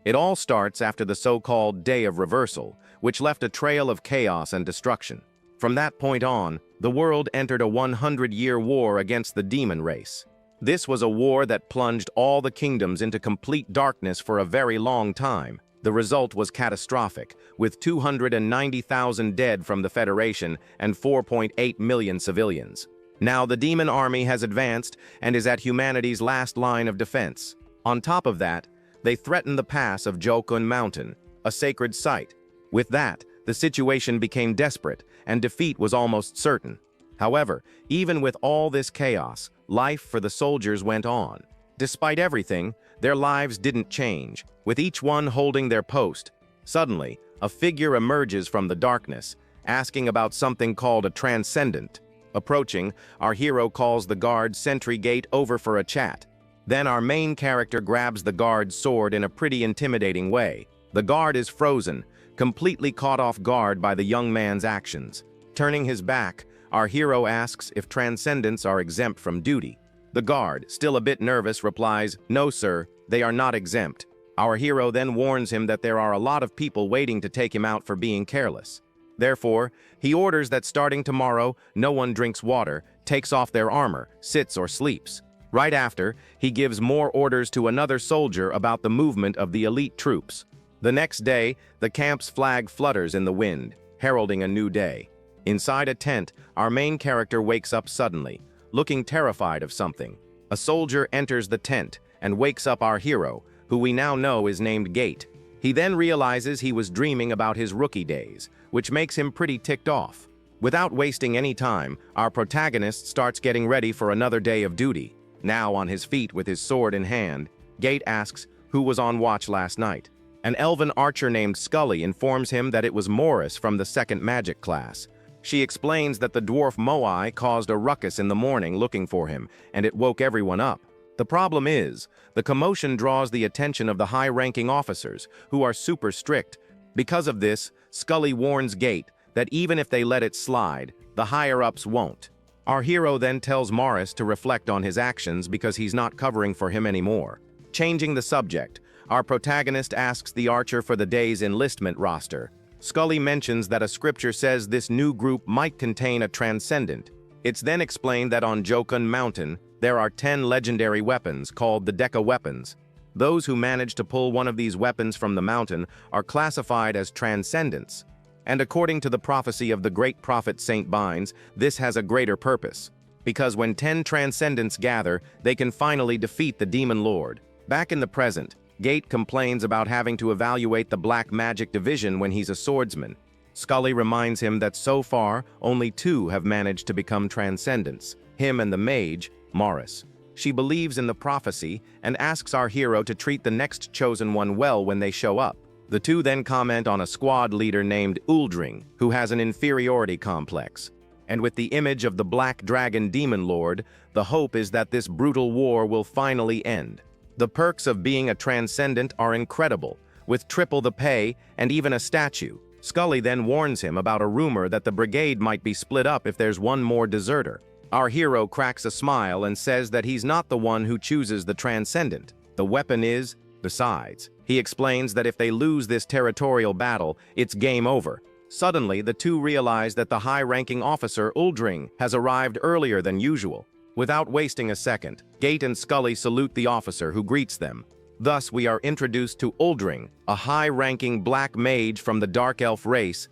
It all starts after the so-called Day of Reversal, which left a trail of chaos and destruction. From that point on, the world entered a 100-year war against the demon race. This was a war that plunged all the kingdoms into complete darkness for a very long time. The result was catastrophic, with 290,000 dead from the Federation and 4.8 million civilians. Now the demon army has advanced and is at humanity's last line of defense. On top of that, they threaten the pass of Jokun Mountain, a sacred site. With that, the situation became desperate, and defeat was almost certain. However, even with all this chaos, life for the soldiers went on. Despite everything, their lives didn't change, with each one holding their post. Suddenly, a figure emerges from the darkness, asking about something called a transcendent. Approaching, our hero calls the guard sentry gate over for a chat. Then our main character grabs the guard's sword in a pretty intimidating way. The guard is frozen, completely caught off guard by the young man's actions. Turning his back, our hero asks if transcendents are exempt from duty. The guard, still a bit nervous, replies, "No, sir, they are not exempt." Our hero then warns him that there are a lot of people waiting to take him out for being careless. Therefore, he orders that starting tomorrow, no one drinks water, takes off their armor, sits or sleeps. Right after, he gives more orders to another soldier about the movement of the elite troops. The next day, the camp's flag flutters in the wind, heralding a new day. Inside a tent, our main character wakes up suddenly, looking terrified of something. A soldier enters the tent and wakes up our hero, who we now know is named Gate. He then realizes he was dreaming about his rookie days, which makes him pretty ticked off. Without wasting any time, our protagonist starts getting ready for another day of duty. Now on his feet with his sword in hand, Gate asks who was on watch last night. An elven archer named Scully informs him that it was Morris from the second magic class. She explains that the dwarf Moai caused a ruckus in the morning looking for him, and it woke everyone up. The problem is, the commotion draws the attention of the high-ranking officers, who are super strict. Because of this, Scully warns Gate that even if they let it slide, the higher-ups won't. Our hero then tells Morris to reflect on his actions because he's not covering for him anymore. Changing the subject, our protagonist asks the archer for the day's enlistment roster. Scully mentions that a scripture says this new group might contain a transcendent. It's then explained that on Jokun Mountain, there are 10 legendary weapons called the Deca weapons. Those who manage to pull one of these weapons from the mountain are classified as transcendents. And according to the prophecy of the great prophet Saint Bynes, this has a greater purpose. Because when 10 transcendents gather, they can finally defeat the demon lord. Back in the present, Gate complains about having to evaluate the black magic division when he's a swordsman. Scully reminds him that so far, only 2 have managed to become transcendents, him and the mage, Morris. She believes in the prophecy and asks our hero to treat the next chosen one well when they show up. The 2 then comment on a squad leader named Uldring, who has an inferiority complex. And with the image of the Black Dragon Demon Lord, the hope is that this brutal war will finally end. The perks of being a transcendent are incredible, with triple the pay and even a statue. Scully then warns him about a rumor that the brigade might be split up if there's one more deserter. Our hero cracks a smile and says that he's not the one who chooses the transcendent. The weapon is, besides. He explains that if they lose this territorial battle, it's game over. Suddenly, the 2 realize that the high-ranking officer, Uldring, has arrived earlier than usual. Without wasting a second, Gate and Scully salute the officer, who greets them. Thus, we are introduced to Uldring, a high-ranking black mage from the Dark Elf race.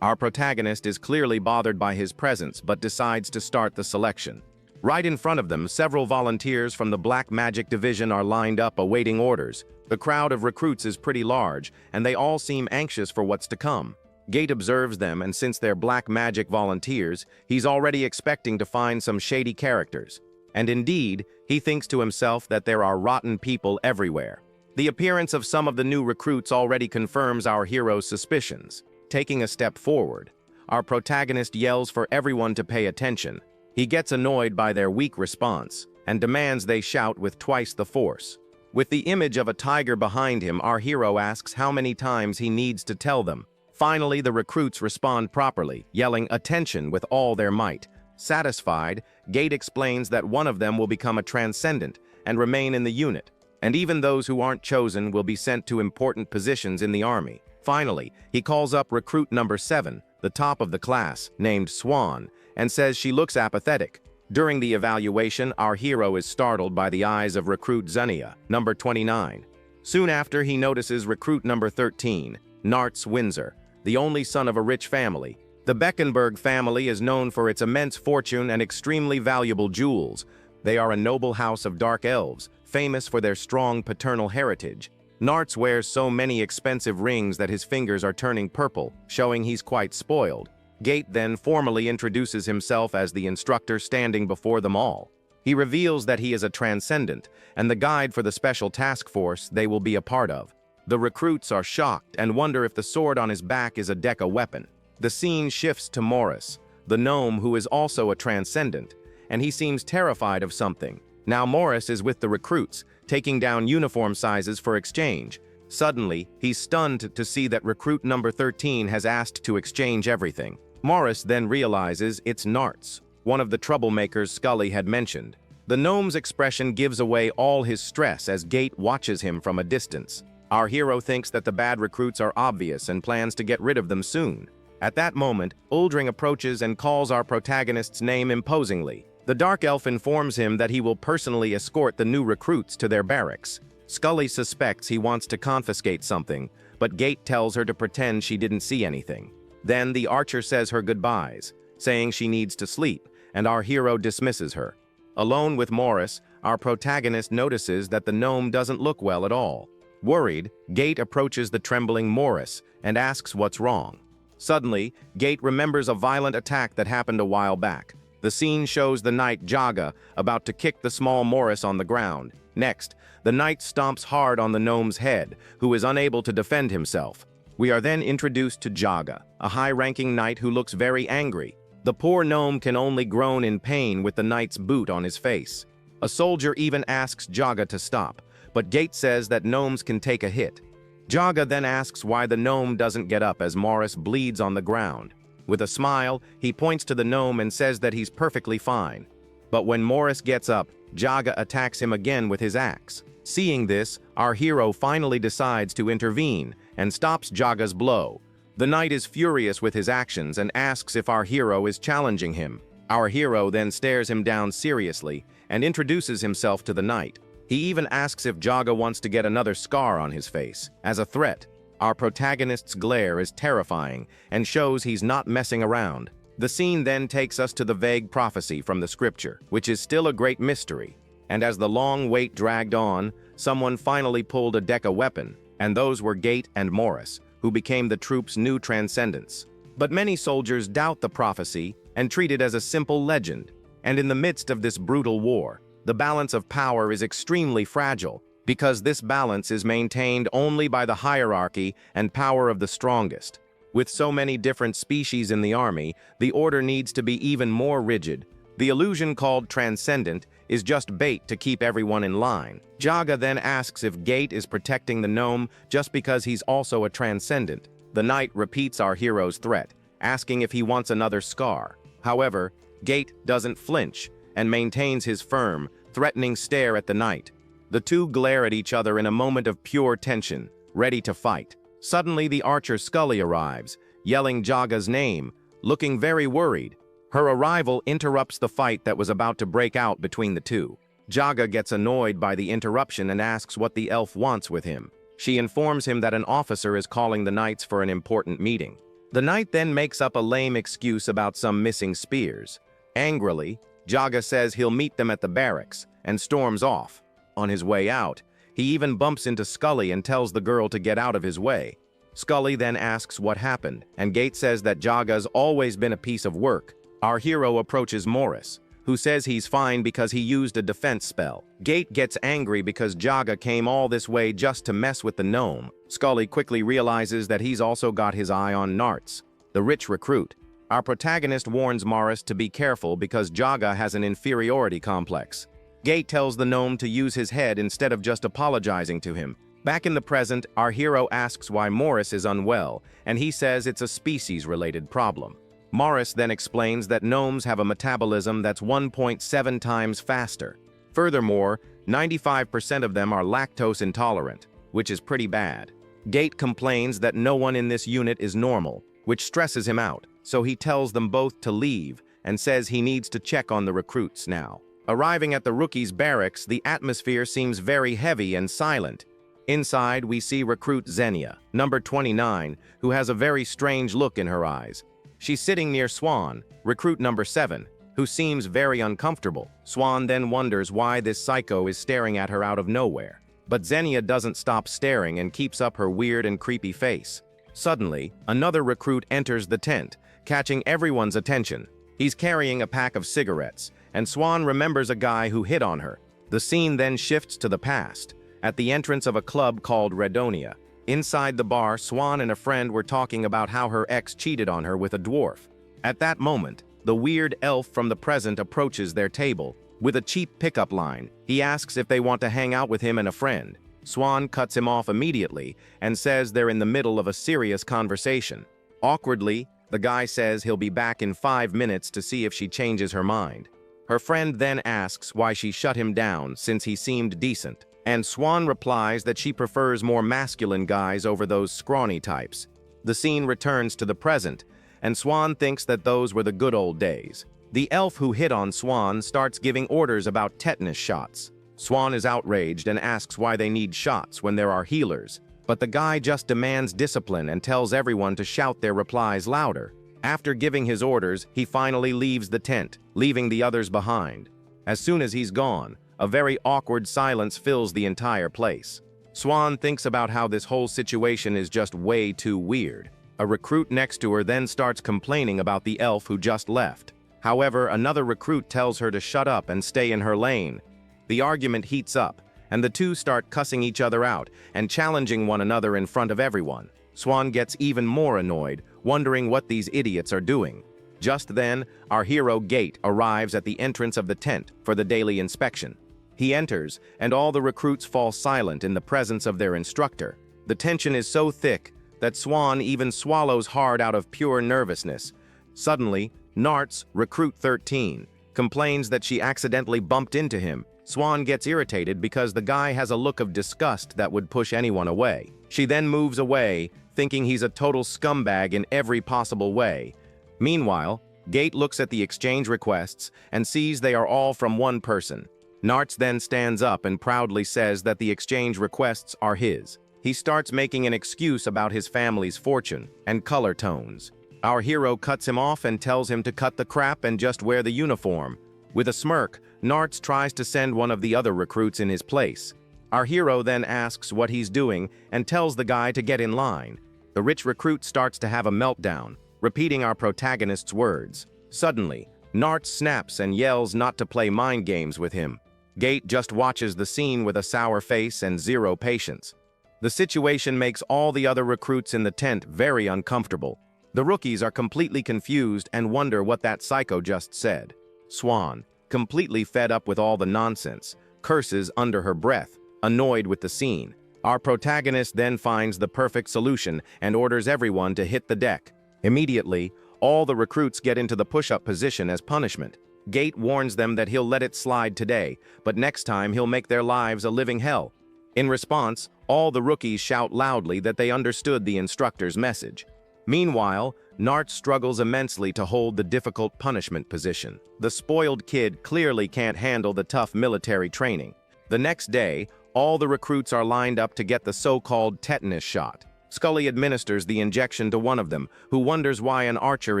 Our protagonist is clearly bothered by his presence, but decides to start the selection. Right in front of them, several volunteers from the Black Magic Division are lined up awaiting orders. The crowd of recruits is pretty large, and they all seem anxious for what's to come. Gate observes them, and since they're Black Magic volunteers, he's already expecting to find some shady characters. And indeed, he thinks to himself that there are rotten people everywhere. The appearance of some of the new recruits already confirms our hero's suspicions. Taking a step forward, our protagonist yells for everyone to pay attention. He gets annoyed by their weak response, and demands they shout with twice the force. With the image of a tiger behind him, our hero asks how many times he needs to tell them. Finally, the recruits respond properly, yelling "attention" with all their might. Satisfied, Gate explains that one of them will become a transcendent and remain in the unit. and even those who aren't chosen will be sent to important positions in the army. Finally, he calls up recruit number 7, the top of the class, named Swan, and says she looks apathetic. During the evaluation, our hero is startled by the eyes of recruit Zunia, number 29. Soon after, he notices recruit number 13, Narts Windsor, the only son of a rich family. The Beckenberg family is known for its immense fortune and extremely valuable jewels. They are a noble house of dark elves, famous for their strong paternal heritage. Narts wears so many expensive rings that his fingers are turning purple, showing he's quite spoiled. Gate then formally introduces himself as the instructor standing before them all. He reveals that he is a transcendent, and the guide for the special task force they will be a part of. The recruits are shocked and wonder if the sword on his back is a Deca weapon. The scene shifts to Morris, the gnome who is also a transcendent, and he seems terrified of something. Now Morris is with the recruits, taking down uniform sizes for exchange. Suddenly, he's stunned to see that recruit number 13 has asked to exchange everything. Morris then realizes it's Narts, one of the troublemakers Scully had mentioned. The gnome's expression gives away all his stress as Gate watches him from a distance. Our hero thinks that the bad recruits are obvious and plans to get rid of them soon. At that moment, Uldring approaches and calls our protagonist's name imposingly. The Dark Elf informs him that he will personally escort the new recruits to their barracks. Scully suspects he wants to confiscate something, but Gate tells her to pretend she didn't see anything. Then the archer says her goodbyes, saying she needs to sleep, and our hero dismisses her. Alone with Morris, our protagonist notices that the gnome doesn't look well at all. Worried, Gate approaches the trembling Morris and asks what's wrong. Suddenly, Gate remembers a violent attack that happened a while back. The scene shows the knight Jaga about to kick the small Morris on the ground. Next, the knight stomps hard on the gnome's head, who is unable to defend himself. We are then introduced to Jaga, a high-ranking knight who looks very angry. The poor gnome can only groan in pain with the knight's boot on his face. A soldier even asks Jaga to stop, but Gate says that gnomes can take a hit. Jaga then asks why the gnome doesn't get up as Morris bleeds on the ground. With a smile, he points to the gnome and says that he's perfectly fine. But when Morris gets up, Jaga attacks him again with his axe. Seeing this, our hero finally decides to intervene and stops Jaga's blow. The knight is furious with his actions and asks if our hero is challenging him. Our hero then stares him down seriously and introduces himself to the knight. He even asks if Jaga wants to get another scar on his face. As a threat, our protagonist's glare is terrifying and shows he's not messing around. The scene then takes us to the vague prophecy from the scripture, which is still a great mystery. And as the long wait dragged on, someone finally pulled a Deca weapon, and those were Gate and Morris, who became the troop's new transcendents. But many soldiers doubt the prophecy and treat it as a simple legend. And in the midst of this brutal war, the balance of power is extremely fragile, because this balance is maintained only by the hierarchy and power of the strongest. With so many different species in the army, the order needs to be even more rigid. The illusion called transcendent is just bait to keep everyone in line. Jaga then asks if Gate is protecting the gnome just because he's also a transcendent. The knight repeats our hero's threat, asking if he wants another scar. However, Gate doesn't flinch and maintains his firm, threatening stare at the knight. The two glare at each other in a moment of pure tension, ready to fight. Suddenly, the archer Scully arrives, yelling Jaga's name, looking very worried. Her arrival interrupts the fight that was about to break out between the two. Jaga gets annoyed by the interruption and asks what the elf wants with him. She informs him that an officer is calling the knights for an important meeting. The knight then makes up a lame excuse about some missing spears. Angrily, Jaga says he'll meet them at the barracks and storms off. On his way out, he even bumps into Scully and tells the girl to get out of his way. Scully then asks what happened, and Gate says that Jaga's always been a piece of work. Our hero approaches Morris, who says he's fine because he used a defense spell. Gate gets angry because Jaga came all this way just to mess with the gnome. Scully quickly realizes that he's also got his eye on Narts, the rich recruit. Our protagonist warns Morris to be careful because Jaga has an inferiority complex. Gate tells the gnome to use his head instead of just apologizing to him. Back in the present, our hero asks why Morris is unwell, and he says it's a species-related problem. Morris then explains that gnomes have a metabolism that's 1.7 times faster. Furthermore, 95% of them are lactose intolerant, which is pretty bad. Gate complains that no one in this unit is normal, which stresses him out, so he tells them both to leave and says he needs to check on the recruits now. Arriving at the rookies' barracks, the atmosphere seems very heavy and silent. Inside, we see recruit Xenia, number 29, who has a very strange look in her eyes. She's sitting near Swan, recruit number 7, who seems very uncomfortable. Swan then wonders why this psycho is staring at her out of nowhere. But Xenia doesn't stop staring and keeps up her weird and creepy face. Suddenly, another recruit enters the tent, catching everyone's attention. He's carrying a pack of cigarettes, and Swan remembers a guy who hit on her. The scene then shifts to the past, at the entrance of a club called Redonia. Inside the bar, Swan and a friend were talking about how her ex cheated on her with a dwarf. At that moment, the weird elf from the present approaches their table. With a cheap pickup line, he asks if they want to hang out with him and a friend. Swan cuts him off immediately and says they're in the middle of a serious conversation. Awkwardly, the guy says he'll be back in 5 minutes to see if she changes her mind. Her friend then asks why she shut him down since he seemed decent, and Swan replies that she prefers more masculine guys over those scrawny types. The scene returns to the present, and Swan thinks that those were the good old days. The elf who hit on Swan starts giving orders about tetanus shots. Swan is outraged and asks why they need shots when there are healers, but the guy just demands discipline and tells everyone to shout their replies louder. After giving his orders, he finally leaves the tent, leaving the others behind. As soon as he's gone, a very awkward silence fills the entire place. Swan thinks about how this whole situation is just way too weird. A recruit next to her then starts complaining about the elf who just left. However, another recruit tells her to shut up and stay in her lane. The argument heats up, and the two start cussing each other out and challenging one another in front of everyone. Swan gets even more annoyed, wondering what these idiots are doing. Just then, our hero Gate arrives at the entrance of the tent for the daily inspection. He enters, and all the recruits fall silent in the presence of their instructor. The tension is so thick that Swan even swallows hard out of pure nervousness. Suddenly, Narts, recruit 13, complains that she accidentally bumped into him. Swan gets irritated because the guy has a look of disgust that would push anyone away. She then moves away, thinking he's a total scumbag in every possible way. Meanwhile, Gate looks at the exchange requests and sees they are all from one person. Narts then stands up and proudly says that the exchange requests are his. He starts making an excuse about his family's fortune and color tones. Our hero cuts him off and tells him to cut the crap and just wear the uniform. With a smirk, Narts tries to send one of the other recruits in his place. Our hero then asks what he's doing and tells the guy to get in line. The rich recruit starts to have a meltdown, repeating our protagonist's words. Suddenly, Narts snaps and yells not to play mind games with him. Gate just watches the scene with a sour face and zero patience. The situation makes all the other recruits in the tent very uncomfortable. The rookies are completely confused and wonder what that psycho just said. Swan, completely fed up with all the nonsense, curses under her breath, annoyed with the scene. Our protagonist then finds the perfect solution and orders everyone to hit the deck. Immediately, all the recruits get into the push-up position as punishment. Gate warns them that he'll let it slide today, but next time he'll make their lives a living hell. In response, all the rookies shout loudly that they understood the instructor's message. Meanwhile, Narts struggles immensely to hold the difficult punishment position. The spoiled kid clearly can't handle the tough military training. The next day, all the recruits are lined up to get the so-called tetanus shot. Scully administers the injection to one of them, who wonders why an archer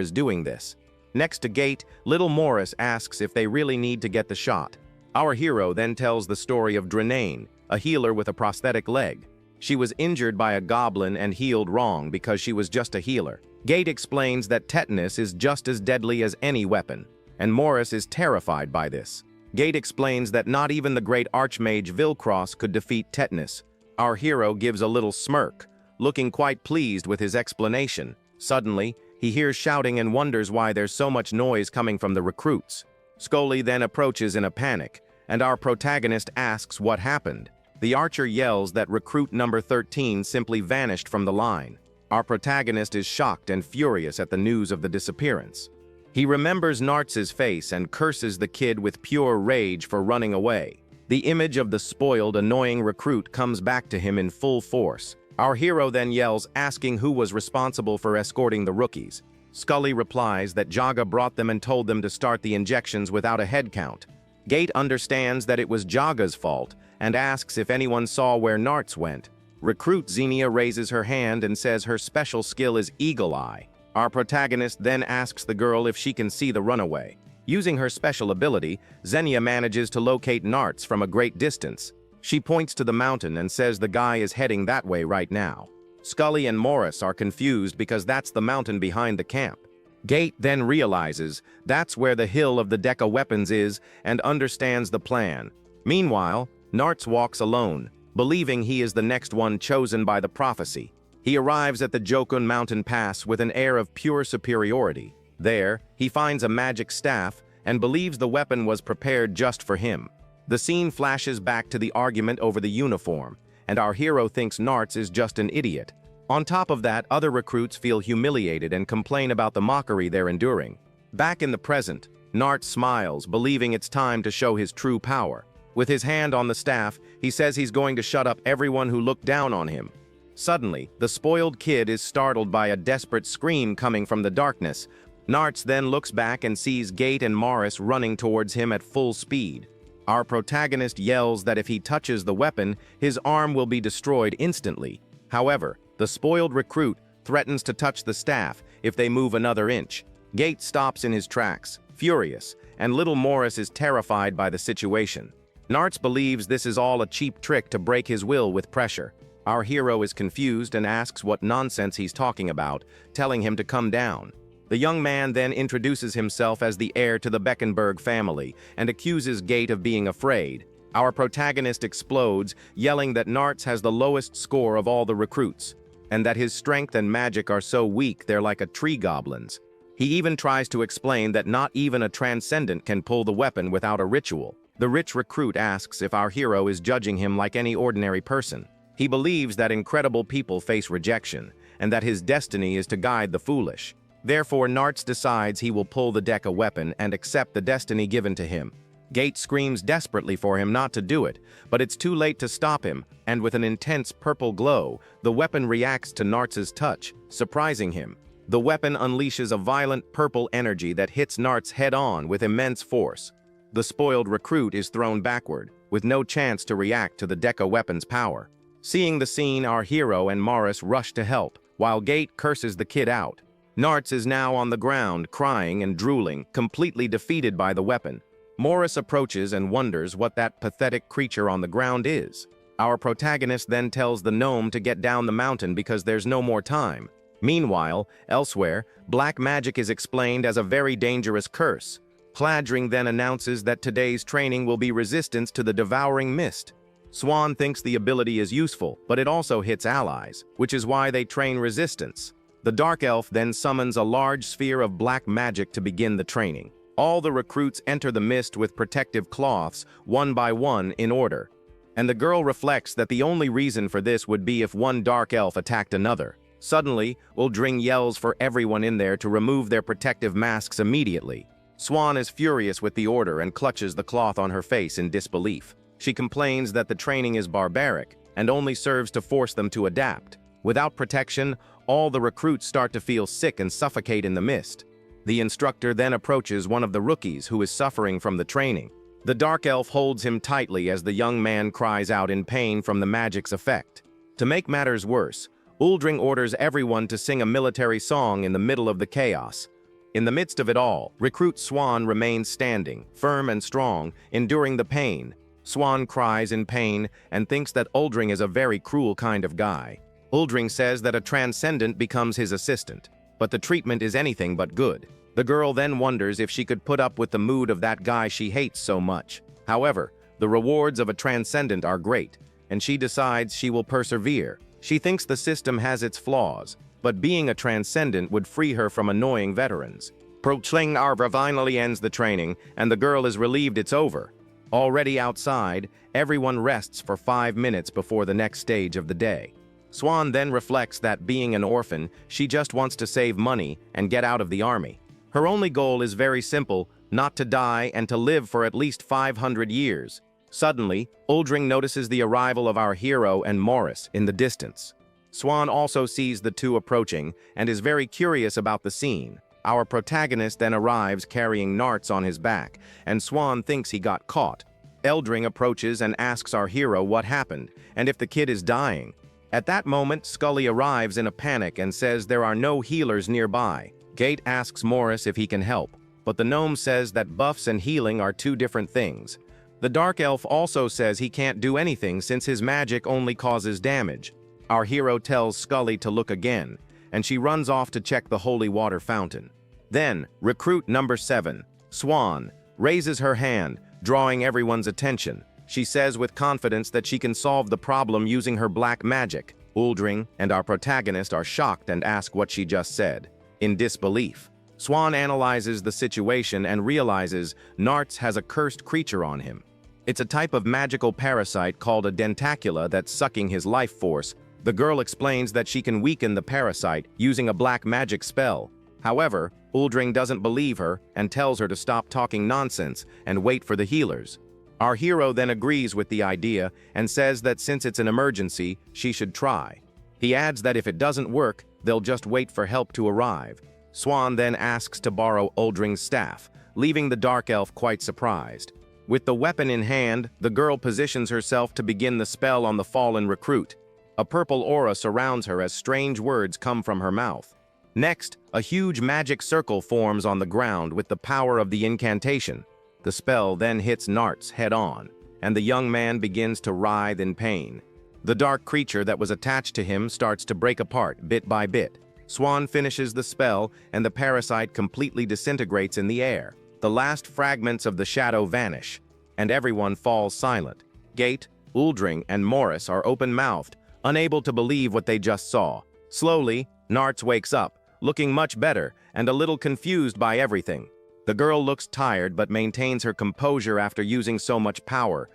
is doing this. Next to Gate, little Morris asks if they really need to get the shot. Our hero then tells the story of Drenane, a healer with a prosthetic leg. She was injured by a goblin and healed wrong because she was just a healer. Gate explains that tetanus is just as deadly as any weapon, and Morris is terrified by this. Gate explains that not even the great archmage Vilcross could defeat tetanus. Our hero gives a little smirk, looking quite pleased with his explanation. Suddenly, he hears shouting and wonders why there's so much noise coming from the recruits. Scully then approaches in a panic, and our protagonist asks what happened. The archer yells that recruit number 13 simply vanished from the line. Our protagonist is shocked and furious at the news of the disappearance. He remembers Narts' face and curses the kid with pure rage for running away. The image of the spoiled, annoying recruit comes back to him in full force. Our hero then yells, asking who was responsible for escorting the rookies. Scully replies that Jaga brought them and told them to start the injections without a head count. Gate understands that it was Jaga's fault and asks if anyone saw where Narts went. Recruit Xenia raises her hand and says her special skill is Eagle Eye. Our protagonist then asks the girl if she can see the runaway. Using her special ability, Xenia manages to locate Narts from a great distance. She points to the mountain and says the guy is heading that way right now. Scully and Morris are confused because that's the mountain behind the camp. Gate then realizes that's where the hill of the Deca weapons is and understands the plan. Meanwhile, Narts walks alone, believing he is the next one chosen by the prophecy. He arrives at the Jokun mountain pass with an air of pure superiority. There, he finds a magic staff and believes the weapon was prepared just for him. The scene flashes back to the argument over the uniform, and our hero thinks Narts is just an idiot. On top of that, other recruits feel humiliated and complain about the mockery they're enduring. Back in the present, Narts smiles, believing it's time to show his true power. With his hand on the staff, he says he's going to shut up everyone who looked down on him. Suddenly, the spoiled kid is startled by a desperate scream coming from the darkness. Narts then looks back and sees Gate and Morris running towards him at full speed. Our protagonist yells that if he touches the weapon, his arm will be destroyed instantly. However, the spoiled recruit threatens to touch the staff if they move another inch. Gate stops in his tracks, furious, and little Morris is terrified by the situation. Narts believes this is all a cheap trick to break his will with pressure. Our hero is confused and asks what nonsense he's talking about, telling him to come down. The young man then introduces himself as the heir to the Beckenberg family and accuses Gate of being afraid. Our protagonist explodes, yelling that Narts has the lowest score of all the recruits, and that his strength and magic are so weak they're like a tree goblins. He even tries to explain that not even a transcendent can pull the weapon without a ritual. The rich recruit asks if our hero is judging him like any ordinary person. He believes that incredible people face rejection, and that his destiny is to guide the foolish. Therefore, Narts decides he will pull the Deca weapon and accept the destiny given to him. Gate screams desperately for him not to do it, but it's too late to stop him, and with an intense purple glow, the weapon reacts to Narts's touch, surprising him. The weapon unleashes a violent purple energy that hits Narts head-on with immense force. The spoiled recruit is thrown backward, with no chance to react to the Deca weapon's power. Seeing the scene, our hero and Morris rush to help, while Gate curses the kid out. Narts is now on the ground, crying and drooling, completely defeated by the weapon. Morris approaches and wonders what that pathetic creature on the ground is. Our protagonist then tells the gnome to get down the mountain because there's no more time. Meanwhile, elsewhere, black magic is explained as a very dangerous curse. Uldring then announces that today's training will be resistance to the devouring mist. Swan thinks the ability is useful, but it also hits allies, which is why they train resistance. The Dark Elf then summons a large sphere of black magic to begin the training. All the recruits enter the mist with protective cloths, one by one, in order. And the girl reflects that the only reason for this would be if one Dark Elf attacked another. Suddenly, Uldring yells for everyone in there to remove their protective masks immediately. Swan is furious with the order and clutches the cloth on her face in disbelief. She complains that the training is barbaric and only serves to force them to adapt. Without protection, all the recruits start to feel sick and suffocate in the mist. The instructor then approaches one of the rookies who is suffering from the training. The Dark Elf holds him tightly as the young man cries out in pain from the magic's effect. To make matters worse, Uldring orders everyone to sing a military song in the middle of the chaos. In the midst of it all, recruit Swan remains standing, firm and strong, enduring the pain. Swan cries in pain and thinks that Uldring is a very cruel kind of guy. Uldring says that a transcendent becomes his assistant, but the treatment is anything but good. The girl then wonders if she could put up with the mood of that guy she hates so much. However, the rewards of a transcendent are great, and she decides she will persevere. She thinks the system has its flaws, but being a transcendent would free her from annoying veterans. Uldring finally ends the training, and the girl is relieved it's over. Already outside, everyone rests for 5 minutes before the next stage of the day. Swan then reflects that being an orphan, she just wants to save money and get out of the army. Her only goal is very simple, not to die and to live for at least 500 years. Suddenly, Uldring notices the arrival of our hero and Morris in the distance. Swan also sees the two approaching and is very curious about the scene. Our protagonist then arrives carrying Narts on his back, and Swan thinks he got caught. Uldring approaches and asks our hero what happened, and if the kid is dying. At that moment, Scully arrives in a panic and says there are no healers nearby. Gate asks Morris if he can help, but the gnome says that buffs and healing are two different things. The dark elf also says he can't do anything since his magic only causes damage. Our hero tells Scully to look again, and she runs off to check the holy water fountain. Then, recruit number 7, Swan, raises her hand, drawing everyone's attention. She says with confidence that she can solve the problem using her black magic. Uldring and our protagonist are shocked and ask what she just said. In disbelief, Swan analyzes the situation and realizes Narts has a cursed creature on him. It's a type of magical parasite called a dentacula that's sucking his life force. The girl explains that she can weaken the parasite using a black magic spell. However, Uldring doesn't believe her and tells her to stop talking nonsense and wait for the healers. Our hero then agrees with the idea and says that since it's an emergency, she should try. He adds that if it doesn't work, they'll just wait for help to arrive. Swan then asks to borrow Uldring's staff, leaving the dark elf quite surprised. With the weapon in hand, the girl positions herself to begin the spell on the fallen recruit. A purple aura surrounds her as strange words come from her mouth. Next, a huge magic circle forms on the ground with the power of the incantation. The spell then hits Narts head-on, and the young man begins to writhe in pain. The dark creature that was attached to him starts to break apart bit by bit. Swan finishes the spell, and the parasite completely disintegrates in the air. The last fragments of the shadow vanish, and everyone falls silent. Gate, Uldring, and Morris are open-mouthed, unable to believe what they just saw. Slowly, Narts wakes up, looking much better and a little confused by everything. The girl looks tired but maintains her composure after using so much power.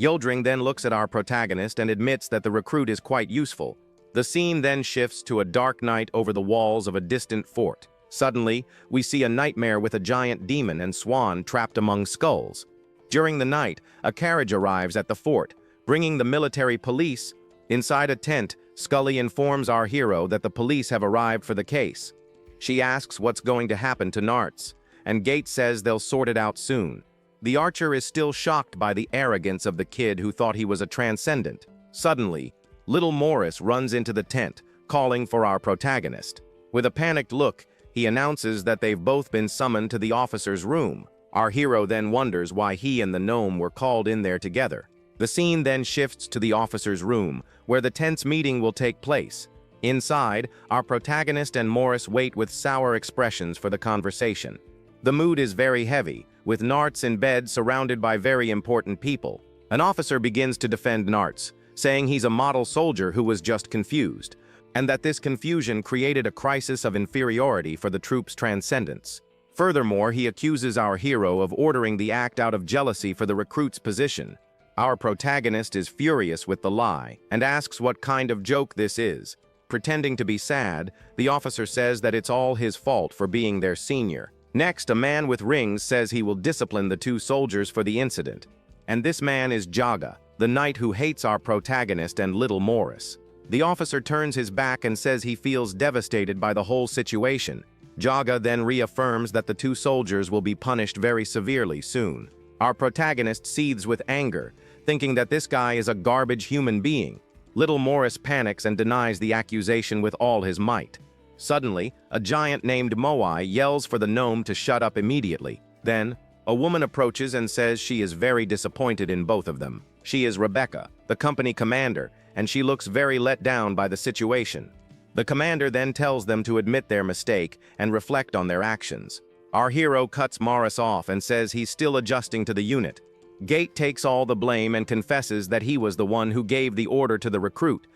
Uldring then looks at our protagonist and admits that the recruit is quite useful. The scene then shifts to a dark night over the walls of a distant fort. Suddenly, we see a nightmare with a giant demon and Swan trapped among skulls. During the night, a carriage arrives at the fort, bringing the military police. Inside a tent, Scully informs our hero that the police have arrived for the case. She asks what's going to happen to Narts, and Gate says they'll sort it out soon. The archer is still shocked by the arrogance of the kid who thought he was a transcendent. Suddenly, little Morris runs into the tent, calling for our protagonist. With a panicked look, he announces that they've both been summoned to the officer's room. Our hero then wonders why he and the gnome were called in there together. The scene then shifts to the officer's room, where the tense meeting will take place. Inside, our protagonist and Morris wait with sour expressions for the conversation. The mood is very heavy, with Narts in bed surrounded by very important people. An officer begins to defend Narts, saying he's a model soldier who was just confused, and that this confusion created a crisis of inferiority for the troops' transcendence. Furthermore, he accuses our hero of ordering the act out of jealousy for the recruit's position. Our protagonist is furious with the lie and asks what kind of joke this is. Pretending to be sad, the officer says that it's all his fault for being their senior. Next, a man with rings says he will discipline the two soldiers for the incident. And this man is Jaga, the knight who hates our protagonist and little Morris. The officer turns his back and says he feels devastated by the whole situation. Jaga then reaffirms that the two soldiers will be punished very severely soon. Our protagonist seethes with anger, thinking that this guy is a garbage human being. Little Morris panics and denies the accusation with all his might. Suddenly, a giant named Moai yells for the gnome to shut up immediately. Then, a woman approaches and says she is very disappointed in both of them. She is Rebecca, the company commander, and she looks very let down by the situation. The commander then tells them to admit their mistake and reflect on their actions. Our hero cuts Morris off and says he's still adjusting to the unit. Gate takes all the blame and confesses that he was the one who gave the order to the recruit.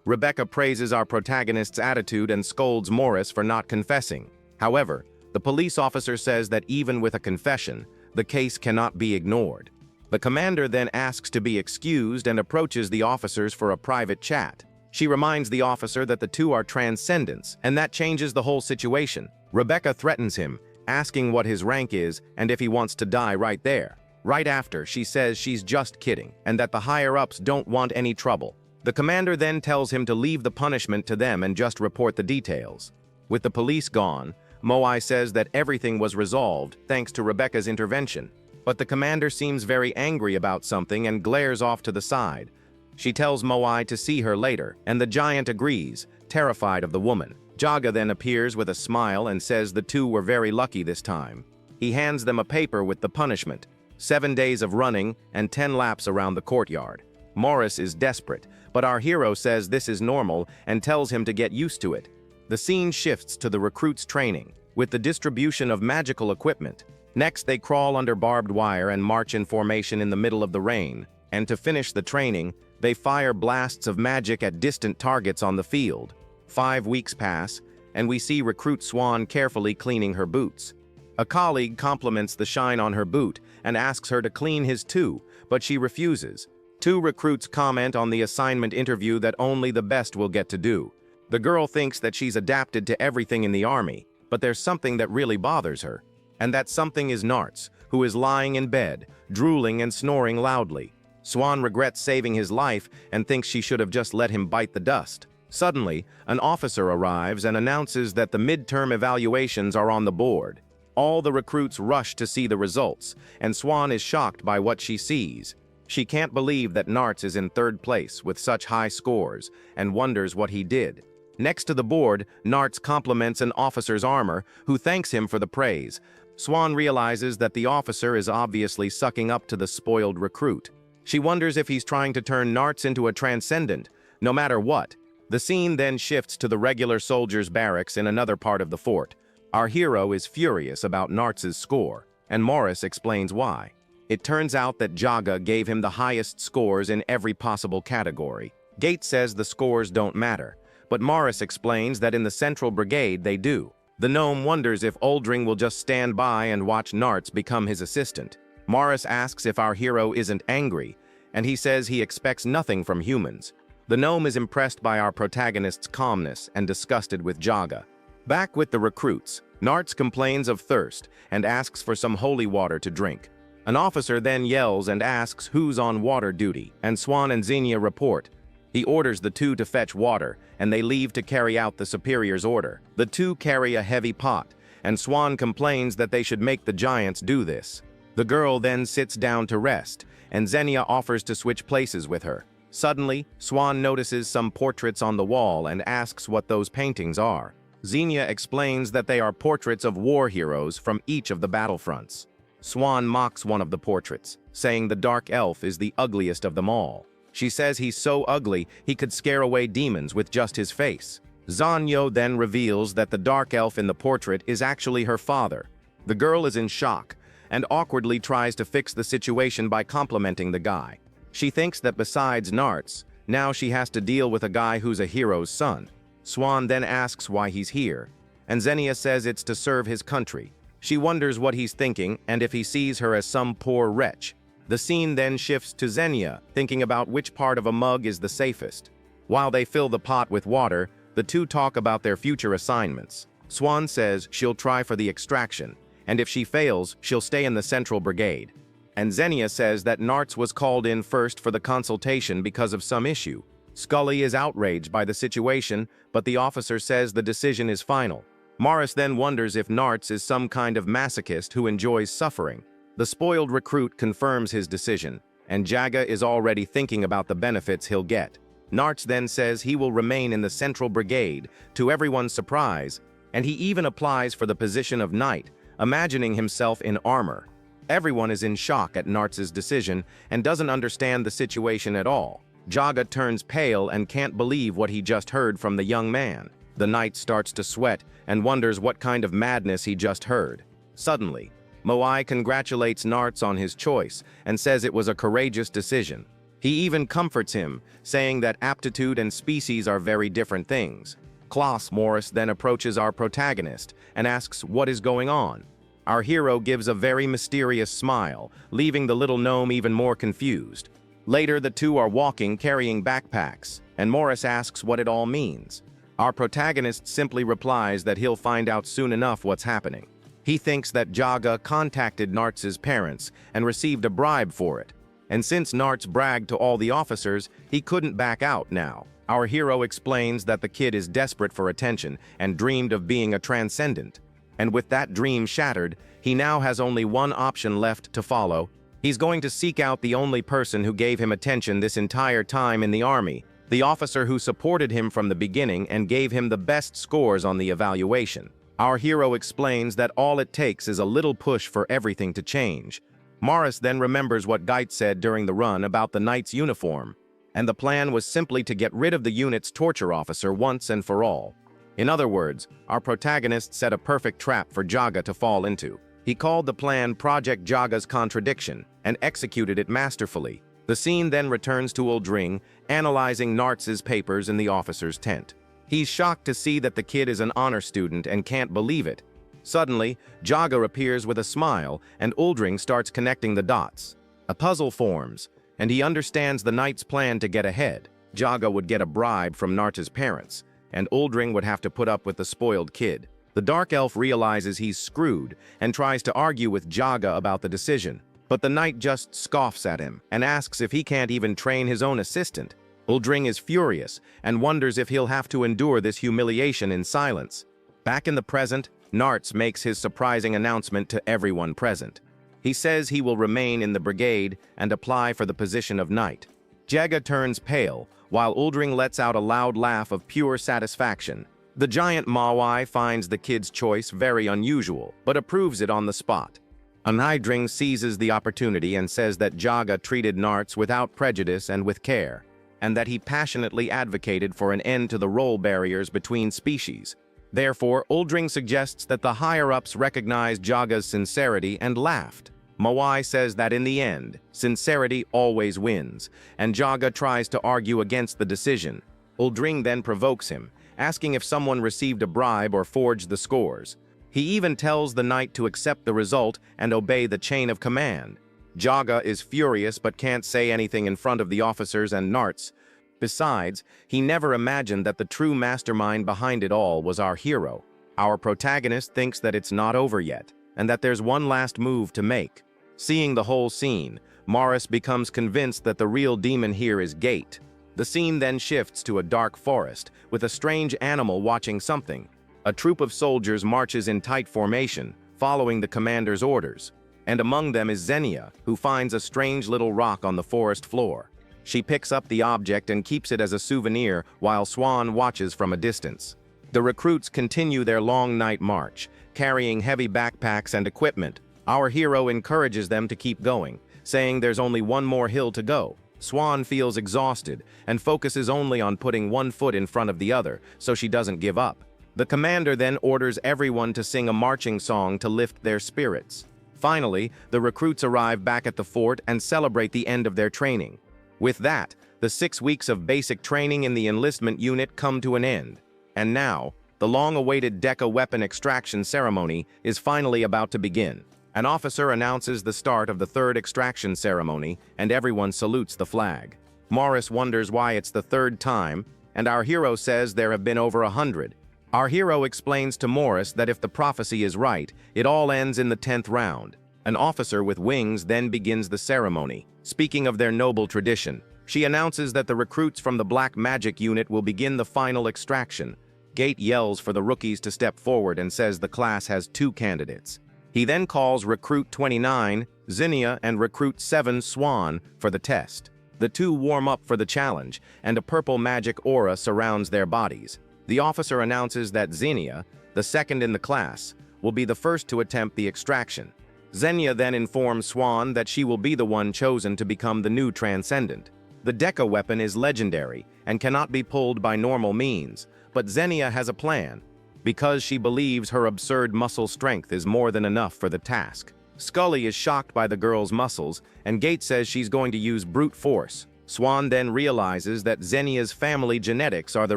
Rebecca praises our protagonist's attitude and scolds Morris for not confessing. However, the police officer says that even with a confession, the case cannot be ignored. The commander then asks to be excused and approaches the officers for a private chat. She reminds the officer that the two are transcendents, and that changes the whole situation. Rebecca threatens him, asking what his rank is and if he wants to die right there. Right after, she says she's just kidding, and that the higher-ups don't want any trouble. The commander then tells him to leave the punishment to them and just report the details. With the police gone, Moai says that everything was resolved thanks to Rebecca's intervention. But the commander seems very angry about something and glares off to the side. She tells Moai to see her later, and the giant agrees, terrified of the woman. Jaga then appears with a smile and says the two were very lucky this time. He hands them a paper with the punishment, 7 days of running and 10 laps around the courtyard. Morris is desperate, but our hero says this is normal and tells him to get used to it. The scene shifts to the recruits' training, with the distribution of magical equipment. Next, they crawl under barbed wire and march in formation in the middle of the rain. And to finish the training, they fire blasts of magic at distant targets on the field. 5 weeks pass, and we see recruit Swan carefully cleaning her boots. A colleague compliments the shine on her boot and asks her to clean his too, but she refuses. 2 recruits comment on the assignment interview that only the best will get to do. The girl thinks that she's adapted to everything in the army, but there's something that really bothers her. And that something is Narts, who is lying in bed, drooling and snoring loudly. Swan regrets saving his life and thinks she should have just let him bite the dust. Suddenly, an officer arrives and announces that the midterm evaluations are on the board. All the recruits rush to see the results, and Swan is shocked by what she sees. She can't believe that Narts is in 3rd place with such high scores, and wonders what he did. Next to the board, Narts compliments an officer's armor, who thanks him for the praise. Swan realizes that the officer is obviously sucking up to the spoiled recruit. She wonders if he's trying to turn Narts into a transcendent, no matter what. The scene then shifts to the regular soldiers' barracks in another part of the fort. Our hero is furious about Narts' score, and Morris explains why. It turns out that Jaga gave him the highest scores in every possible category. Gates says the scores don't matter, but Morris explains that in the Central Brigade they do. The gnome wonders if Uldring will just stand by and watch Narts become his assistant. Morris asks if our hero isn't angry, and he says he expects nothing from humans. The gnome is impressed by our protagonist's calmness and disgusted with Jaga. Back with the recruits, Narts complains of thirst and asks for some holy water to drink. An officer then yells and asks who's on water duty, and Swan and Xenia report. He orders the 2 to fetch water, and they leave to carry out the superior's order. The 2 carry a heavy pot, and Swan complains that they should make the giants do this. The girl then sits down to rest, and Xenia offers to switch places with her. Suddenly, Swan notices some portraits on the wall and asks what those paintings are. Xenia explains that they are portraits of war heroes from each of the battlefronts. Swan mocks one of the portraits, saying the dark elf is the ugliest of them all. She says he's so ugly he could scare away demons with just his face. Zanyo then reveals that the dark elf in the portrait is actually her father. The girl is in shock and awkwardly tries to fix the situation by complimenting the guy. She thinks that besides Narts, now she has to deal with a guy who's a hero's son. Swan then asks why he's here, and Xenia says it's to serve his country. She wonders what he's thinking and if he sees her as some poor wretch. The scene then shifts to Xenia, thinking about which part of a mug is the safest. While they fill the pot with water, the 2 talk about their future assignments. Swan says she'll try for the extraction, and if she fails, she'll stay in the Central Brigade. And Xenia says that Narts was called in first for the consultation because of some issue. Scully is outraged by the situation, but the officer says the decision is final. Morris then wonders if Narts is some kind of masochist who enjoys suffering. The spoiled recruit confirms his decision, and Jaga is already thinking about the benefits he'll get. Narts then says he will remain in the Central Brigade, to everyone's surprise, and he even applies for the position of knight, imagining himself in armor. Everyone is in shock at Narts' decision and doesn't understand the situation at all. Jaga turns pale and can't believe what he just heard from the young man. The knight starts to sweat and wonders what kind of madness he just heard. Suddenly, Moai congratulates Narts on his choice and says it was a courageous decision. He even comforts him, saying that aptitude and species are very different things. Klaus Morris then approaches our protagonist and asks what is going on. Our hero gives a very mysterious smile, leaving the little gnome even more confused. Later, the 2 are walking carrying backpacks, and Morris asks what it all means. Our protagonist simply replies that he'll find out soon enough what's happening. He thinks that Jaga contacted Narts' parents and received a bribe for it. And since Narts bragged to all the officers, he couldn't back out now. Our hero explains that the kid is desperate for attention and dreamed of being a transcendent. And with that dream shattered, he now has only one option left to follow. He's going to seek out the only person who gave him attention this entire time in the army, the officer who supported him from the beginning and gave him the best scores on the evaluation. Our hero explains that all it takes is a little push for everything to change. Morris then remembers what Geit said during the run about the knight's uniform, and the plan was simply to get rid of the unit's torture officer once and for all. In other words, our protagonist set a perfect trap for Jaga to fall into. He called the plan Project Jaga's Contradiction and executed it masterfully. The scene then returns to Uldring, analyzing Narts' papers in the officer's tent. He's shocked to see that the kid is an honor student and can't believe it. Suddenly, Jaga appears with a smile, and Uldring starts connecting the dots. A puzzle forms, and he understands the knight's plan to get ahead. Jaga would get a bribe from Narts' parents, and Uldring would have to put up with the spoiled kid. The dark elf realizes he's screwed and tries to argue with Jaga about the decision. But the knight just scoffs at him and asks if he can't even train his own assistant. Uldring is furious and wonders if he'll have to endure this humiliation in silence. Back in the present, Narts makes his surprising announcement to everyone present. He says he will remain in the brigade and apply for the position of knight. Jaga turns pale, while Uldring lets out a loud laugh of pure satisfaction. The giant Manhwa finds the kid's choice very unusual, but approves it on the spot. Uldring seizes the opportunity and says that Jaga treated Narts without prejudice and with care, and that he passionately advocated for an end to the role barriers between species. Therefore, Uldring suggests that the higher-ups recognize Jaga's sincerity and laughed. Manhwa says that in the end, sincerity always wins, and Jaga tries to argue against the decision. Uldring then provokes him, asking if someone received a bribe or forged the scores. He even tells the knight to accept the result and obey the chain of command. Jaga is furious but can't say anything in front of the officers and Narts. Besides, he never imagined that the true mastermind behind it all was our hero. Our protagonist thinks that it's not over yet, and that there's one last move to make. Seeing the whole scene, Morris becomes convinced that the real demon here is Geit. The scene then shifts to a dark forest, with a strange animal watching something. A troop of soldiers marches in tight formation, following the commander's orders. And among them is Xenia, who finds a strange little rock on the forest floor. She picks up the object and keeps it as a souvenir while Swan watches from a distance. The recruits continue their long night march, carrying heavy backpacks and equipment. Our hero encourages them to keep going, saying there's only one more hill to go. Swan feels exhausted and focuses only on putting one foot in front of the other so she doesn't give up. The commander then orders everyone to sing a marching song to lift their spirits. Finally, the recruits arrive back at the fort and celebrate the end of their training. With that, the 6 weeks of basic training in the enlistment unit come to an end. And now, the long-awaited Deca weapon extraction ceremony is finally about to begin. An officer announces the start of the third extraction ceremony, and everyone salutes the flag. Morris wonders why it's the third time, and our hero says there have been over 100. Our hero explains to Morris that if the prophecy is right, it all ends in the 10th round. An officer with wings then begins the ceremony. Speaking of their noble tradition, she announces that the recruits from the Black Magic unit will begin the final extraction. Geit yells for the rookies to step forward and says the class has 2 candidates. He then calls Recruit 29, Xenia, and Recruit 7, Swan, for the test. The 2 warm up for the challenge, and a purple magic aura surrounds their bodies. The officer announces that Xenia, the second in the class, will be the first to attempt the extraction. Xenia then informs Swan that she will be the one chosen to become the new transcendent. The Deca weapon is legendary and cannot be pulled by normal means, but Xenia has a plan, because she believes her absurd muscle strength is more than enough for the task. Scully is shocked by the girl's muscles, and Geit says she's going to use brute force. Swan then realizes that Xenia's family genetics are the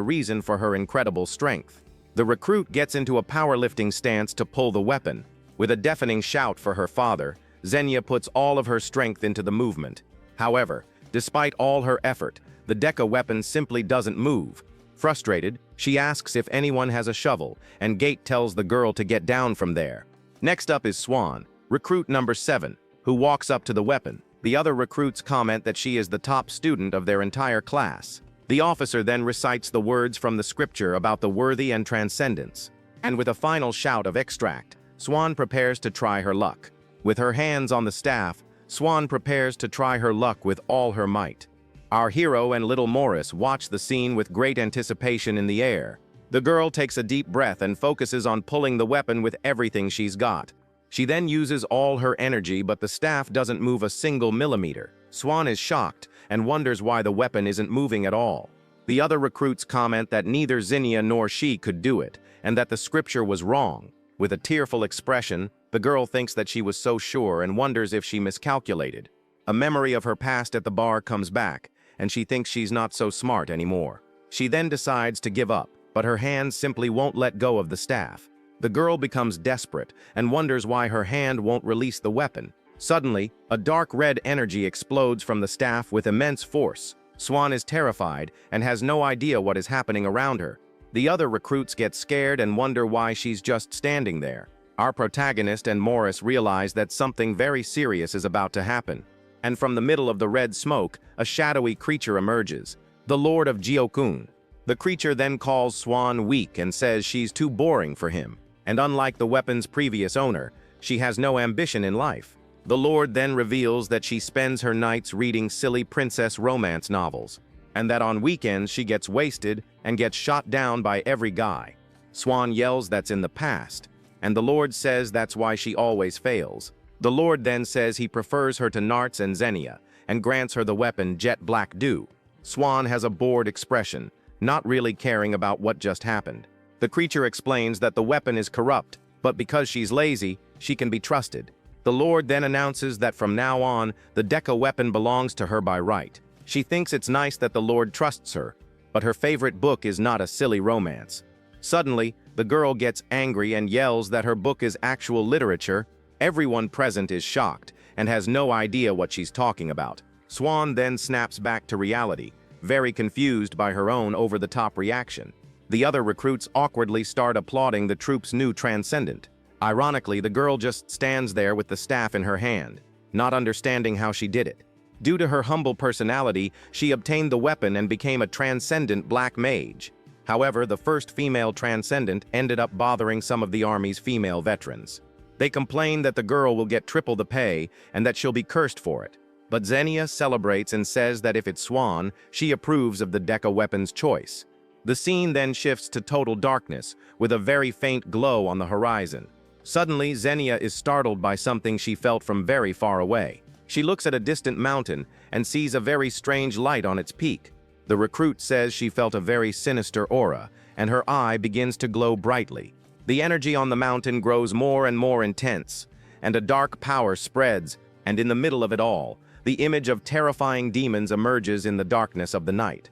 reason for her incredible strength. The recruit gets into a powerlifting stance to pull the weapon. With a deafening shout for her father, Xenia puts all of her strength into the movement. However, despite all her effort, the Deca weapon simply doesn't move. Frustrated, she asks if anyone has a shovel, and Geit tells the girl to get down from there. Next up is Swan, recruit number 7, who walks up to the weapon. The other recruits comment that she is the top student of their entire class. The officer then recites the words from the scripture about the worthy and transcendence. And with a final shout of extract, Swan prepares to try her luck. With her hands on the staff, Swan prepares to try her luck with all her might. Our hero and little Morris watch the scene with great anticipation in the air. The girl takes a deep breath and focuses on pulling the weapon with everything she's got. She then uses all her energy, but the staff doesn't move a single millimeter. Swan is shocked and wonders why the weapon isn't moving at all. The other recruits comment that neither Zinnia nor she could do it, and that the scripture was wrong. With a tearful expression, the girl thinks that she was so sure and wonders if she miscalculated. A memory of her past at the bar comes back, and she thinks she's not so smart anymore. She then decides to give up, but her hands simply won't let go of the staff. The girl becomes desperate and wonders why her hand won't release the weapon. Suddenly, a dark red energy explodes from the staff with immense force. Swan is terrified and has no idea what is happening around her. The other recruits get scared and wonder why she's just standing there. Our protagonist and Morris realize that something very serious is about to happen. And from the middle of the red smoke, a shadowy creature emerges, the Lord of Gyokun. The creature then calls Swan weak and says she's too boring for him. And unlike the weapon's previous owner, she has no ambition in life. The Lord then reveals that she spends her nights reading silly princess romance novels, and that on weekends she gets wasted and gets shot down by every guy. Swan yells that's in the past, and the Lord says that's why she always fails. The Lord then says he prefers her to Narts and Zinnia, and grants her the weapon Jet Black Dew. Swan has a bored expression, not really caring about what just happened. The creature explains that the weapon is corrupt, but because she's lazy, she can be trusted. The Lord then announces that from now on, the Deca weapon belongs to her by right. She thinks it's nice that the Lord trusts her, but her favorite book is not a silly romance. Suddenly, the girl gets angry and yells that her book is actual literature. Everyone present is shocked and has no idea what she's talking about. Swan then snaps back to reality, very confused by her own over-the-top reaction. The other recruits awkwardly start applauding the troop's new transcendent. Ironically, the girl just stands there with the staff in her hand, not understanding how she did it. Due to her humble personality, she obtained the weapon and became a transcendent black mage. However, the first female transcendent ended up bothering some of the army's female veterans. They complain that the girl will get triple the pay and that she'll be cursed for it. But Zinnia celebrates and says that if it's Swan, she approves of the Deca weapon's choice. The scene then shifts to total darkness, with a very faint glow on the horizon. Suddenly, Zinnia is startled by something she felt from very far away. She looks at a distant mountain and sees a very strange light on its peak. The recruit says she felt a very sinister aura, and her eye begins to glow brightly. The energy on the mountain grows more and more intense, and a dark power spreads, and in the middle of it all, the image of terrifying demons emerges in the darkness of the night.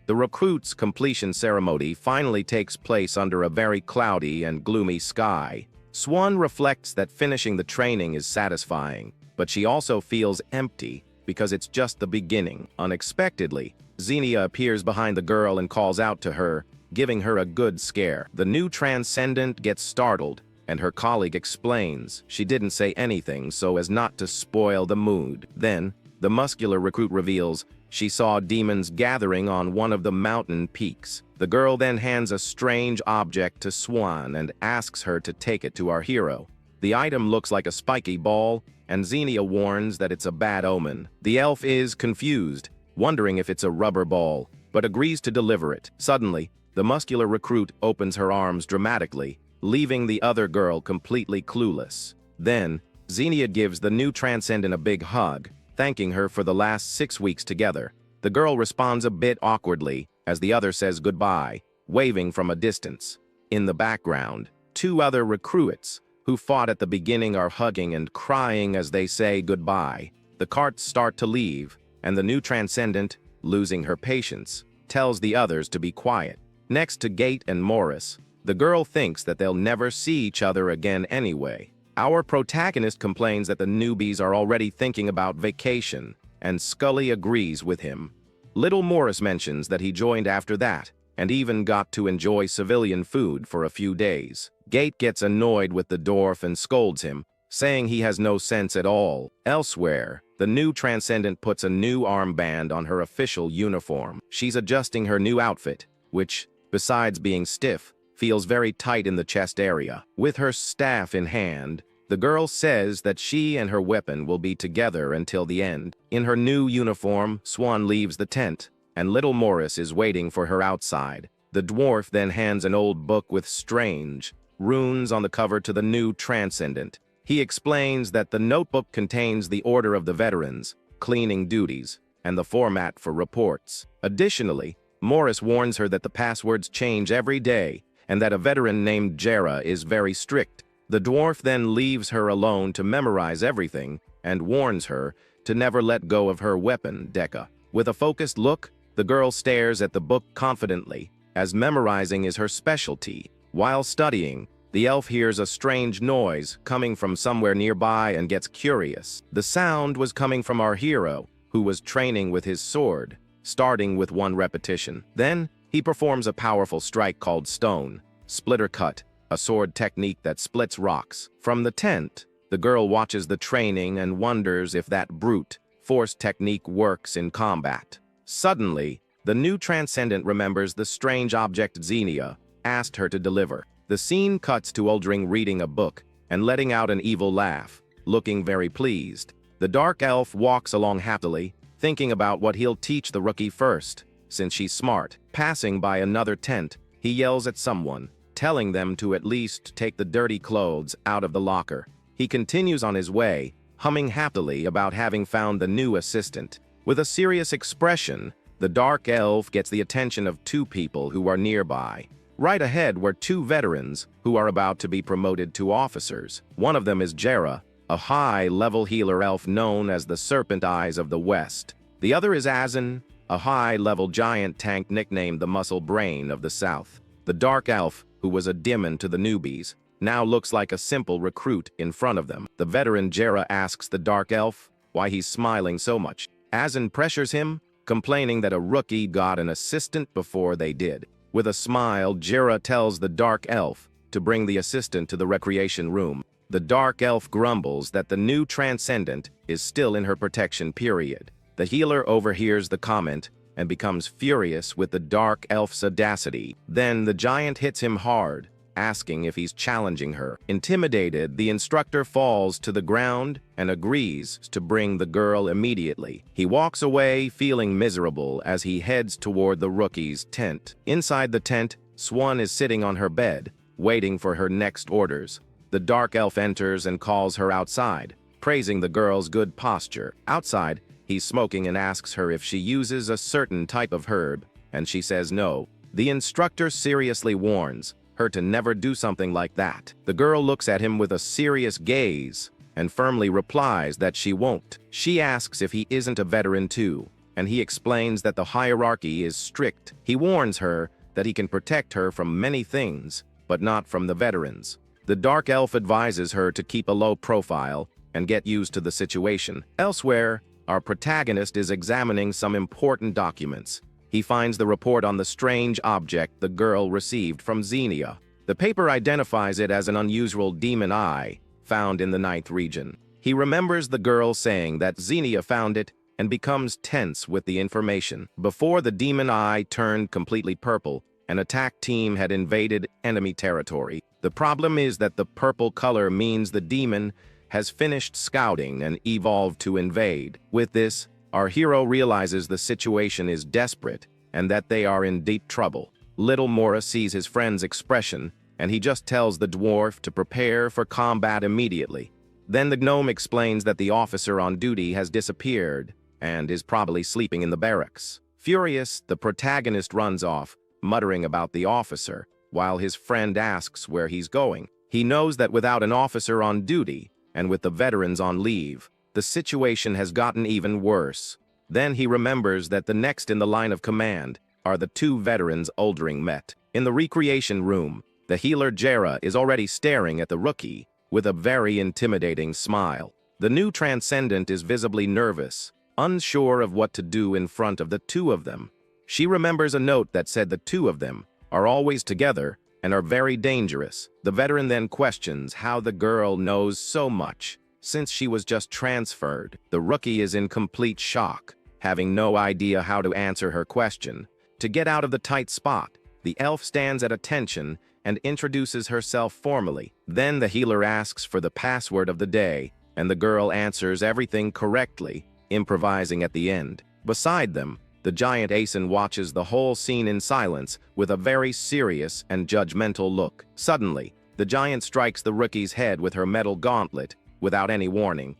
The recruit's completion ceremony finally takes place under a very cloudy and gloomy sky. Swan reflects that finishing the training is satisfying, but she also feels empty because it's just the beginning. Unexpectedly, Zinnia appears behind the girl and calls out to her, giving her a good scare. The new transcendent gets startled, and her colleague explains she didn't say anything so as not to spoil the mood. Then, the muscular recruit reveals she saw demons gathering on one of the mountain peaks. The girl then hands a strange object to Swan and asks her to take it to our hero. The item looks like a spiky ball, and Zinnia warns that it's a bad omen. The elf is confused, wondering if it's a rubber ball, but agrees to deliver it. Suddenly, the muscular recruit opens her arms dramatically, leaving the other girl completely clueless. Then, Zinnia gives the new transcendent a big hug, thanking her for the last 6 weeks together. The girl responds a bit awkwardly as the other says goodbye, waving from a distance. In the background, 2 other recruits who fought at the beginning are hugging and crying as they say goodbye. The carts start to leave, and the new transcendent, losing her patience, tells the others to be quiet. Next to Gate and Morris, the girl thinks that they'll never see each other again anyway. Our protagonist complains that the newbies are already thinking about vacation, and Scully agrees with him. Little Morris mentions that he joined after that, and even got to enjoy civilian food for a few days. Gate gets annoyed with the dwarf and scolds him, saying he has no sense at all. Elsewhere, the new Transcendent puts a new armband on her official uniform. She's adjusting her new outfit, which, besides being stiff, feels very tight in the chest area. With her staff in hand, the girl says that she and her weapon will be together until the end. In her new uniform, Swan leaves the tent, and little Morris is waiting for her outside. The dwarf then hands an old book with strange runes on the cover to the new Transcendent. He explains that the notebook contains the order of the veterans, cleaning duties, and the format for reports. Additionally, Morris warns her that the passwords change every day, and that a veteran named Jaga is very strict. The dwarf then leaves her alone to memorize everything and warns her to never let go of her weapon, Decca. With a focused look, the girl stares at the book confidently, as memorizing is her specialty. While studying, the elf hears a strange noise coming from somewhere nearby and gets curious. The sound was coming from our hero, who was training with his sword, starting with 1 repetition. Then, he performs a powerful strike called Stone Splitter Cut, a sword technique that splits rocks. From the tent, the girl watches the training and wonders if that brute force technique works in combat. Suddenly, the new Transcendent remembers the strange object Xenia asked her to deliver. The scene cuts to Uldring reading a book and letting out an evil laugh, looking very pleased. The dark elf walks along happily, thinking about what he'll teach the rookie first, since she's smart. Passing by another tent, he yells at someone, telling them to at least take the dirty clothes out of the locker. He continues on his way, humming happily about having found the new assistant. With a serious expression, the dark elf gets the attention of 2 people who are nearby. Right ahead were 2 veterans who are about to be promoted to officers. One of them is Jaga, a high-level healer elf known as the Serpent Eyes of the West. The other is Azan, a high-level giant tank nicknamed the Muscle Brain of the South. The dark elf, who was a demon to the newbies, now looks like a simple recruit in front of them. The veteran Jaga asks the dark elf why he's smiling so much. Azan pressures him, complaining that a rookie got an assistant before they did. With a smile, Jaga tells the dark elf to bring the assistant to the recreation room. The dark elf grumbles that the new Transcendent is still in her protection period. The healer overhears the comment and becomes furious with the dark elf's audacity. Then the giant hits him hard, asking if he's challenging her. Intimidated, the instructor falls to the ground and agrees to bring the girl immediately. He walks away feeling miserable as he heads toward the rookie's tent. Inside the tent, Swan is sitting on her bed, waiting for her next orders. The dark elf enters and calls her outside, praising the girl's good posture. Outside, he's smoking and asks her if she uses a certain type of herb, and she says no. The instructor seriously warns her to never do something like that. The girl looks at him with a serious gaze and firmly replies that she won't. She asks if he isn't a veteran too, and he explains that the hierarchy is strict. He warns her that he can protect her from many things, but not from the veterans. The dark elf advises her to keep a low profile and get used to the situation. Elsewhere, our protagonist is examining some important documents. He finds the report on the strange object the girl received from Xenia. The paper identifies it as an unusual demon eye found in the 9th region. He remembers the girl saying that Xenia found it and becomes tense with the information. Before the demon eye turned completely purple, an attack team had invaded enemy territory. The problem is that the purple color means the demon has finished scouting and evolved to invade. With this, our hero realizes the situation is desperate and that they are in deep trouble. Little Morris sees his friend's expression, and he just tells the dwarf to prepare for combat immediately. Then the gnome explains that the officer on duty has disappeared and is probably sleeping in the barracks. Furious, the protagonist runs off, muttering about the officer, while his friend asks where he's going. He knows that without an officer on duty, and with the veterans on leave, the situation has gotten even worse. Then he remembers that the next in the line of command are the 2 veterans Uldring met. In the recreation room, the healer Jaga is already staring at the rookie with a very intimidating smile. The new Transcendent is visibly nervous, unsure of what to do in front of the 2 of them. She remembers a note that said the two of them are always together and are very dangerous. The veteran then questions how the girl knows so much, since she was just transferred. The rookie is in complete shock, having no idea how to answer her question. To get out of the tight spot, the elf stands at attention and introduces herself formally. Then the healer asks for the password of the day, and the girl answers everything correctly, improvising at the end. Beside them, the giant Asen watches the whole scene in silence with a very serious and judgmental look. Suddenly, the giant strikes the rookie's head with her metal gauntlet without any warning.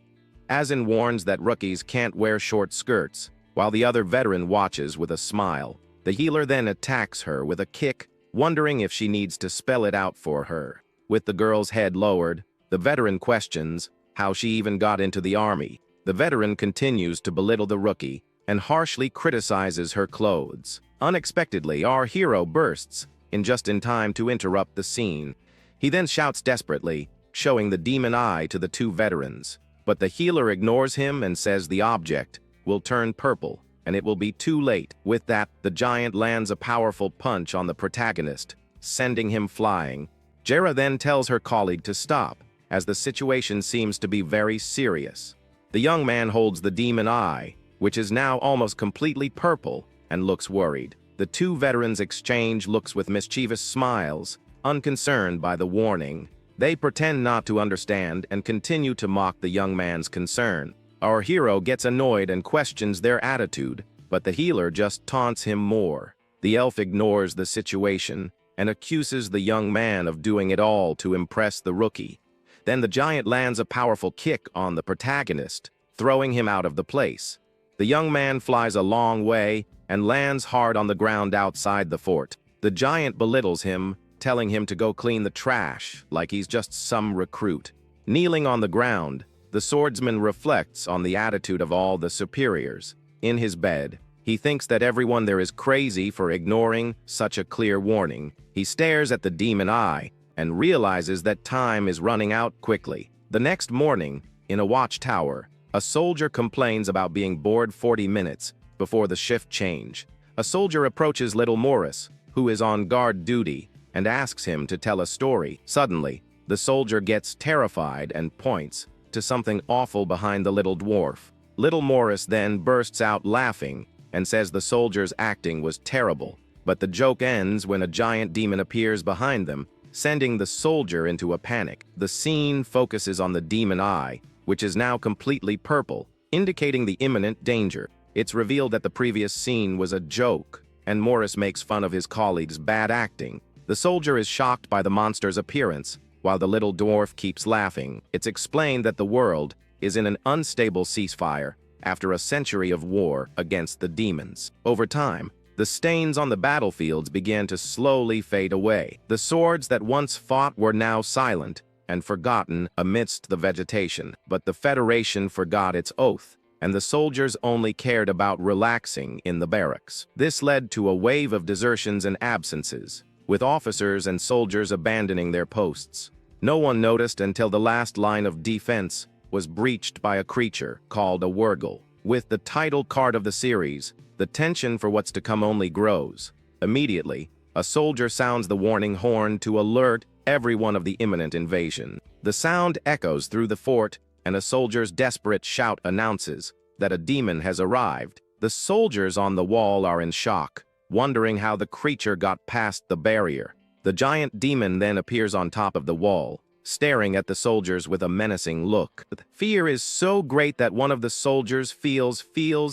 Asen warns that rookies can't wear short skirts, while the other veteran watches with a smile. The healer then attacks her with a kick, wondering if she needs to spell it out for her. With the girl's head lowered, the veteran questions how she even got into the army. The veteran continues to belittle the rookie and harshly criticizes her clothes. Unexpectedly, our hero bursts just in time to interrupt the scene. He then shouts desperately, showing the demon eye to the two veterans. But the healer ignores him and says the object will turn purple, and it will be too late. With that, the giant lands a powerful punch on the protagonist, sending him flying. Jaga then tells her colleague to stop, as the situation seems to be very serious. The young man holds the demon eye, which is now almost completely purple, and looks worried. The two veterans exchange looks with mischievous smiles, unconcerned by the warning. They pretend not to understand and continue to mock the young man's concern. Our hero gets annoyed and questions their attitude, but the healer just taunts him more. The elf ignores the situation and accuses the young man of doing it all to impress the rookie. Then the giant lands a powerful kick on the protagonist, throwing him out of the place. The young man flies a long way and lands hard on the ground outside the fort. The giant belittles him, telling him to go clean the trash like he's just some recruit. Kneeling on the ground, the swordsman reflects on the attitude of all the superiors. In his bed, he thinks that everyone there is crazy for ignoring such a clear warning. He stares at the demon eye and realizes that time is running out quickly. The next morning, in a watchtower, a soldier complains about being bored 40 minutes before the shift change. A soldier approaches little Morris, who is on guard duty, and asks him to tell a story. Suddenly, the soldier gets terrified and points to something awful behind the little dwarf. Little Morris then bursts out laughing and says the soldier's acting was terrible, but the joke ends when a giant demon appears behind them, sending the soldier into a panic. The scene focuses on the demon eye, which is now completely purple, indicating the imminent danger. It's revealed that the previous scene was a joke, and Morris makes fun of his colleague's bad acting. The soldier is shocked by the monster's appearance, while the little dwarf keeps laughing. It's explained that the world is in an unstable ceasefire after a century of war against the demons. Over time, the stains on the battlefields began to slowly fade away. The swords that once fought were now silent and forgotten amidst the vegetation. But the Federation forgot its oath, and the soldiers only cared about relaxing in the barracks. This led to a wave of desertions and absences, with officers and soldiers abandoning their posts. No one noticed until the last line of defense was breached by a creature called a Wurgle. With the title card of the series, the tension for what's to come only grows. Immediately, a soldier sounds the warning horn to alert everyone of the imminent invasion. The sound echoes through the fort, and a soldier's desperate shout announces that a demon has arrived. The soldiers on the wall are in shock, wondering how the creature got past the barrier. The giant demon then appears on top of the wall, staring at the soldiers with a menacing look. Fear is so great that one of the soldiers feels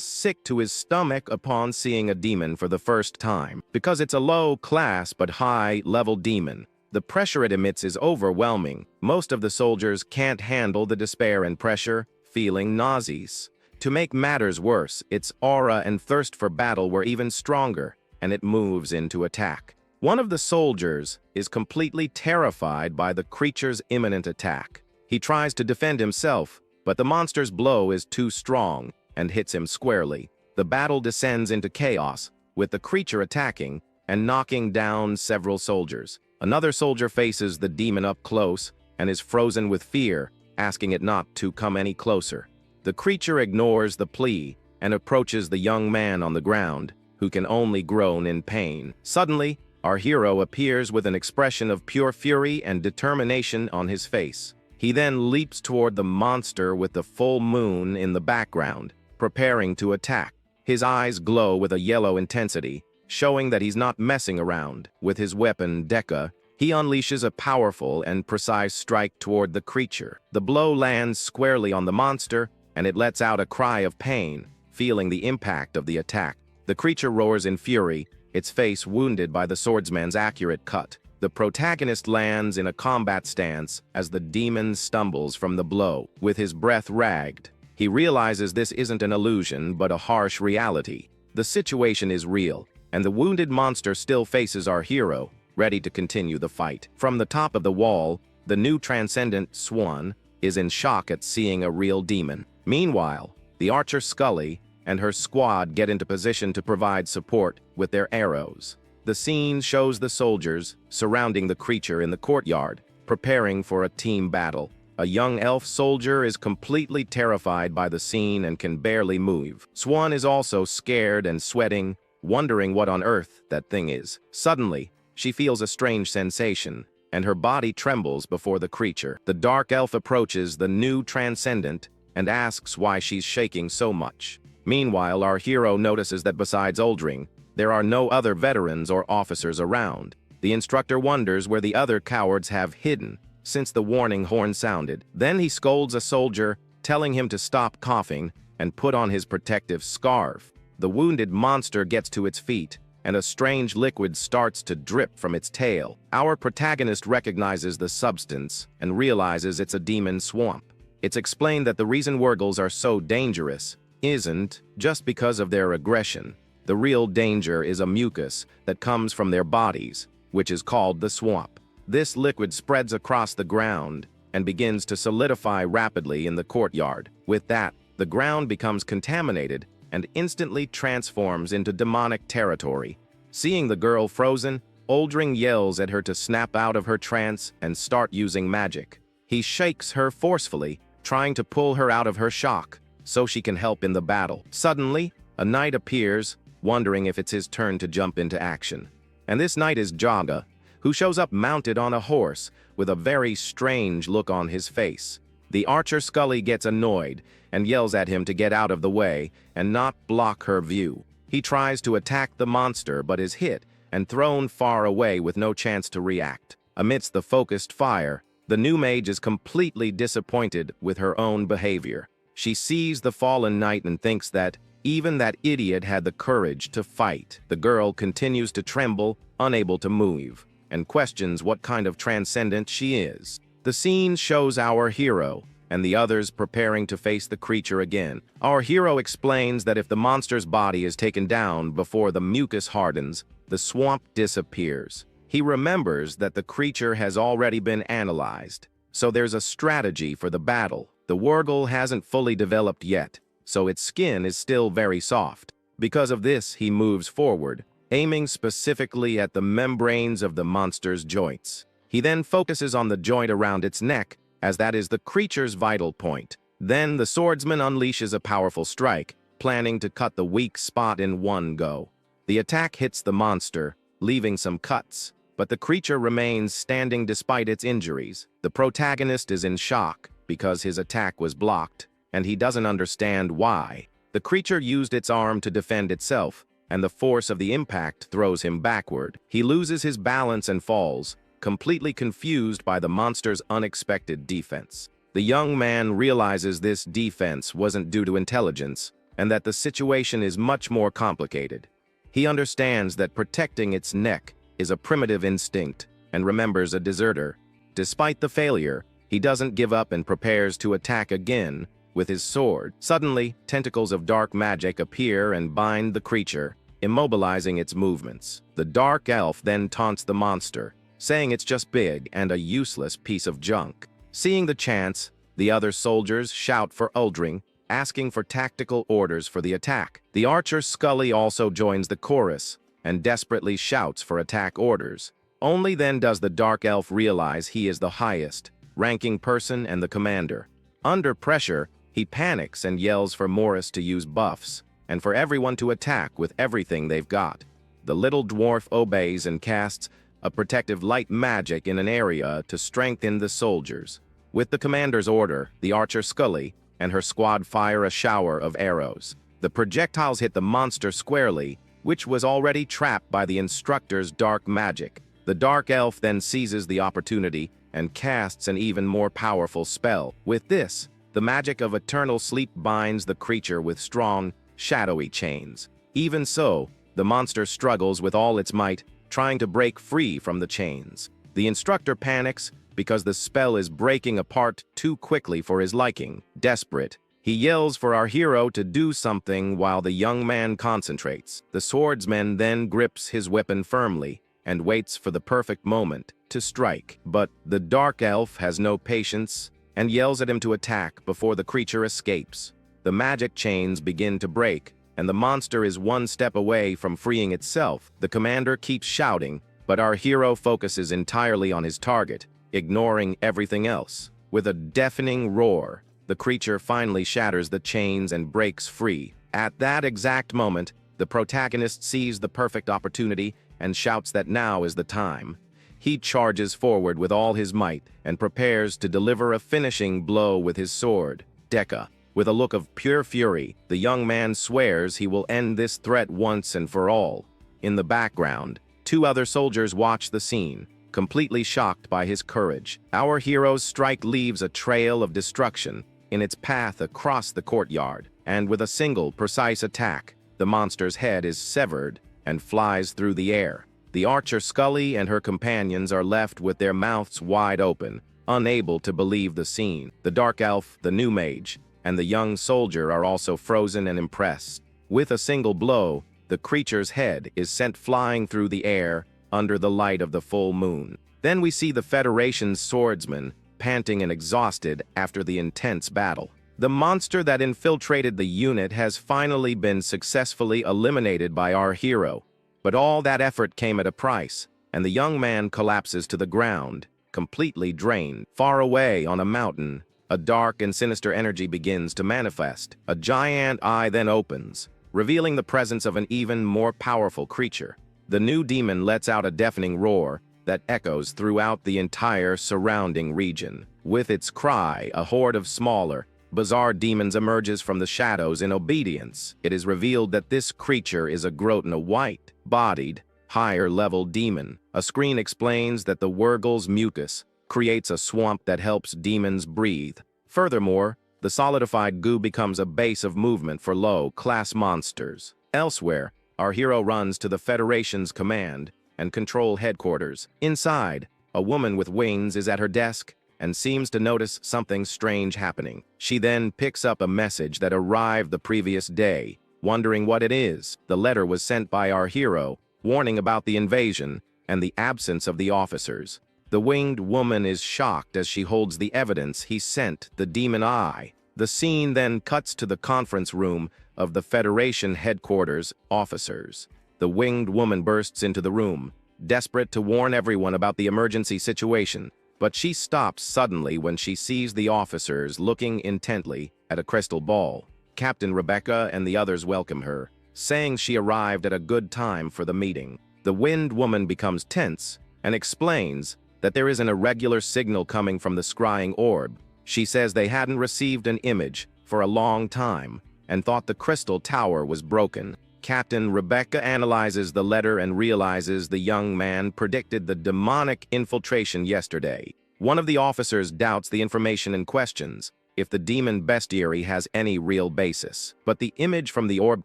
sick to his stomach upon seeing a demon for the first time. Because it's a low-class but high-level demon, the pressure it emits is overwhelming. Most of the soldiers can't handle the despair and pressure, feeling nauseous. To make matters worse, its aura and thirst for battle were even stronger, and it moves into attack. One of the soldiers is completely terrified by the creature's imminent attack. He tries to defend himself, but the monster's blow is too strong and hits him squarely. The battle descends into chaos, with the creature attacking and knocking down several soldiers. Another soldier faces the demon up close and is frozen with fear, asking it not to come any closer. The creature ignores the plea and approaches the young man on the ground, who who can only groan in pain. Suddenly, our hero appears with an expression of pure fury and determination on his face. He then leaps toward the monster with the full moon in the background, preparing to attack. His eyes glow with a yellow intensity, showing that he's not messing around. With his weapon, Decca, he unleashes a powerful and precise strike toward the creature. The blow lands squarely on the monster, and it lets out a cry of pain, feeling the impact of the attack. The creature roars in fury, its face wounded by the swordsman's accurate cut. The protagonist lands in a combat stance as the demon stumbles from the blow. With his breath ragged, he realizes this isn't an illusion but a harsh reality. The situation is real, and the wounded monster still faces our hero, ready to continue the fight. From the top of the wall, the new transcendent Swan is in shock at seeing a real demon. Meanwhile, the archer Scully and her squad get into position to provide support with their arrows. The scene shows the soldiers surrounding the creature in the courtyard, preparing for a team battle. A young elf soldier is completely terrified by the scene and can barely move. Swan is also scared and sweating, wondering what on earth that thing is. Suddenly, she feels a strange sensation, and her body trembles before the creature. The dark elf approaches the new transcendent and asks why she's shaking so much. Meanwhile, our hero notices that besides Uldring, there are no other veterans or officers around. The instructor wonders where the other cowards have hidden since the warning horn sounded. Then he scolds a soldier, telling him to stop coughing and put on his protective scarf. The wounded monster gets to its feet, and a strange liquid starts to drip from its tail. Our protagonist recognizes the substance and realizes it's a demon swamp. It's explained that the reason Wurgles are so dangerous isn't just because of their aggression. The real danger is a mucus that comes from their bodies, which is called the swamp. This liquid spreads across the ground and begins to solidify rapidly in the courtyard. With that, the ground becomes contaminated and instantly transforms into demonic territory. Seeing the girl frozen, Uldring yells at her to snap out of her trance and start using magic. He shakes her forcefully, trying to pull her out of her shock so she can help in the battle. Suddenly, a knight appears, wondering if it's his turn to jump into action. And this knight is Jaga, who shows up mounted on a horse with a very strange look on his face. The archer Scully gets annoyed and yells at him to get out of the way and not block her view. He tries to attack the monster but is hit and thrown far away with no chance to react. Amidst the focused fire, the new mage is completely disappointed with her own behavior. She sees the fallen knight and thinks that even that idiot had the courage to fight. The girl continues to tremble, unable to move, and questions what kind of transcendent she is. The scene shows our hero and the others preparing to face the creature again. Our hero explains that if the monster's body is taken down before the mucus hardens, the swamp disappears. He remembers that the creature has already been analyzed, so there's a strategy for the battle. The Wurgle hasn't fully developed yet, so its skin is still very soft. Because of this, he moves forward, aiming specifically at the membranes of the monster's joints. He then focuses on the joint around its neck, as that is the creature's vital point. Then the swordsman unleashes a powerful strike, planning to cut the weak spot in one go. The attack hits the monster, leaving some cuts, but the creature remains standing despite its injuries. The protagonist is in shock because his attack was blocked, and he doesn't understand why. The creature used its arm to defend itself, and the force of the impact throws him backward. He loses his balance and falls, completely confused by the monster's unexpected defense. The young man realizes this defense wasn't due to intelligence, and that the situation is much more complicated. He understands that protecting its neck is a primitive instinct, and remembers a deserter. Despite the failure, he doesn't give up and prepares to attack again with his sword. Suddenly, tentacles of dark magic appear and bind the creature, immobilizing its movements. The dark elf then taunts the monster, saying it's just big and a useless piece of junk. Seeing the chance, the other soldiers shout for Uldring, asking for tactical orders for the attack. The archer Scully also joins the chorus and desperately shouts for attack orders. Only then does the dark elf realize he is the highest ranking person and the commander. Under pressure, he panics and yells for Morris to use buffs, and for everyone to attack with everything they've got. The little dwarf obeys and casts a protective light magic in an area to strengthen the soldiers. With the commander's order, the archer Scully and her squad fire a shower of arrows. The projectiles hit the monster squarely, which was already trapped by the instructor's dark magic. The dark elf then seizes the opportunity and casts an even more powerful spell. With this, the magic of eternal sleep binds the creature with strong, shadowy chains. Even so, the monster struggles with all its might, trying to break free from the chains. The instructor panics because the spell is breaking apart too quickly for his liking. Desperate, he yells for our hero to do something while the young man concentrates. The swordsman then grips his weapon firmly and waits for the perfect moment to strike. But the dark elf has no patience and yells at him to attack before the creature escapes. The magic chains begin to break, and the monster is one step away from freeing itself. The commander keeps shouting, but our hero focuses entirely on his target, ignoring everything else. With a deafening roar, the creature finally shatters the chains and breaks free. At that exact moment, the protagonist sees the perfect opportunity and shouts that now is the time. He charges forward with all his might and prepares to deliver a finishing blow with his sword. Decca. With a look of pure fury, the young man swears he will end this threat once and for all. In the background, two other soldiers watch the scene, completely shocked by his courage. Our hero's strike leaves a trail of destruction in its path across the courtyard, and with a single precise attack, the monster's head is severed and flies through the air. The archer Scully and her companions are left with their mouths wide open, unable to believe the scene. The dark elf, the new mage, and the young soldier are also frozen and impressed. With a single blow, the creature's head is sent flying through the air under the light of the full moon. Then we see the Federation's swordsman, panting and exhausted after the intense battle. The monster that infiltrated the unit has finally been successfully eliminated by our hero. But all that effort came at a price, and the young man collapses to the ground, completely drained. Far away on a mountain, a dark and sinister energy begins to manifest. A giant eye then opens, revealing the presence of an even more powerful creature. The new demon lets out a deafening roar that echoes throughout the entire surrounding region. With its cry, a horde of smaller, bizarre demons emerges from the shadows in obedience. It is revealed that this creature is a Grotna white-bodied, higher-level demon. A screen explains that the Wurgle's mucus creates a swamp that helps demons breathe. Furthermore, the solidified goo becomes a base of movement for low-class monsters. Elsewhere, our hero runs to the Federation's command and control headquarters. Inside, a woman with wings is at her desk and seems to notice something strange happening. She then picks up a message that arrived the previous day, wondering what it is. The letter was sent by our hero, warning about the invasion and the absence of the officers. The winged woman is shocked as she holds the evidence he sent, the demon eye. The scene then cuts to the conference room of the Federation headquarters officers. The winged woman bursts into the room, desperate to warn everyone about the emergency situation, but she stops suddenly when she sees the officers looking intently at a crystal ball. Captain Rebecca and the others welcome her, saying she arrived at a good time for the meeting. The winged woman becomes tense and explains that there is an irregular signal coming from the scrying orb. She says they hadn't received an image for a long time and thought the crystal tower was broken. Captain Rebecca analyzes the letter and realizes the young man predicted the demonic infiltration yesterday. One of the officers doubts the information and questions if the demon bestiary has any real basis. But the image from the orb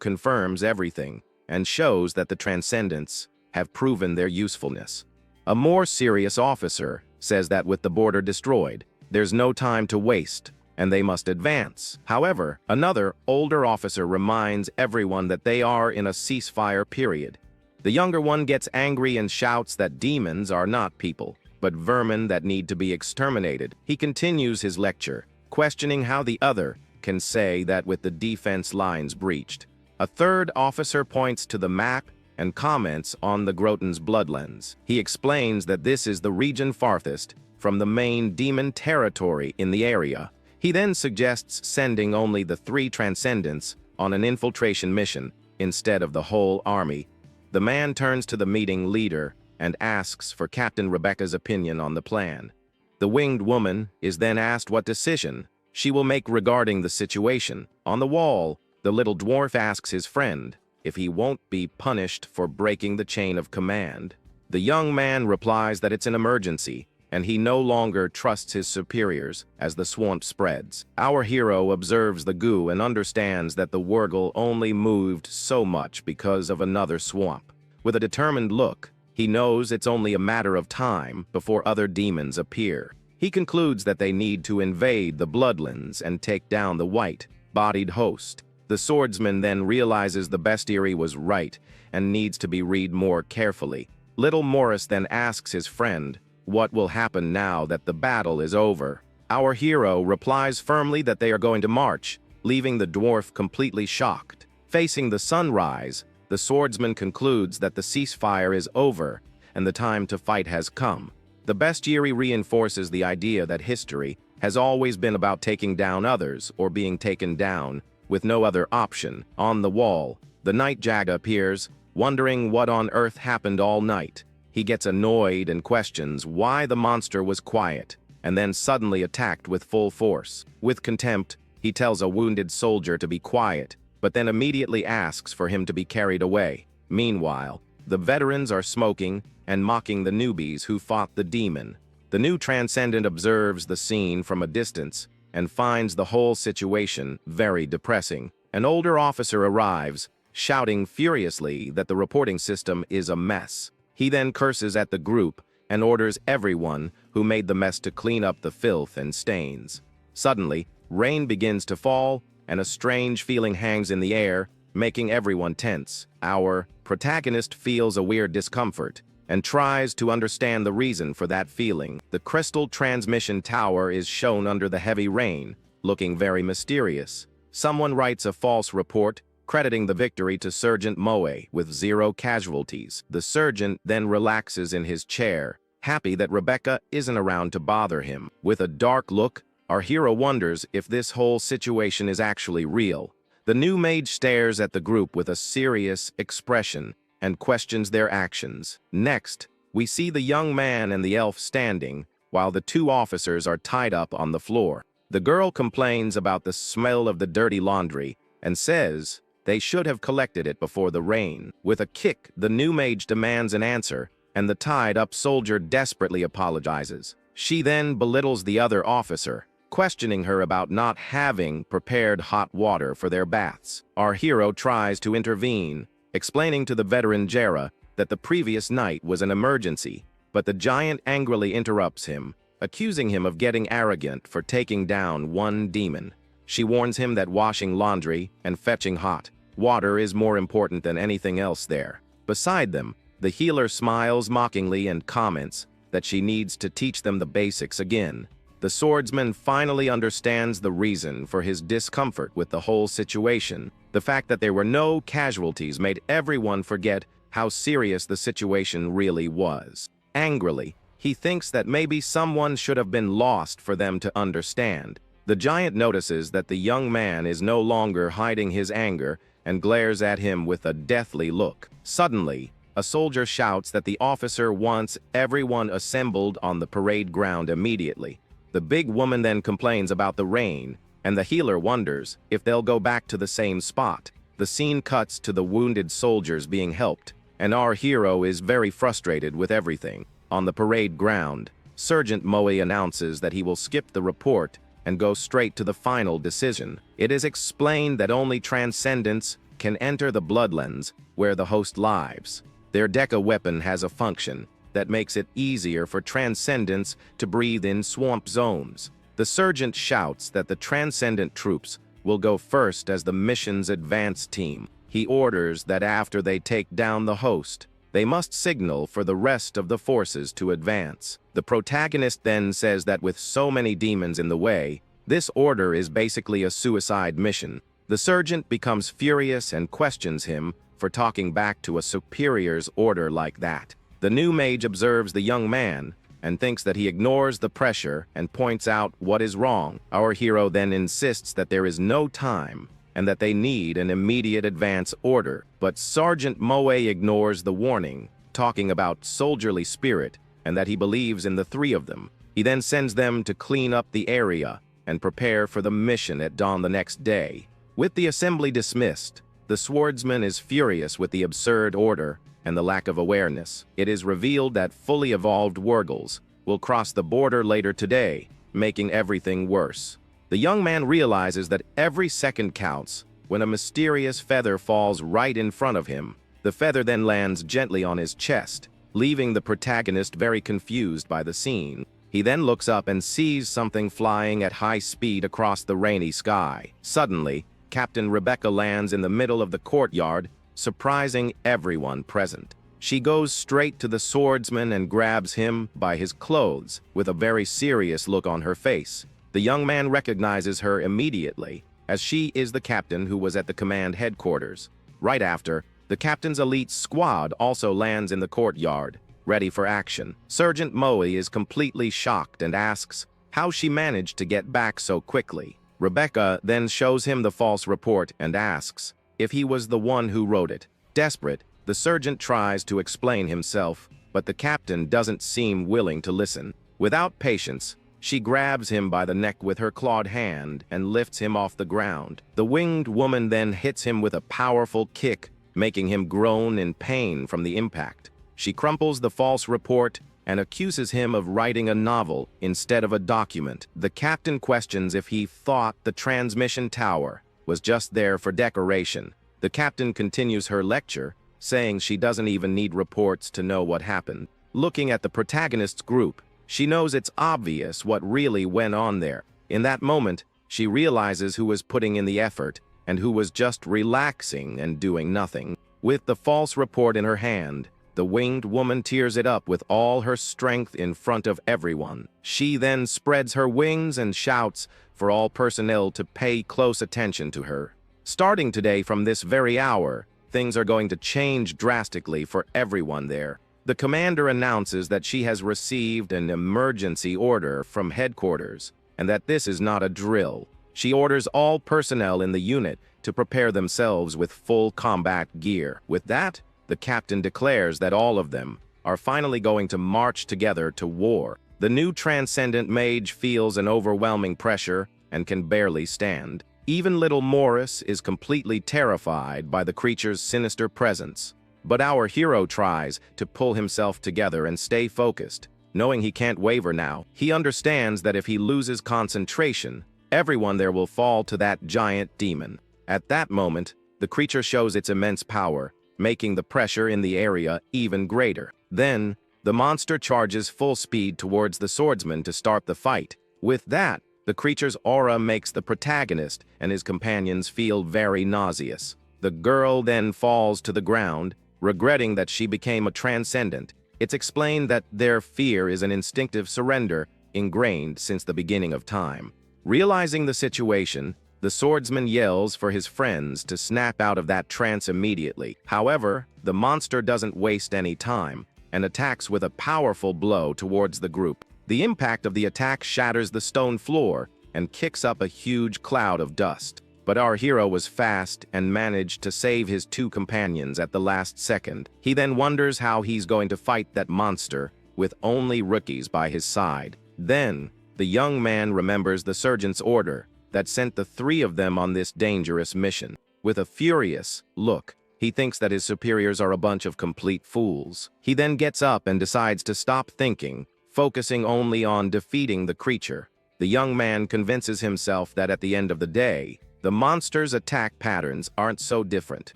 confirms everything and shows that the transcendents have proven their usefulness. A more serious officer says that with the border destroyed, there's no time to waste, and they must advance. However, another, older officer reminds everyone that they are in a ceasefire period. The younger one gets angry and shouts that demons are not people, but vermin that need to be exterminated. He continues his lecture, questioning how the other can say that with the defense lines breached. A third officer points to the map and comments on the Groton's bloodlands. He explains that this is the region farthest from the main demon territory in the area. He then suggests sending only the 3 transcendents on an infiltration mission instead of the whole army. The man turns to the meeting leader and asks for Captain Rebecca's opinion on the plan. The winged woman is then asked what decision she will make regarding the situation. On the wall, the little dwarf asks his friend if he won't be punished for breaking the chain of command. The young man replies that it's an emergency, and he no longer trusts his superiors as the swamp spreads. Our hero observes the goo and understands that the Wurgle only moved so much because of another swamp. With a determined look, he knows it's only a matter of time before other demons appear. He concludes that they need to invade the Bloodlands and take down the white-bodied host. The swordsman then realizes the bestiary was right and needs to be read more carefully. Little Morris then asks his friend what will happen now that the battle is over. Our hero replies firmly that they are going to march, leaving the dwarf completely shocked. Facing the sunrise, the swordsman concludes that the ceasefire is over and the time to fight has come. The bestiary reinforces the idea that history has always been about taking down others or being taken down with no other option. On the wall, the knight Jaga appears, wondering what on earth happened all night. He gets annoyed and questions why the monster was quiet, and then suddenly attacked with full force. With contempt, he tells a wounded soldier to be quiet, but then immediately asks for him to be carried away. Meanwhile, the veterans are smoking and mocking the newbies who fought the demon. The new transcendent observes the scene from a distance and finds the whole situation very depressing. An older officer arrives, shouting furiously that the reporting system is a mess. He then curses at the group and orders everyone who made the mess to clean up the filth and stains. Suddenly, rain begins to fall, and a strange feeling hangs in the air, making everyone tense. Our protagonist feels a weird discomfort and tries to understand the reason for that feeling. The crystal transmission tower is shown under the heavy rain, looking very mysterious. Someone writes a false report, crediting the victory to Sergeant Moe with 0 casualties. The sergeant then relaxes in his chair, happy that Rebecca isn't around to bother him. With a dark look, our hero wonders if this whole situation is actually real. The new mage stares at the group with a serious expression and questions their actions. Next, we see the young man and the elf standing, while the 2 officers are tied up on the floor. The girl complains about the smell of the dirty laundry and says they should have collected it before the rain. With a kick, the new mage demands an answer, and the tied-up soldier desperately apologizes. She then belittles the other officer, questioning her about not having prepared hot water for their baths. Our hero tries to intervene, explaining to the veteran Jaga that the previous night was an emergency, but the giant angrily interrupts him, accusing him of getting arrogant for taking down one demon. She warns him that washing laundry and fetching hot water is more important than anything else there. Beside them, the healer smiles mockingly and comments that she needs to teach them the basics again. The swordsman finally understands the reason for his discomfort with the whole situation. The fact that there were no casualties made everyone forget how serious the situation really was. Angrily, he thinks that maybe someone should have been lost for them to understand. The giant notices that the young man is no longer hiding his anger and glares at him with a deathly look. Suddenly, a soldier shouts that the officer wants everyone assembled on the parade ground immediately. The big woman then complains about the rain, and the healer wonders if they'll go back to the same spot. The scene cuts to the wounded soldiers being helped, and our hero is very frustrated with everything. On the parade ground, Sergeant Moe announces that he will skip the report and go straight to the final decision. It is explained that only transcendents can enter the Bloodlands where the host lives. Their Deca weapon has a function that makes it easier for transcendents to breathe in swamp zones. The sergeant shouts that the transcendent troops will go first as the mission's advance team. He orders that after they take down the host, they must signal for the rest of the forces to advance. The protagonist then says that with so many demons in the way, this order is basically a suicide mission. The sergeant becomes furious and questions him for talking back to a superior's order like that. The new mage observes the young man and thinks that he ignores the pressure and points out what is wrong. Our hero then insists that there is no time and that they need an immediate advance order. But Sergeant Moe ignores the warning, talking about soldierly spirit and that he believes in the three of them. He then sends them to clean up the area and prepare for the mission at dawn the next day. With the assembly dismissed, the swordsman is furious with the absurd order and the lack of awareness. It is revealed that fully evolved Wurgles will cross the border later today, making everything worse. The young man realizes that every second counts when a mysterious feather falls right in front of him. The feather then lands gently on his chest, leaving the protagonist very confused by the scene. He then looks up and sees something flying at high speed across the rainy sky. Suddenly, Captain Rebecca lands in the middle of the courtyard, surprising everyone present. She goes straight to the swordsman and grabs him by his clothes, with a very serious look on her face. The young man recognizes her immediately, as she is the captain who was at the command headquarters. Right after, the captain's elite squad also lands in the courtyard, ready for action. Sergeant Moe is completely shocked and asks how she managed to get back so quickly. Rebecca then shows him the false report and asks if he was the one who wrote it. Desperate, the sergeant tries to explain himself, but the captain doesn't seem willing to listen. Without patience, she grabs him by the neck with her clawed hand and lifts him off the ground. The winged woman then hits him with a powerful kick, making him groan in pain from the impact. She crumples the false report and accuses him of writing a novel instead of a document. The captain questions if he thought the transmission tower was just there for decoration. The captain continues her lecture, saying she doesn't even need reports to know what happened. Looking at the protagonist's group, she knows it's obvious what really went on there. In that moment, she realizes who was putting in the effort and who was just relaxing and doing nothing. With the false report in her hand, the winged woman tears it up with all her strength in front of everyone. She then spreads her wings and shouts for all personnel to pay close attention to her. Starting today from this very hour, things are going to change drastically for everyone there. The commander announces that she has received an emergency order from headquarters, and that this is not a drill. She orders all personnel in the unit to prepare themselves with full combat gear. With that, the captain declares that all of them are finally going to march together to war. The new transcendent mage feels an overwhelming pressure and can barely stand. Even little Morris is completely terrified by the creature's sinister presence. But our hero tries to pull himself together and stay focused, knowing he can't waver now. He understands that if he loses concentration, everyone there will fall to that giant demon. At that moment, the creature shows its immense power, making the pressure in the area even greater. Then, the monster charges full speed towards the swordsman to start the fight. With that, the creature's aura makes the protagonist and his companions feel very nauseous. The girl then falls to the ground, regretting that she became a transcendent. It's explained that their fear is an instinctive surrender ingrained since the beginning of time. Realizing the situation, the swordsman yells for his friends to snap out of that trance immediately. However, the monster doesn't waste any time and attacks with a powerful blow towards the group. The impact of the attack shatters the stone floor and kicks up a huge cloud of dust. But our hero was fast and managed to save his two companions at the last second. He then wonders how he's going to fight that monster with only rookies by his side. Then, the young man remembers the sergeant's order that sent the three of them on this dangerous mission. With a furious look, he thinks that his superiors are a bunch of complete fools. He then gets up and decides to stop thinking, focusing only on defeating the creature. The young man convinces himself that at the end of the day, the monster's attack patterns aren't so different,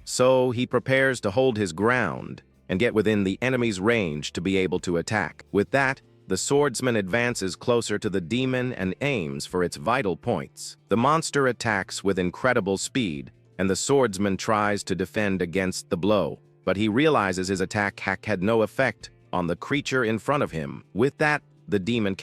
so he prepares to hold his ground and get within the enemy's range to be able to attack. With that, the swordsman advances closer to the demon and aims for its vital points. The monster attacks with incredible speed, and the swordsman tries to defend against the blow, but he realizes his attack had no effect on the creature in front of him. With that, the demon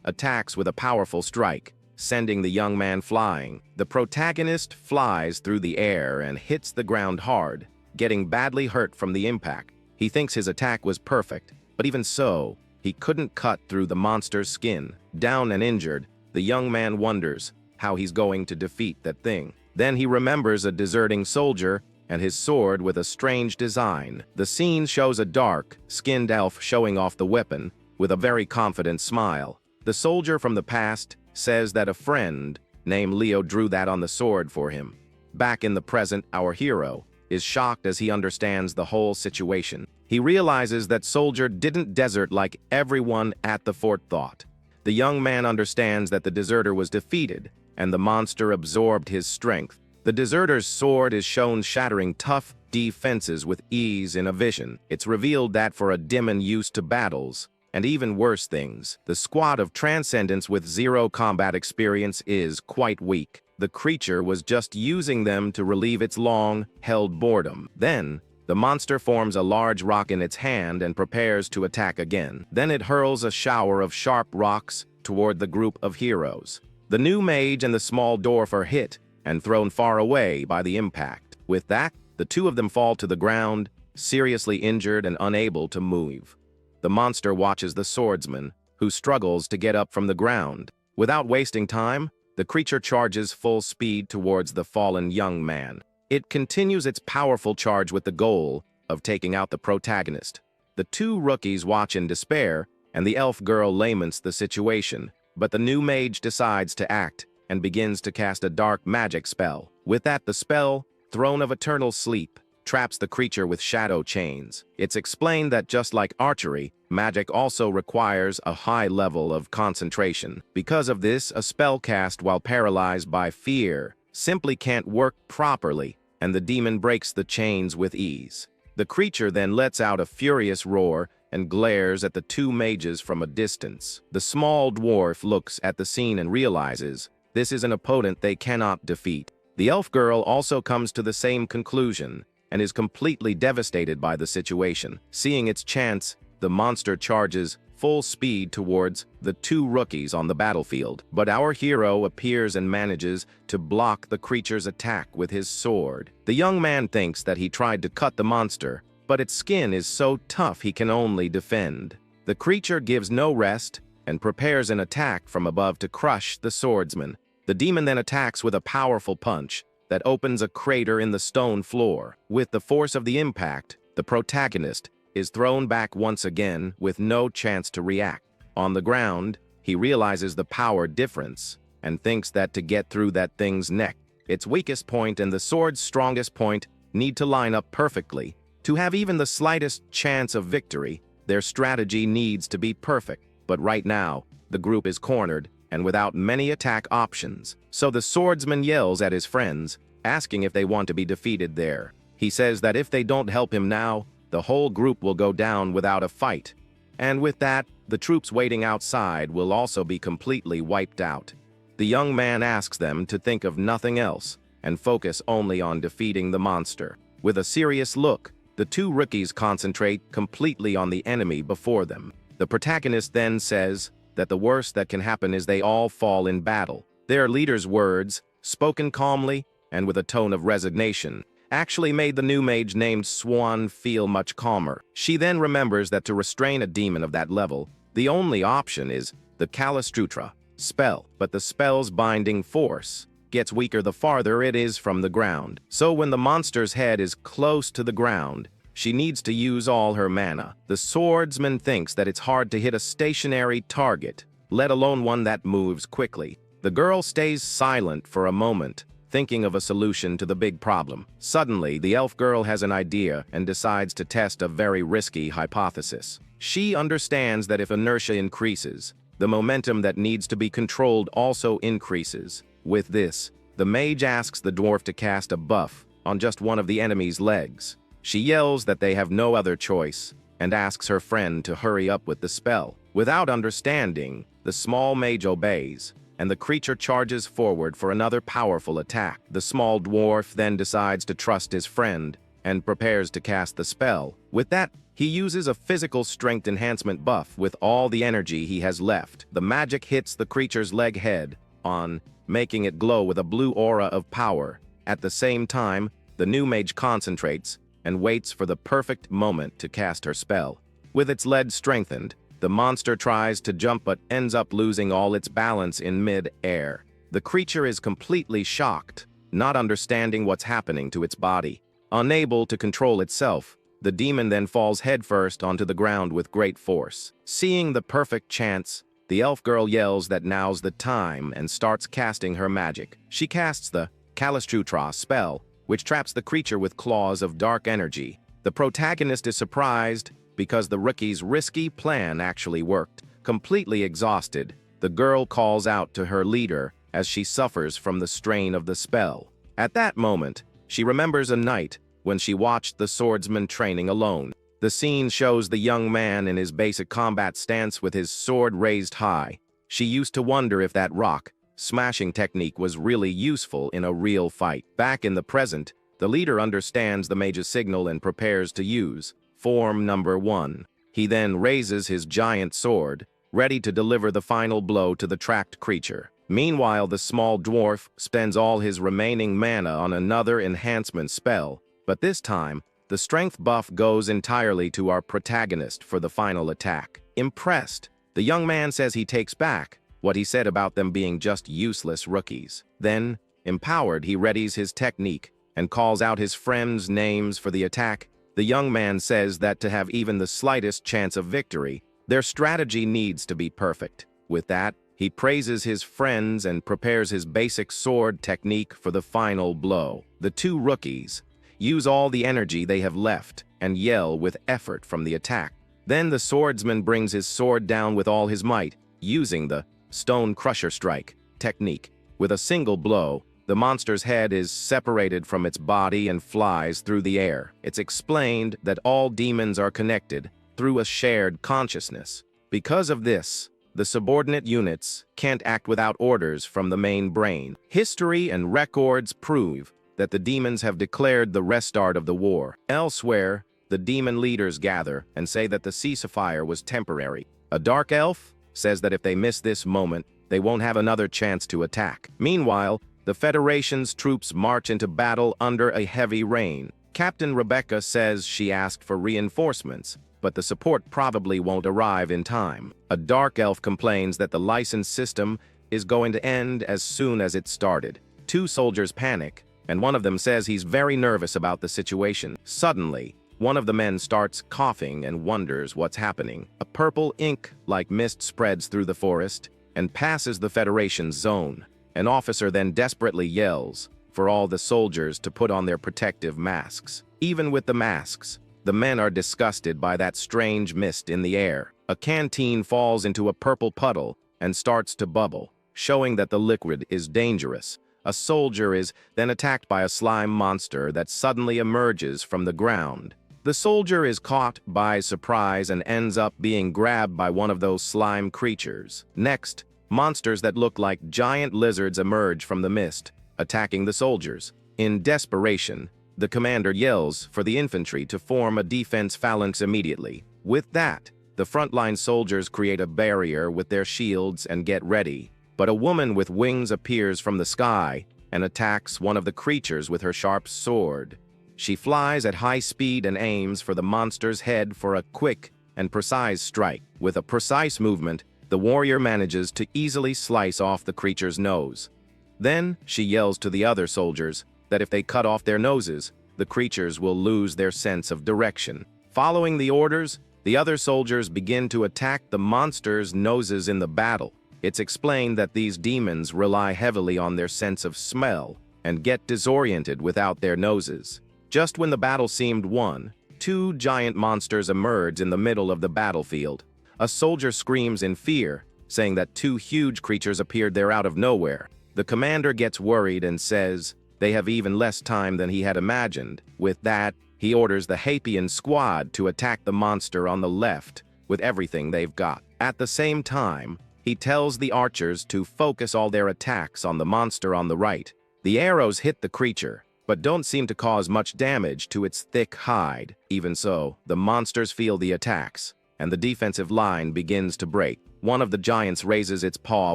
attacks with a powerful strike, sending the young man flying. The protagonist flies through the air and hits the ground hard, getting badly hurt from the impact. He thinks his attack was perfect, but even so, he couldn't cut through the monster's skin. Down and injured, the young man wonders how he's going to defeat that thing. Then he remembers a deserting soldier and his sword with a strange design. The scene shows a dark-skinned elf showing off the weapon with a very confident smile. The soldier from the past says that a friend named Leo drew that on the sword for him. Back in the present, our hero is shocked as he understands the whole situation. He realizes that soldier didn't desert like everyone at the fort thought. The young man understands that the deserter was defeated, and the monster absorbed his strength. The deserter's sword is shown shattering tough defenses with ease in a vision. It's revealed that for a demon used to battles, and even worse things, the squad of transcendents with zero combat experience is quite weak. The creature was just using them to relieve its long-held boredom. Then, the monster forms a large rock in its hand and prepares to attack again. Then it hurls a shower of sharp rocks toward the group of heroes. The new mage and the small dwarf are hit and thrown far away by the impact. With that, the two of them fall to the ground, seriously injured and unable to move. The monster watches the swordsman, who struggles to get up from the ground. Without wasting time, the creature charges full speed towards the fallen young man. It continues its powerful charge with the goal of taking out the protagonist. The two rookies watch in despair, and the elf girl laments the situation, but the new mage decides to act and begins to cast a dark magic spell. With that, the spell, Throne of Eternal Sleep, traps the creature with shadow chains. It's explained that just like archery, magic also requires a high level of concentration. Because of this, a spell cast while paralyzed by fear simply can't work properly, and the demon breaks the chains with ease. The creature then lets out a furious roar and glares at the two mages from a distance. The small dwarf looks at the scene and realizes this is an opponent they cannot defeat. The elf girl also comes to the same conclusion and is completely devastated by the situation. Seeing its chance, the monster charges full speed towards the two rookies on the battlefield. But our hero appears and manages to block the creature's attack with his sword. The young man thinks that he tried to cut the monster, but its skin is so tough he can only defend. The creature gives no rest and prepares an attack from above to crush the swordsman. The demon then attacks with a powerful punch that opens a crater in the stone floor. With the force of the impact, the protagonist is thrown back once again with no chance to react. On the ground, he realizes the power difference and thinks that to get through that thing's neck, its weakest point and the sword's strongest point need to line up perfectly. To have even the slightest chance of victory, their strategy needs to be perfect. But right now, the group is cornered and without many attack options. So the swordsman yells at his friends, asking if they want to be defeated there. He says that if they don't help him now, the whole group will go down without a fight. And with that, the troops waiting outside will also be completely wiped out. The young man asks them to think of nothing else and focus only on defeating the monster. With a serious look, the two rookies concentrate completely on the enemy before them. The protagonist then says that the worst that can happen is they all fall in battle. Their leader's words, spoken calmly and with a tone of resignation, actually made the new mage named Swan feel much calmer. She then remembers that to restrain a demon of that level, the only option is the Kalastrutra spell, but the spell's binding force gets weaker the farther it is from the ground. So when the monster's head is close to the ground, she needs to use all her mana. The swordsman thinks that it's hard to hit a stationary target, let alone one that moves quickly. The girl stays silent for a moment, thinking of a solution to the big problem. Suddenly, the elf girl has an idea and decides to test a very risky hypothesis. She understands that if inertia increases, the momentum that needs to be controlled also increases. With this, the mage asks the dwarf to cast a buff on just one of the enemy's legs. She yells that they have no other choice and asks her friend to hurry up with the spell. Without understanding, the small mage obeys, and the creature charges forward for another powerful attack. The small dwarf then decides to trust his friend and prepares to cast the spell. With that, he uses a physical strength enhancement buff with all the energy he has left. The magic hits the creature's leg head on, making it glow with a blue aura of power. At the same time, the new mage concentrates and waits for the perfect moment to cast her spell. With its lead strengthened, the monster tries to jump but ends up losing all its balance in mid-air. The creature is completely shocked not understanding what's happening to its body. Unable to control itself, the demon then falls headfirst onto the ground with great force. Seeing the perfect chance, the elf girl yells that now's the time and starts casting her magic. She casts the Kalistrutra spell, which traps the creature with claws of dark energy. The protagonist is surprised because the rookie's risky plan actually worked. Completely exhausted, the girl calls out to her leader as she suffers from the strain of the spell. At that moment, she remembers a night when she watched the swordsman training alone. The scene shows the young man in his basic combat stance with his sword raised high. She used to wonder if that rock smashing technique was really useful in a real fight. Back in the present, the leader understands the mage's signal and prepares to use form number 1. He then raises his giant sword, ready to deliver the final blow to the trapped creature. Meanwhile, the small dwarf spends all his remaining mana on another enhancement spell, but this time, the strength buff goes entirely to our protagonist for the final attack. Impressed, the young man says he takes back what he said about them being just useless rookies. Then, empowered, he readies his technique and calls out his friends' names for the attack. The young man says that to have even the slightest chance of victory, their strategy needs to be perfect. With that, he praises his friends and prepares his basic sword technique for the final blow. The two rookies use all the energy they have left and yell with effort from the attack. Then the swordsman brings his sword down with all his might, using the Stone Crusher Strike technique. With a single blow, the monster's head is separated from its body and flies through the air. It's explained that all demons are connected through a shared consciousness. Because of this, the subordinate units can't act without orders from the main brain. History and records prove that the demons have declared the restart of the war. Elsewhere, the demon leaders gather and say that the ceasefire was temporary. A dark elf says that if they miss this moment, they won't have another chance to attack. Meanwhile, the Federation's troops march into battle under a heavy rain. Captain Rebecca says she asked for reinforcements, but the support probably won't arrive in time. A dark elf complains that the license system is going to end as soon as it started. Two soldiers panic, and one of them says he's very nervous about the situation. Suddenly, one of the men starts coughing and wonders what's happening. A purple ink-like mist spreads through the forest and passes the Federation's zone. An officer then desperately yells for all the soldiers to put on their protective masks. Even with the masks, the men are disgusted by that strange mist in the air. A canteen falls into a purple puddle and starts to bubble, showing that the liquid is dangerous. A soldier is then attacked by a slime monster that suddenly emerges from the ground. The soldier is caught by surprise and ends up being grabbed by one of those slime creatures. Next, monsters that look like giant lizards emerge from the mist, attacking the soldiers. In desperation, the commander yells for the infantry to form a defense phalanx immediately. With that, the frontline soldiers create a barrier with their shields and get ready. But a woman with wings appears from the sky and attacks one of the creatures with her sharp sword. She flies at high speed and aims for the monster's head for a quick and precise strike. With a precise movement, the warrior manages to easily slice off the creature's nose. Then she yells to the other soldiers that if they cut off their noses, the creatures will lose their sense of direction. Following the orders, the other soldiers begin to attack the monster's noses in the battle. It's explained that these demons rely heavily on their sense of smell and get disoriented without their noses. Just when the battle seemed won, two giant monsters emerge in the middle of the battlefield. A soldier screams in fear, saying that two huge creatures appeared there out of nowhere. The commander gets worried and says they have even less time than he had imagined. With that, he orders the Hapian squad to attack the monster on the left with everything they've got. At the same time, he tells the archers to focus all their attacks on the monster on the right. The arrows hit the creature, but don't seem to cause much damage to its thick hide. Even so, the monsters feel the attacks, and the defensive line begins to break. One of the giants raises its paw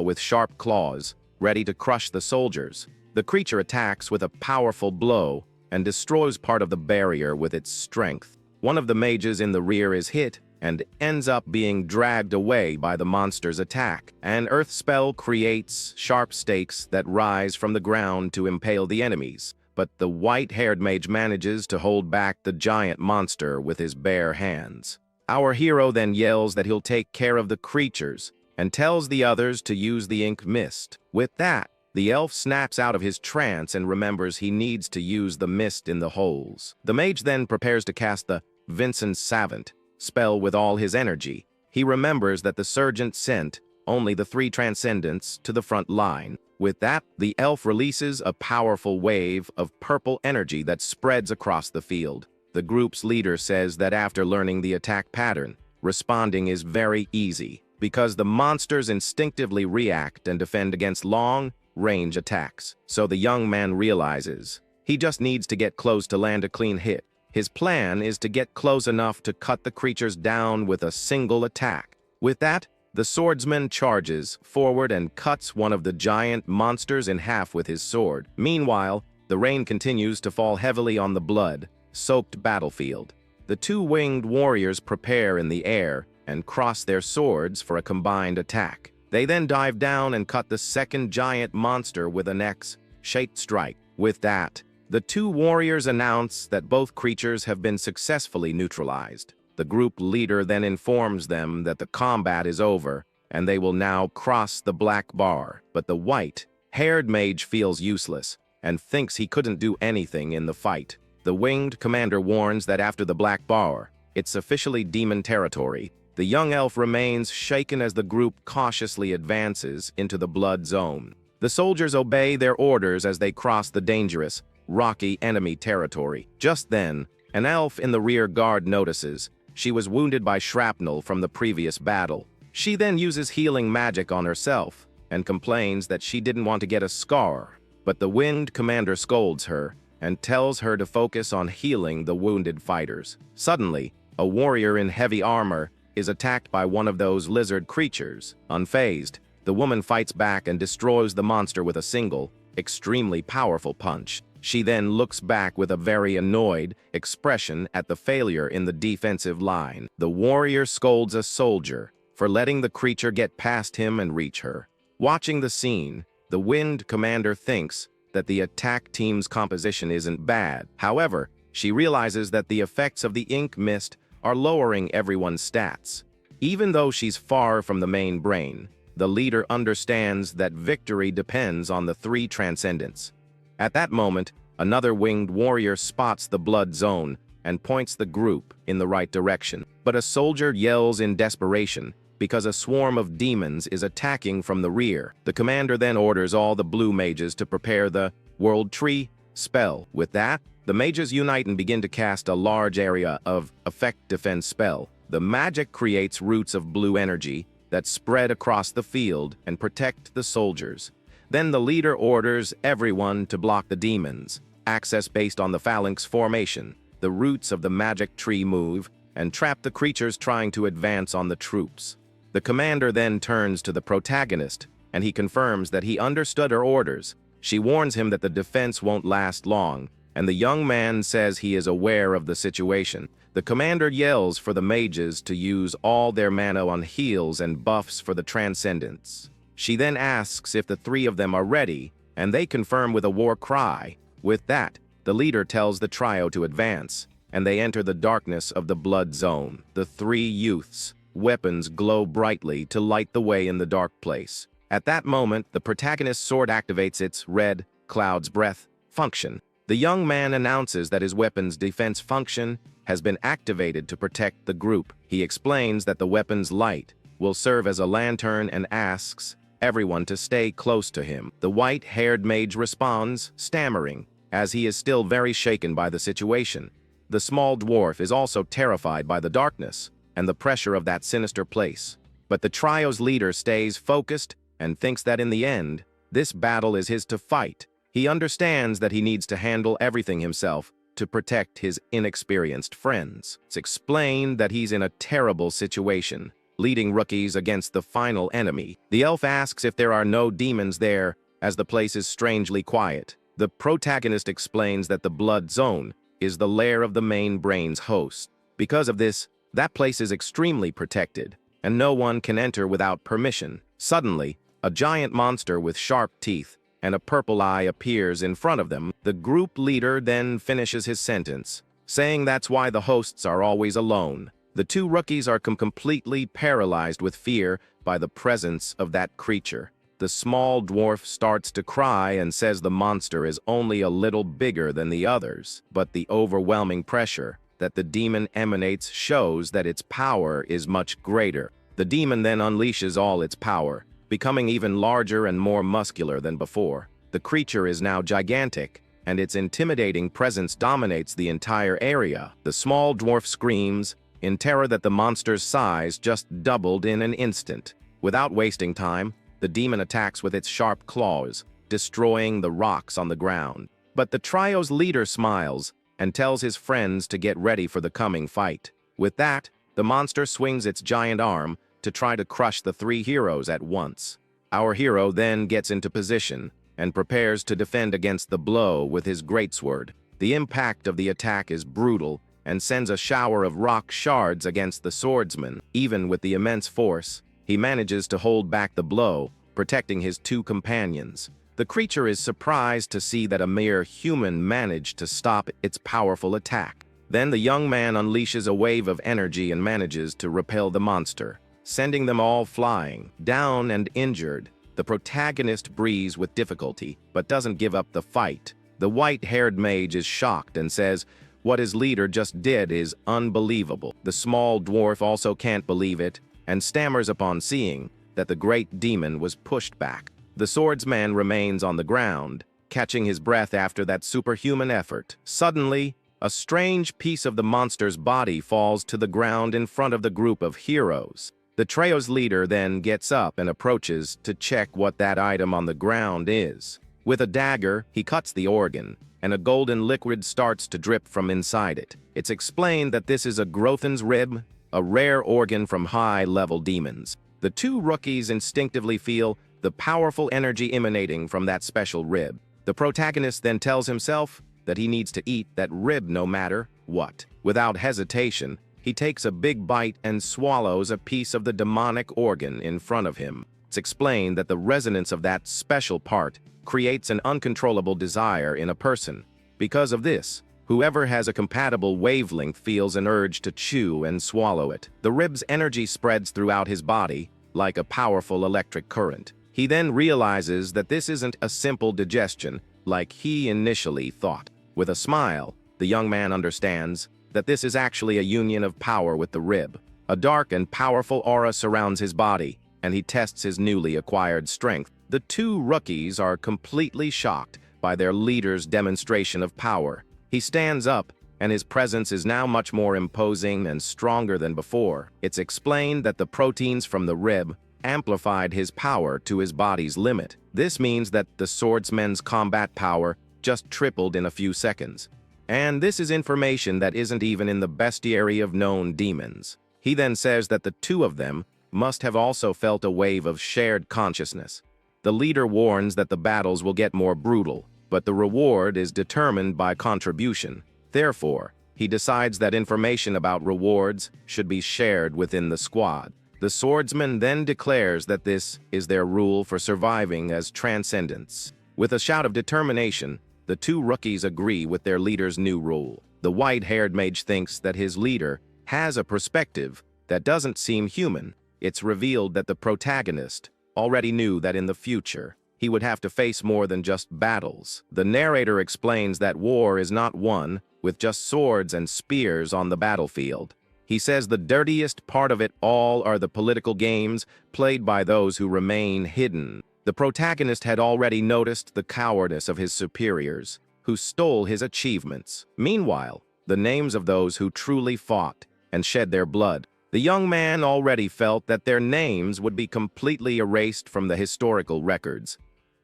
with sharp claws, ready to crush the soldiers. The creature attacks with a powerful blow and destroys part of the barrier with its strength. One of the mages in the rear is hit and ends up being dragged away by the monster's attack. An earth spell creates sharp stakes that rise from the ground to impale the enemies, but the white-haired mage manages to hold back the giant monster with his bare hands. Our hero then yells that he'll take care of the creatures and tells the others to use the ink mist. With that, the elf snaps out of his trance and remembers he needs to use the mist in the holes. The mage then prepares to cast the Vincent Savant spell with all his energy. He remembers that the sergeant sent only the 3 transcendents to the front line. With that, the elf releases a powerful wave of purple energy that spreads across the field. The group's leader says that after learning the attack pattern, responding is very easy, because the monsters instinctively react and defend against long-range attacks. So the young man realizes he just needs to get close to land a clean hit. His plan is to get close enough to cut the creatures down with a single attack. With that, the swordsman charges forward and cuts one of the giant monsters in half with his sword. Meanwhile, the rain continues to fall heavily on the blood-soaked battlefield. The 2 winged warriors prepare in the air and cross their swords for a combined attack. They then dive down and cut the second giant monster with an X-shaped strike. With that, the 2 warriors announce that both creatures have been successfully neutralized. The group leader then informs them that the combat is over and they will now cross the black bar. But the white-haired mage feels useless and thinks he couldn't do anything in the fight. The winged commander warns that after the black bar, it's officially demon territory. The young elf remains shaken as the group cautiously advances into the blood zone. The soldiers obey their orders as they cross the dangerous, rocky enemy territory. Just then, an elf in the rear guard notices she was wounded by shrapnel from the previous battle. She then uses healing magic on herself and complains that she didn't want to get a scar, but the winged commander scolds her and tells her to focus on healing the wounded fighters. Suddenly, a warrior in heavy armor is attacked by one of those lizard creatures. Unfazed, the woman fights back and destroys the monster with a single, extremely powerful punch. She then looks back with a very annoyed expression at the failure in the defensive line. The warrior scolds a soldier for letting the creature get past him and reach her. Watching the scene, the winged commander thinks that the attack team's composition isn't bad. However, she realizes that the effects of the ink mist are lowering everyone's stats. Even though she's far from the main brain, the leader understands that victory depends on the 3 transcendents. At that moment, another winged warrior spots the blood zone and points the group in the right direction. But a soldier yells in desperation because a swarm of demons is attacking from the rear. The commander then orders all the blue mages to prepare the World Tree spell. With that, the mages unite and begin to cast a large area of effect defense spell. The magic creates roots of blue energy that spread across the field and protect the soldiers. Then the leader orders everyone to block the demons. Access based on the phalanx formation. The roots of the magic tree move and trap the creatures trying to advance on the troops. The commander then turns to the protagonist, and he confirms that he understood her orders. She warns him that the defense won't last long, and the young man says he is aware of the situation. The commander yells for the mages to use all their mana on heals and buffs for the transcendents. She then asks if the 3 of them are ready, and they confirm with a war cry. With that, the leader tells the trio to advance, and they enter the darkness of the blood zone. The 3 youths' weapons glow brightly to light the way in the dark place. At that moment, the protagonist's sword activates its red cloud's breath function. The young man announces that his weapon's defense function has been activated to protect the group. He explains that the weapon's light will serve as a lantern and asks everyone to stay close to him. The white-haired mage responds, stammering, as he is still very shaken by the situation. The small dwarf is also terrified by the darkness and the pressure of that sinister place. But the trio's leader stays focused and thinks that in the end, this battle is his to fight. He understands that he needs to handle everything himself to protect his inexperienced friends. It's explained that he's in a terrible situation, leading rookies against the final enemy. The elf asks if there are no demons there, as the place is strangely quiet. The protagonist explains that the blood zone is the lair of the main brain's host. Because of this, That place is extremely protected, and no one can enter without permission. Suddenly, a giant monster with sharp teeth and a purple eye appears in front of them. The group leader then finishes his sentence, saying that's why the hosts are always alone. The two rookies are completely paralyzed with fear by the presence of that creature. The small dwarf starts to cry and says the monster is only a little bigger than the others, but the overwhelming pressure that the demon emanates shows that its power is much greater. The demon then unleashes all its power, becoming even larger and more muscular than before. The creature is now gigantic, and its intimidating presence dominates the entire area. The small dwarf screams in terror that the monster's size just doubled in an instant. Without wasting time, the demon attacks with its sharp claws, destroying the rocks on the ground. But the trio's leader smiles and tells his friends to get ready for the coming fight. With that, the monster swings its giant arm to try to crush the three heroes at once. Our hero then gets into position and prepares to defend against the blow with his greatsword. The impact of the attack is brutal and sends a shower of rock shards against the swordsman. Even with the immense force, he manages to hold back the blow, protecting his two companions. The creature is surprised to see that a mere human managed to stop its powerful attack. Then the young man unleashes a wave of energy and manages to repel the monster, sending them all flying, down and injured. The protagonist breathes with difficulty, but doesn't give up the fight. The white-haired mage is shocked and says, what his leader just did is unbelievable. The small dwarf also can't believe it, and stammers upon seeing that the great demon was pushed back. The swordsman remains on the ground, catching his breath after that superhuman effort. Suddenly, a strange piece of the monster's body falls to the ground in front of the group of heroes. The trio's leader then gets up and approaches to check what that item on the ground is. With a dagger, he cuts the organ, and a golden liquid starts to drip from inside it. It's explained that this is a Grothan's rib, a rare organ from high-level demons. The two rookies instinctively feel the powerful energy emanating from that special rib. The protagonist then tells himself that he needs to eat that rib no matter what. Without hesitation, he takes a big bite and swallows a piece of the demonic organ in front of him. It's explained that the resonance of that special part creates an uncontrollable desire in a person. Because of this, whoever has a compatible wavelength feels an urge to chew and swallow it. The rib's energy spreads throughout his body like a powerful electric current. He then realizes that this isn't a simple digestion like he initially thought. With a smile, the young man understands that this is actually a union of power with the rib. A dark and powerful aura surrounds his body, and he tests his newly acquired strength. The two rookies are completely shocked by their leader's demonstration of power. He stands up, and his presence is now much more imposing and stronger than before. It's explained that the proteins from the rib amplified his power to his body's limit. This means that the swordsman's combat power just tripled in a few seconds. And this is information that isn't even in the bestiary of known demons. He then says that the two of them must have also felt a wave of shared consciousness. The leader warns that the battles will get more brutal, but the reward is determined by contribution. Therefore, he decides that information about rewards should be shared within the squad. The swordsman then declares that this is their rule for surviving as transcendents. With a shout of determination, the two rookies agree with their leader's new rule. The white-haired mage thinks that his leader has a perspective that doesn't seem human. It's revealed that the protagonist already knew that in the future, he would have to face more than just battles. The narrator explains that war is not won with just swords and spears on the battlefield. He says the dirtiest part of it all are the political games played by those who remain hidden. The protagonist had already noticed the cowardice of his superiors, who stole his achievements. Meanwhile, the names of those who truly fought and shed their blood. The young man already felt that their names would be completely erased from the historical records.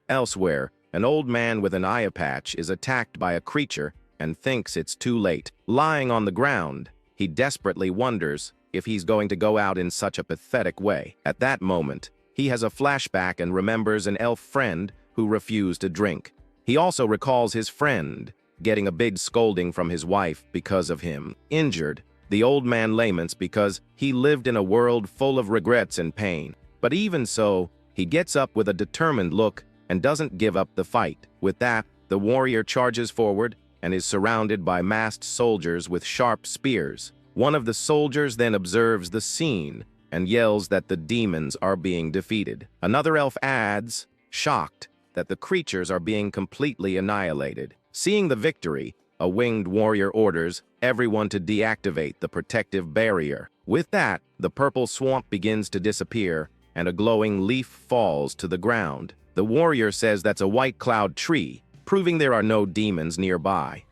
Elsewhere, an old man with an eye patch is attacked by a creature and thinks it's too late. Lying on the ground, he desperately wonders if he's going to go out in such a pathetic way. At that moment, he has a flashback and remembers an elf friend who refused to drink. He also recalls his friend getting a big scolding from his wife because of him. Injured, The old man laments because he lived in a world full of regrets and pain. But even so, he gets up with a determined look and doesn't give up the fight. With that, the warrior charges forward and is surrounded by masked soldiers with sharp spears. One of the soldiers then observes the scene and yells that the demons are being defeated. Another elf adds, shocked, that the creatures are being completely annihilated. Seeing the victory, a winged warrior orders everyone to deactivate the protective barrier. With that, the purple swamp begins to disappear, and a glowing leaf falls to the ground. The warrior says that's a white cloud tree, proving there are no demons nearby.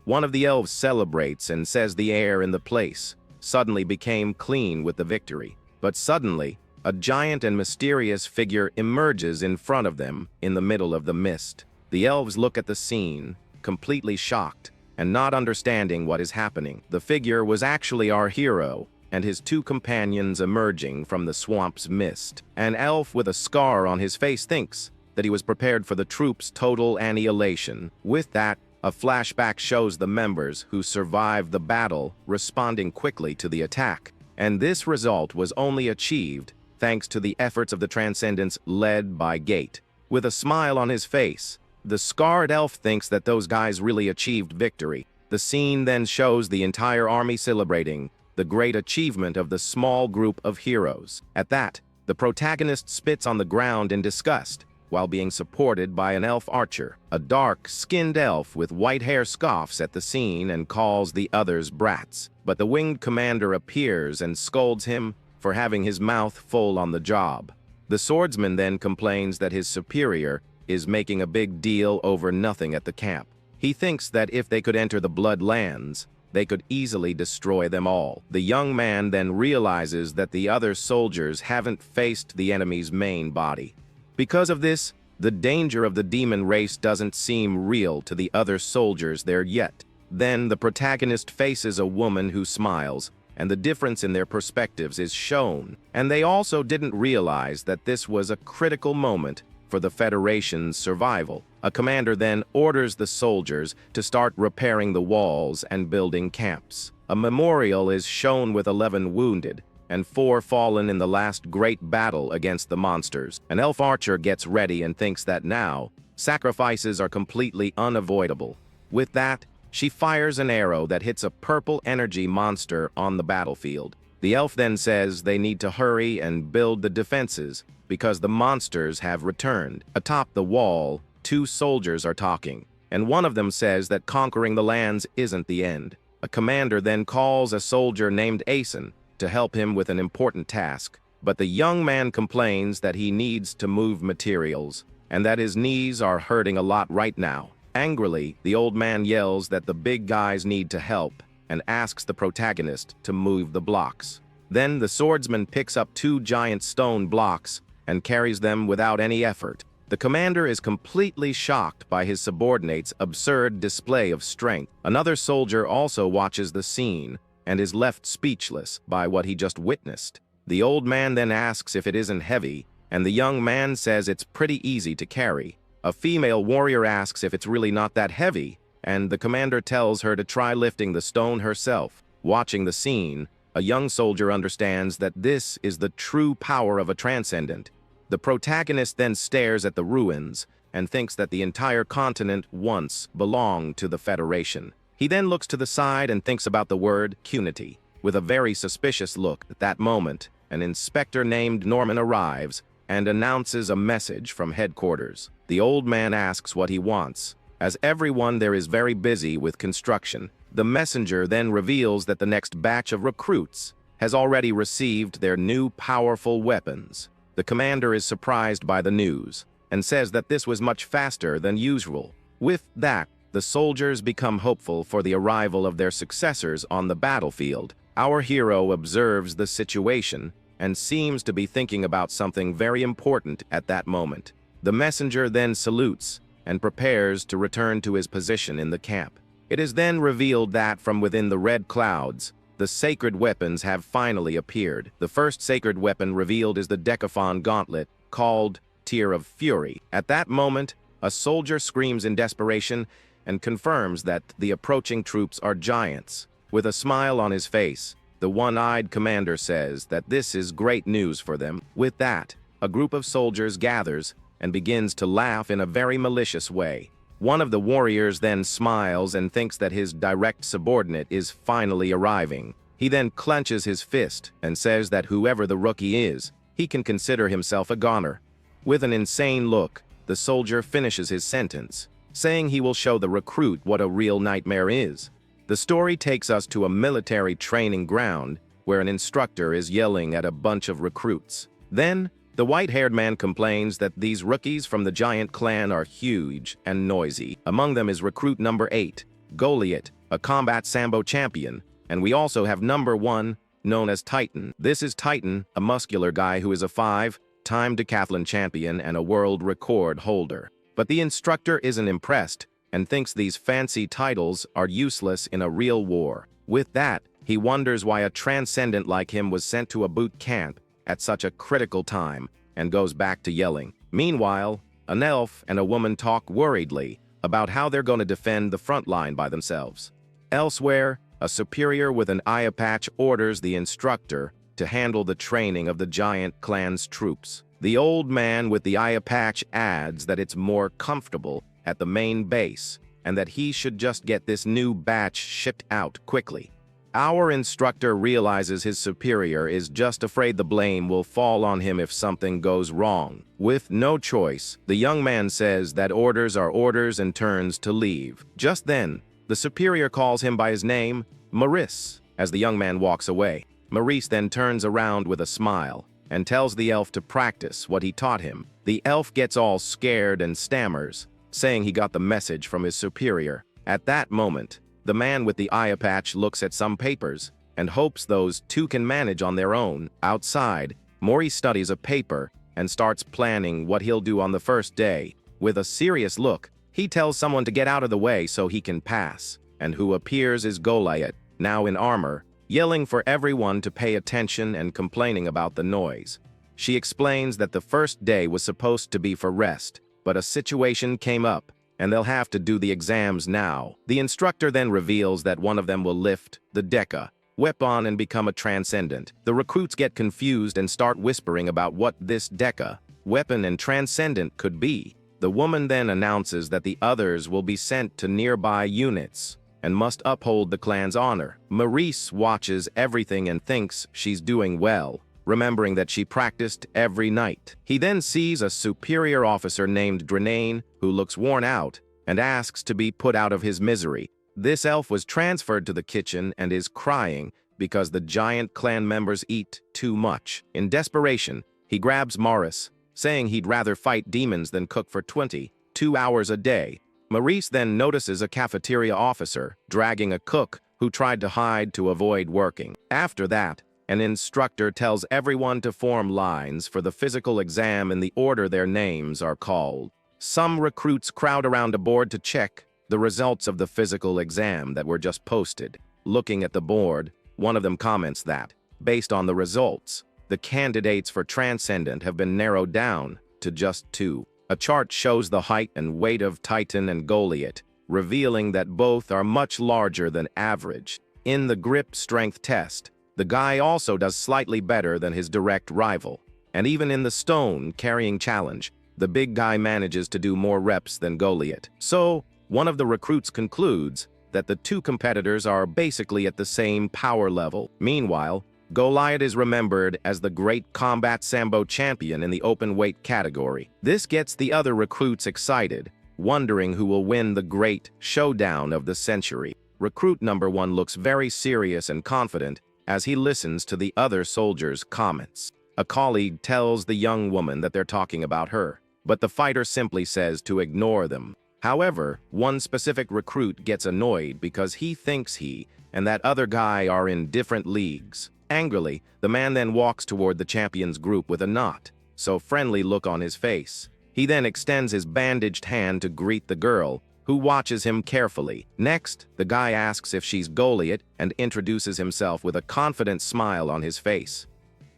One of the elves celebrates and says the air in the place suddenly became clean with the victory. But suddenly, a giant and mysterious figure emerges in front of them in the middle of the mist. The elves look at the scene, completely shocked, and not understanding what is happening. The figure was actually our hero and his two companions emerging from the swamp's mist. An elf with a scar on his face thinks that he was prepared for the troops' total annihilation. With that, a flashback shows the members who survived the battle responding quickly to the attack. And this result was only achieved thanks to the efforts of the Transcendents led by Gate. With a smile on his face, the scarred elf thinks that those guys really achieved victory. The scene then shows the entire army celebrating the great achievement of the small group of heroes. At that, the protagonist spits on the ground in disgust, while being supported by an elf archer. A dark-skinned elf with white hair scoffs at the scene and calls the others brats. But the winged commander appears and scolds him for having his mouth full on the job. The swordsman then complains that his superior is making a big deal over nothing at the camp. He thinks that if they could enter the Bloodlands, they could easily destroy them all. The young man then realizes that the other soldiers haven't faced the enemy's main body. Because of this, the danger of the demon race doesn't seem real to the other soldiers there yet. Then the protagonist faces a woman who smiles, and the difference in their perspectives is shown. And they also didn't realize that this was a critical moment for the Federation's survival. A commander then orders the soldiers to start repairing the walls and building camps. A memorial is shown with 11 wounded, and 4 fallen in the last great battle against the monsters. An elf archer gets ready and thinks that now, sacrifices are completely unavoidable. With that, she fires an arrow that hits a purple energy monster on the battlefield. The elf then says they need to hurry and build the defenses because the monsters have returned. Atop the wall, 2 soldiers are talking, and one of them says that conquering the lands isn't the end. A commander then calls a soldier named Asen to help him with an important task, but the young man complains that he needs to move materials and that his knees are hurting a lot right now. Angrily, the old man yells that the big guys need to help and asks the protagonist to move the blocks. Then the swordsman picks up 2 giant stone blocks and carries them without any effort. The commander is completely shocked by his subordinate's absurd display of strength. Another soldier also watches the scene and is left speechless by what he just witnessed. The old man then asks if it isn't heavy, and the young man says it's pretty easy to carry. A female warrior asks if it's really not that heavy, and the commander tells her to try lifting the stone herself. Watching the scene, a young soldier understands that this is the true power of a transcendent. The protagonist then stares at the ruins and thinks that the entire continent once belonged to the Federation. He then looks to the side and thinks about the word Cunity. With a very suspicious look at that moment, an inspector named Norman arrives and announces a message from headquarters. The old man asks what he wants. As everyone there is very busy with construction, the messenger then reveals that the next batch of recruits has already received their new powerful weapons. The commander is surprised by the news and says that this was much faster than usual. With that, the soldiers become hopeful for the arrival of their successors on the battlefield. Our hero observes the situation and seems to be thinking about something very important at that moment. The messenger then salutes and prepares to return to his position in the camp. It is then revealed that from within the red clouds, the sacred weapons have finally appeared. The first sacred weapon revealed is the Decaphon gauntlet, called Tear of Fury. At that moment, a soldier screams in desperation and confirms that the approaching troops are giants. With a smile on his face, the one-eyed commander says that this is great news for them. With that, a group of soldiers gathers and begins to laugh in a very malicious way. One of the warriors then smiles and thinks that his direct subordinate is finally arriving. He then clenches his fist and says that whoever the rookie is, he can consider himself a goner. With an insane look, the soldier finishes his sentence, saying he will show the recruit what a real nightmare is. The story takes us to a military training ground where an instructor is yelling at a bunch of recruits. Then, the white-haired man complains that these rookies from the giant clan are huge and noisy. Among them is recruit number 8, Goliath, a combat sambo champion, and we also have number 1, known as Titan. This is Titan, a muscular guy who is a 5-time decathlon champion and a world record holder. But the instructor isn't impressed and thinks these fancy titles are useless in a real war. With that, he wonders why a transcendent like him was sent to a boot camp at such a critical time, and goes back to yelling. Meanwhile, an elf and a woman talk worriedly about how they're going to defend the front line by themselves. Elsewhere, a superior with an eye patch orders the instructor to handle the training of the giant clan's troops. The old man with the eye patch adds that it's more comfortable at the main base, and that he should just get this new batch shipped out quickly. Our instructor realizes his superior is just afraid the blame will fall on him if something goes wrong. With no choice, the young man says that orders are orders and turns to leave. Just then, the superior calls him by his name, Maurice, as the young man walks away. Maurice then turns around with a smile and tells the elf to practice what he taught him. The elf gets all scared and stammers, saying he got the message from his superior. At that moment, the man with the eye patch looks at some papers and hopes those two can manage on their own. Outside, Maurice studies a paper and starts planning what he'll do on the first day. With a serious look, he tells someone to get out of the way so he can pass, and who appears is Goliath, now in armor, yelling for everyone to pay attention and complaining about the noise. She explains that the first day was supposed to be for rest, but a situation came up, and they'll have to do the exams now. The instructor then reveals that one of them will lift the Deca weapon and become a transcendent. The recruits get confused and start whispering about what this Deca weapon and transcendent could be. The woman then announces that the others will be sent to nearby units and must uphold the clan's honor. Maurice watches everything and thinks she's doing well, remembering that she practiced every night. He then sees a superior officer named Drenane, who looks worn out, and asks to be put out of his misery. This elf was transferred to the kitchen and is crying because the giant clan members eat too much. In desperation, he grabs Maurice, saying he'd rather fight demons than cook for 22 hours a day. Maurice then notices a cafeteria officer dragging a cook who tried to hide to avoid working. After that, an instructor tells everyone to form lines for the physical exam in the order their names are called. Some recruits crowd around a board to check the results of the physical exam that were just posted. Looking at the board, one of them comments that, based on the results, the candidates for Transcendent have been narrowed down to just 2. A chart shows the height and weight of Titan and Goliath, revealing that both are much larger than average. In the grip strength test, the guy also does slightly better than his direct rival. And even in the stone carrying challenge, the big guy manages to do more reps than Goliath. So, one of the recruits concludes that the two competitors are basically at the same power level. Meanwhile, Goliath is remembered as the great combat sambo champion in the open weight category. This gets the other recruits excited, wondering who will win the great showdown of the century. Recruit number 1 looks very serious and confident as he listens to the other soldiers' comments. A colleague tells the young woman that they're talking about her, but the fighter simply says to ignore them. However, one specific recruit gets annoyed because he thinks he and that other guy are in different leagues. Angrily, the man then walks toward the champion's group with a not so friendly look on his face. He then extends his bandaged hand to greet the girl, who watches him carefully. Next, the guy asks if she's Goliath and introduces himself with a confident smile on his face.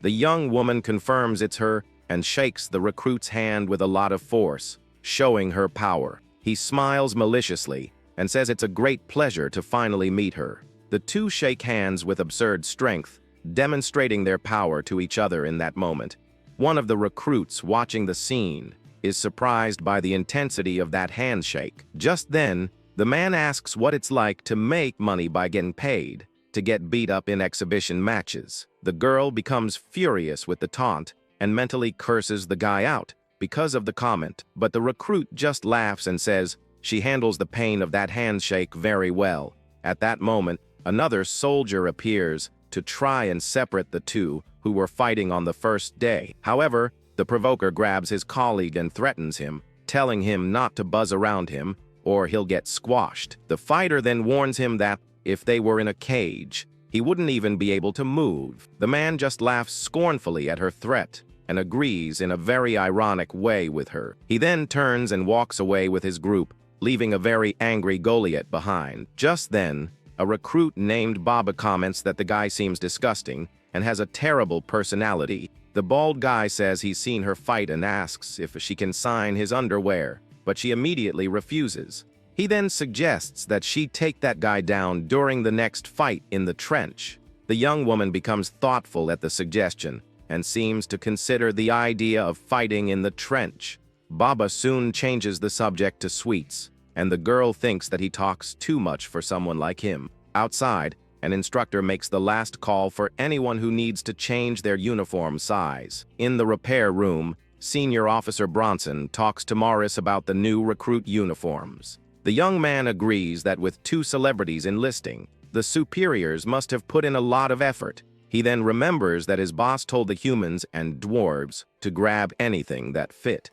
The young woman confirms it's her and shakes the recruit's hand with a lot of force, showing her power. He smiles maliciously and says it's a great pleasure to finally meet her. The two shake hands with absurd strength, demonstrating their power to each other in that moment. One of the recruits watching the scene is surprised by the intensity of that handshake. Just then, the man asks what it's like to make money by getting paid to get beat up in exhibition matches. The girl becomes furious with the taunt and mentally curses the guy out because of the comment, but the recruit just laughs and says she handles the pain of that handshake very well. At that moment, another soldier appears to try and separate the two who were fighting on the first day. However, the provoker grabs his colleague and threatens him, telling him not to buzz around him or he'll get squashed. The fighter then warns him that if they were in a cage, he wouldn't even be able to move. The man just laughs scornfully at her threat and agrees in a very ironic way with her. He then turns and walks away with his group, leaving a very angry Goliath behind. Just then, a recruit named Baba comments that the guy seems disgusting and has a terrible personality. The bald guy says he's seen her fight and asks if she can sign his underwear, but she immediately refuses. He then suggests that she take that guy down during the next fight in the trench. The young woman becomes thoughtful at the suggestion and seems to consider the idea of fighting in the trench. Baba soon changes the subject to sweets, and the girl thinks that he talks too much for someone like him. Outside, an instructor makes the last call for anyone who needs to change their uniform size. In the repair room, Senior Officer Bronson talks to Morris about the new recruit uniforms. The young man agrees that with two celebrities enlisting, the superiors must have put in a lot of effort. He then remembers that his boss told the humans and dwarves to grab anything that fit.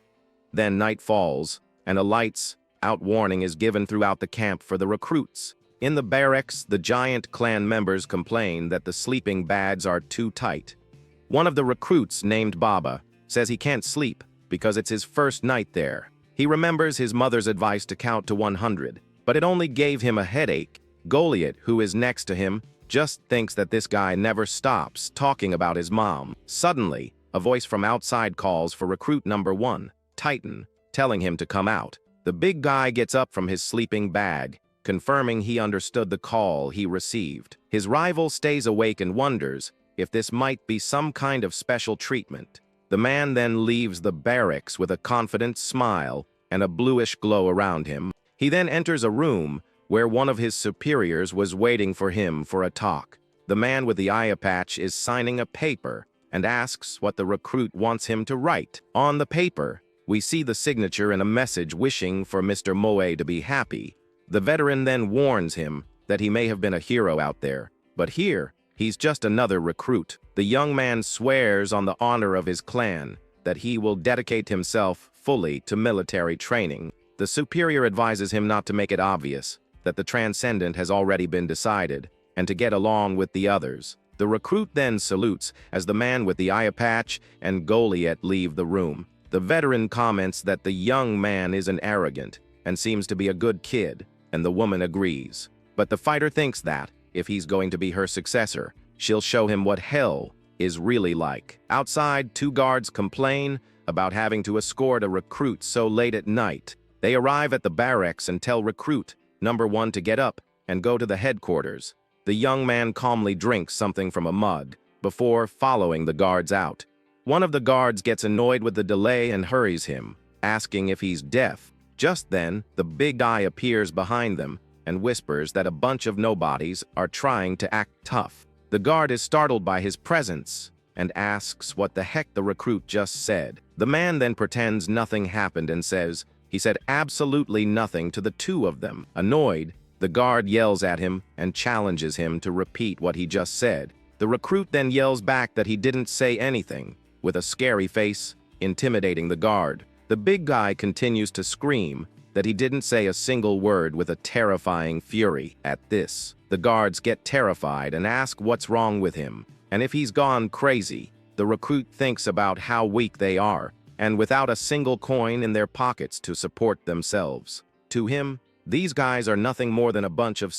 Then night falls, and a lights out warning is given throughout the camp for the recruits. In the barracks, the giant clan members complain that the sleeping bags are too tight. One of the recruits, named Baba, says he can't sleep because it's his first night there. He remembers his mother's advice to count to 100, but it only gave him a headache. Goliath, who is next to him, just thinks that this guy never stops talking about his mom. Suddenly, a voice from outside calls for recruit number 1, Titan, telling him to come out. The big guy gets up from his sleeping bag, confirming he understood the call he received. His rival stays awake and wonders if this might be some kind of special treatment. The man then leaves the barracks with a confident smile and a bluish glow around him. He then enters a room where one of his superiors was waiting for him for a talk. The man with the eye patch is signing a paper and asks what the recruit wants him to write. On the paper, we see the signature and a message wishing for Mr. Moe to be happy. The veteran then warns him that he may have been a hero out there, but here, he's just another recruit. The young man swears on the honor of his clan that he will dedicate himself fully to military training. The superior advises him not to make it obvious that the transcendent has already been decided and to get along with the others. The recruit then salutes as the man with the eye patch and Goliath leave the room. The veteran comments that the young man isn't arrogant and seems to be a good kid, and the woman agrees. But the fighter thinks that, if he's going to be her successor, she'll show him what hell is really like. Outside, two guards complain about having to escort a recruit so late at night. They arrive at the barracks and tell recruit number 1 to get up and go to the headquarters. The young man calmly drinks something from a mug before following the guards out. One of the guards gets annoyed with the delay and hurries him, asking if he's deaf. Just then, the big guy appears behind them and whispers that a bunch of nobodies are trying to act tough. The guard is startled by his presence and asks what the heck the recruit just said. The man then pretends nothing happened and says he said absolutely nothing to the two of them. Annoyed, the guard yells at him and challenges him to repeat what he just said. The recruit then yells back that he didn't say anything, with a scary face, intimidating the guard. The big guy continues to scream that he didn't say a single word with a terrifying fury. At this, the guards get terrified and ask what's wrong with him, and if he's gone crazy. The recruit thinks about how weak they are, and without a single coin in their pockets to support themselves. To him, these guys are nothing more than a bunch of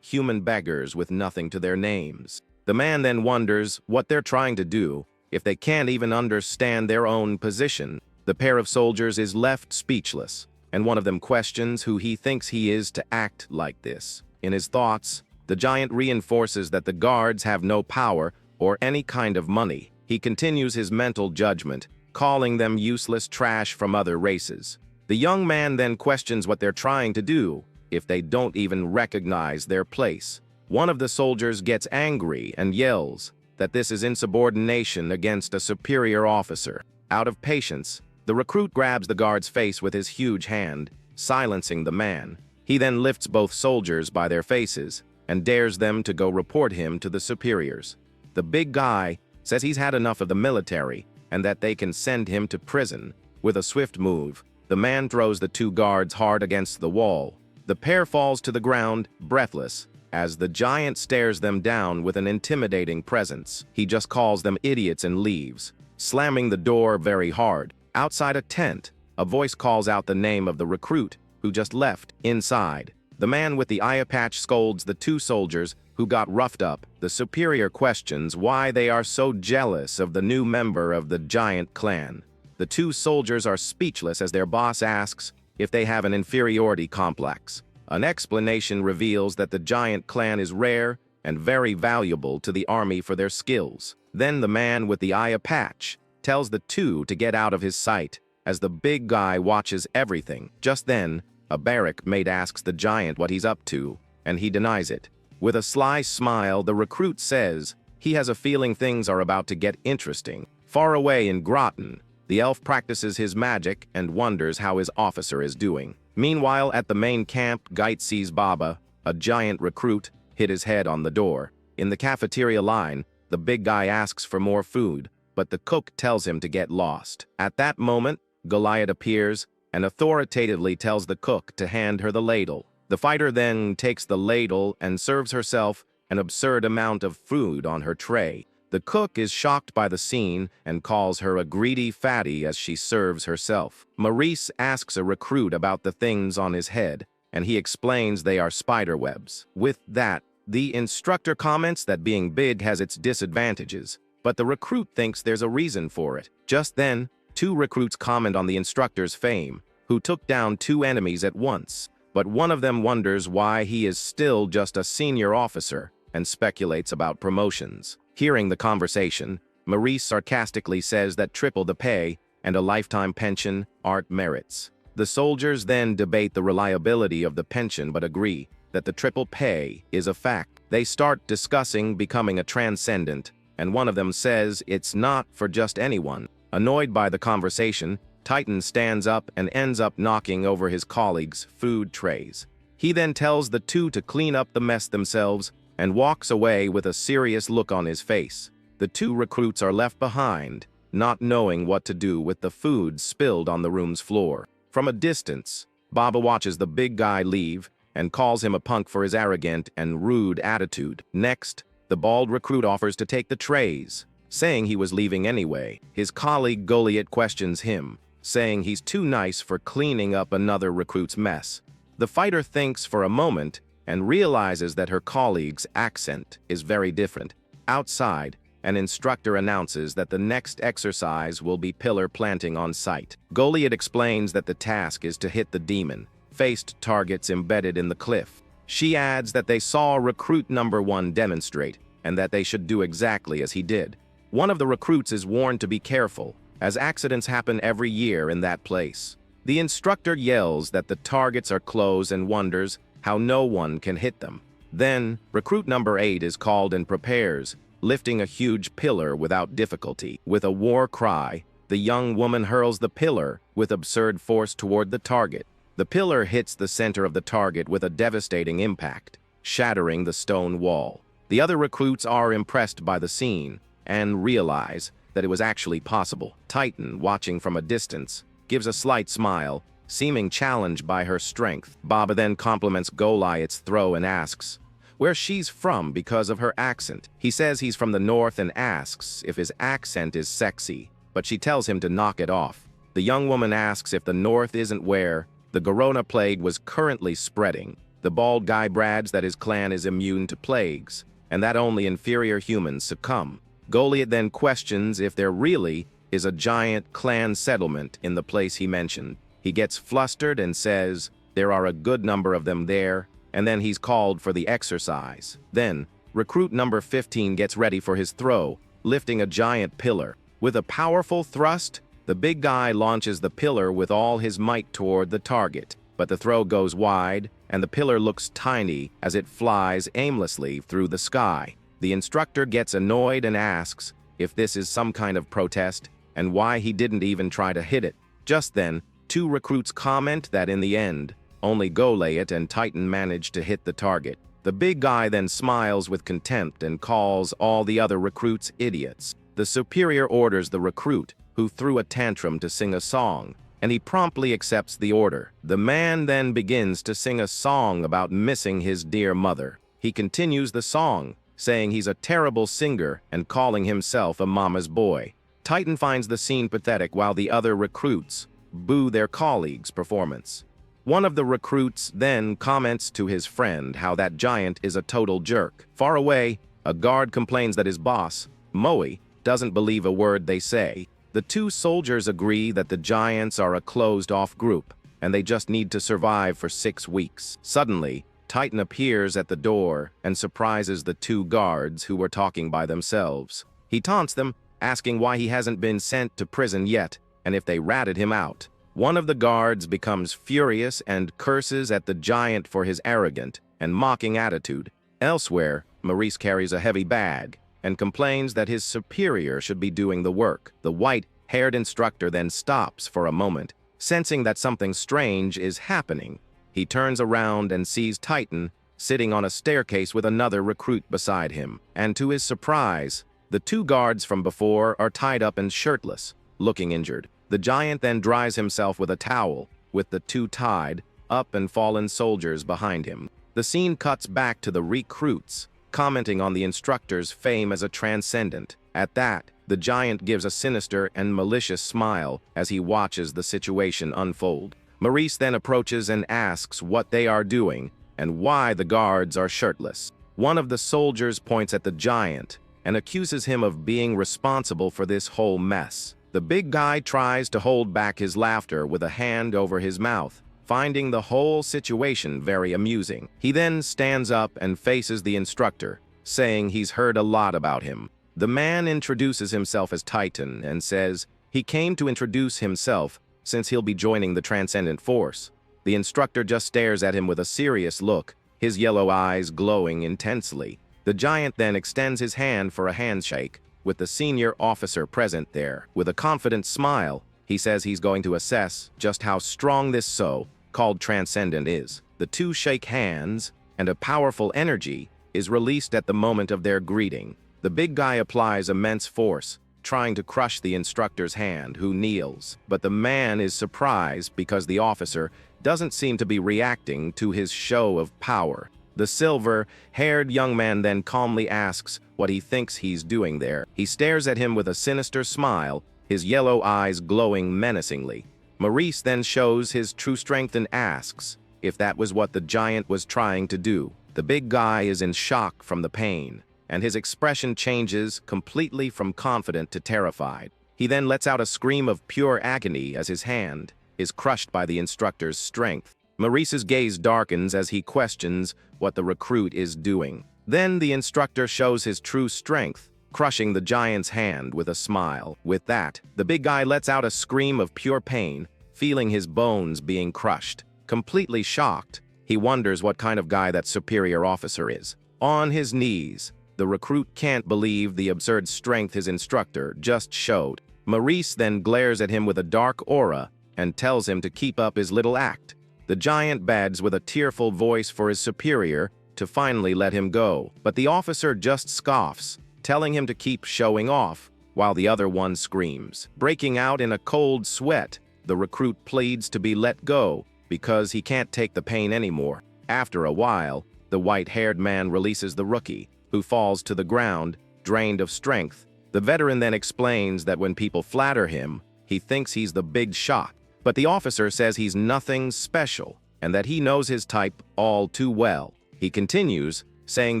human beggars with nothing to their names. The man then wonders what they're trying to do if they can't even understand their own position. The pair of soldiers is left speechless, and one of them questions who he thinks he is to act like this. In his thoughts, The giant reinforces that the guards have no power or any kind of money. He continues his mental judgment, calling them useless trash from other races. The young man then questions what they're trying to do, if they don't even recognize their place. One of the soldiers gets angry and yells that this is insubordination against a superior officer. Out of patience, the recruit grabs the guard's face with his huge hand, silencing the man. He then lifts both soldiers by their faces and dares them to go report him to the superiors. The big guy says he's had enough of the military and that they can send him to prison. With a swift move, the man throws the two guards hard against the wall. The pair falls to the ground, breathless, as the giant stares them down with an intimidating presence. He just calls them idiots and leaves, slamming the door very hard. Outside a tent, a voice calls out the name of the recruit who just left. Inside, the man with the eye patch scolds the two soldiers who got roughed up. The superior questions why they are so jealous of the new member of the giant clan. The two soldiers are speechless as their boss asks if they have an inferiority complex. An explanation reveals that the giant clan is rare and very valuable to the army for their skills. Then the man with the eye patch tells the two to get out of his sight as the big guy watches everything. Just then, a barrack mate asks the giant what he's up to, and he denies it. With a sly smile, the recruit says he has a feeling things are about to get interesting. Far away in Groton, the elf practices his magic and wonders how his officer is doing. Meanwhile, at the main camp, Geit sees Baba, a giant recruit, hit his head on the door. In the cafeteria line, the big guy asks for more food, but the cook tells him to get lost. At that moment, Goliath appears and authoritatively tells the cook to hand her the ladle. The fighter then takes the ladle and serves herself an absurd amount of food on her tray. The cook is shocked by the scene and calls her a greedy fatty as she serves herself. Maurice asks a recruit about the things on his head, and he explains they are spider webs. With that, the instructor comments that being big has its disadvantages, but the recruit thinks there's a reason for it. Just then, two recruits comment on the instructor's fame, who took down two enemies at once, but one of them wonders why he is still just a senior officer and speculates about promotions. Hearing the conversation, Maurice sarcastically says that triple the pay and a lifetime pension aren't merits. The soldiers then debate the reliability of the pension but agree that the triple pay is a fact. They start discussing becoming a transcendent, and one of them says it's not for just anyone. Annoyed by the conversation, Titan stands up and ends up knocking over his colleagues' food trays. He then tells the two to clean up the mess themselves and walks away with a serious look on his face. The two recruits are left behind, not knowing what to do with the food spilled on the room's floor. From a distance, Baba watches the big guy leave and calls him a punk for his arrogant and rude attitude. Next, the bald recruit offers to take the trays, saying he was leaving anyway. His colleague Goliath questions him, saying he's too nice for cleaning up another recruit's mess. The fighter thinks for a moment and realizes that her colleague's accent is very different. Outside, an instructor announces that the next exercise will be pillar planting on site. Goliath explains that the task is to hit the demon-faced targets embedded in the cliff. She adds that they saw recruit number 1 demonstrate and that they should do exactly as he did. One of the recruits is warned to be careful, as accidents happen every year in that place. The instructor yells that the targets are close and wonders how no one can hit them. Then, recruit number 8 is called and prepares, lifting a huge pillar without difficulty. With a war cry, the young woman hurls the pillar with absurd force toward the target. The pillar hits the center of the target with a devastating impact, shattering the stone wall. The other recruits are impressed by the scene and realize that it was actually possible. Titan, watching from a distance, gives a slight smile, seeming challenged by her strength. Baba then compliments Goliath's throw and asks where she's from because of her accent. He says he's from the north and asks if his accent is sexy, but she tells him to knock it off. The young woman asks if the north isn't where the Corona plague was currently spreading. The bald guy brags that his clan is immune to plagues, and that only inferior humans succumb. Goliath then questions if there really is a giant clan settlement in the place he mentioned. He gets flustered and says there are a good number of them there, and then he's called for the exercise. Then, recruit number 15 gets ready for his throw, lifting a giant pillar. With a powerful thrust, the big guy launches the pillar with all his might toward the target, but the throw goes wide, and the pillar looks tiny as it flies aimlessly through the sky. The instructor gets annoyed and asks if this is some kind of protest, and why he didn't even try to hit it. Just then, 2 recruits comment that in the end, only Goliath and Titan managed to hit the target. The big guy then smiles with contempt and calls all the other recruits idiots. The superior orders the recruit, who threw a tantrum, to sing a song, and he promptly accepts the order. The man then begins to sing a song about missing his dear mother. He continues the song, saying he's a terrible singer and calling himself a mama's boy. Titan finds the scene pathetic while the other recruits boo their colleague's performance. One of the recruits then comments to his friend how that giant is a total jerk. Far away, a guard complains that his boss, Moe, doesn't believe a word they say. The 2 soldiers agree that the giants are a closed-off group, and they just need to survive for 6 weeks. Suddenly, Titan appears at the door and surprises the 2 guards who were talking by themselves. He taunts them, asking why he hasn't been sent to prison yet, and if they ratted him out. One of the guards becomes furious and curses at the giant for his arrogant and mocking attitude. Elsewhere, Maurice carries a heavy bag and complains that his superior should be doing the work. The white-haired instructor then stops for a moment, sensing that something strange is happening. He turns around and sees Titan sitting on a staircase with another recruit beside him, and to his surprise, the 2 guards from before are tied up and shirtless, looking injured. The giant then dries himself with a towel, with the 2 tied up and fallen soldiers behind him. The scene cuts back to the recruits, commenting on the instructor's fame as a transcendent. At that, the giant gives a sinister and malicious smile as he watches the situation unfold. Maurice then approaches and asks what they are doing and why the guards are shirtless. One of the soldiers points at the giant and accuses him of being responsible for this whole mess. The big guy tries to hold back his laughter with a hand over his mouth, finding the whole situation very amusing. He then stands up and faces the instructor, saying he's heard a lot about him. The man introduces himself as Titan and says he came to introduce himself since he'll be joining the Transcendent Force. The instructor just stares at him with a serious look, his yellow eyes glowing intensely. The giant then extends his hand for a handshake, with the senior officer present there. With a confident smile, he says he's going to assess just how strong this so-called transcendent is. The 2 shake hands, and a powerful energy is released at the moment of their greeting. The big guy applies immense force, trying to crush the instructor's hand, who kneels. But the man is surprised because the officer doesn't seem to be reacting to his show of power. The silver-haired young man then calmly asks what he thinks he's doing there. He stares at him with a sinister smile, his yellow eyes glowing menacingly. Maurice then shows his true strength and asks if that was what the giant was trying to do. The big guy is in shock from the pain, and his expression changes completely from confident to terrified. He then lets out a scream of pure agony as his hand is crushed by the instructor's strength. Maurice's gaze darkens as he questions what the recruit is doing. Then the instructor shows his true strength, crushing the giant's hand with a smile. With that, the big guy lets out a scream of pure pain, feeling his bones being crushed. Completely shocked, he wonders what kind of guy that superior officer is. On his knees, the recruit can't believe the absurd strength his instructor just showed. Maurice then glares at him with a dark aura and tells him to keep up his little act. The giant begs with a tearful voice for his superior to finally let him go, but the officer just scoffs, telling him to keep showing off, while the other one screams. Breaking out in a cold sweat, the recruit pleads to be let go because he can't take the pain anymore. After a while, the white-haired man releases the rookie, who falls to the ground, drained of strength. The veteran then explains that when people flatter him, he thinks he's the big shot. But the officer says he's nothing special, and that he knows his type all too well. He continues, saying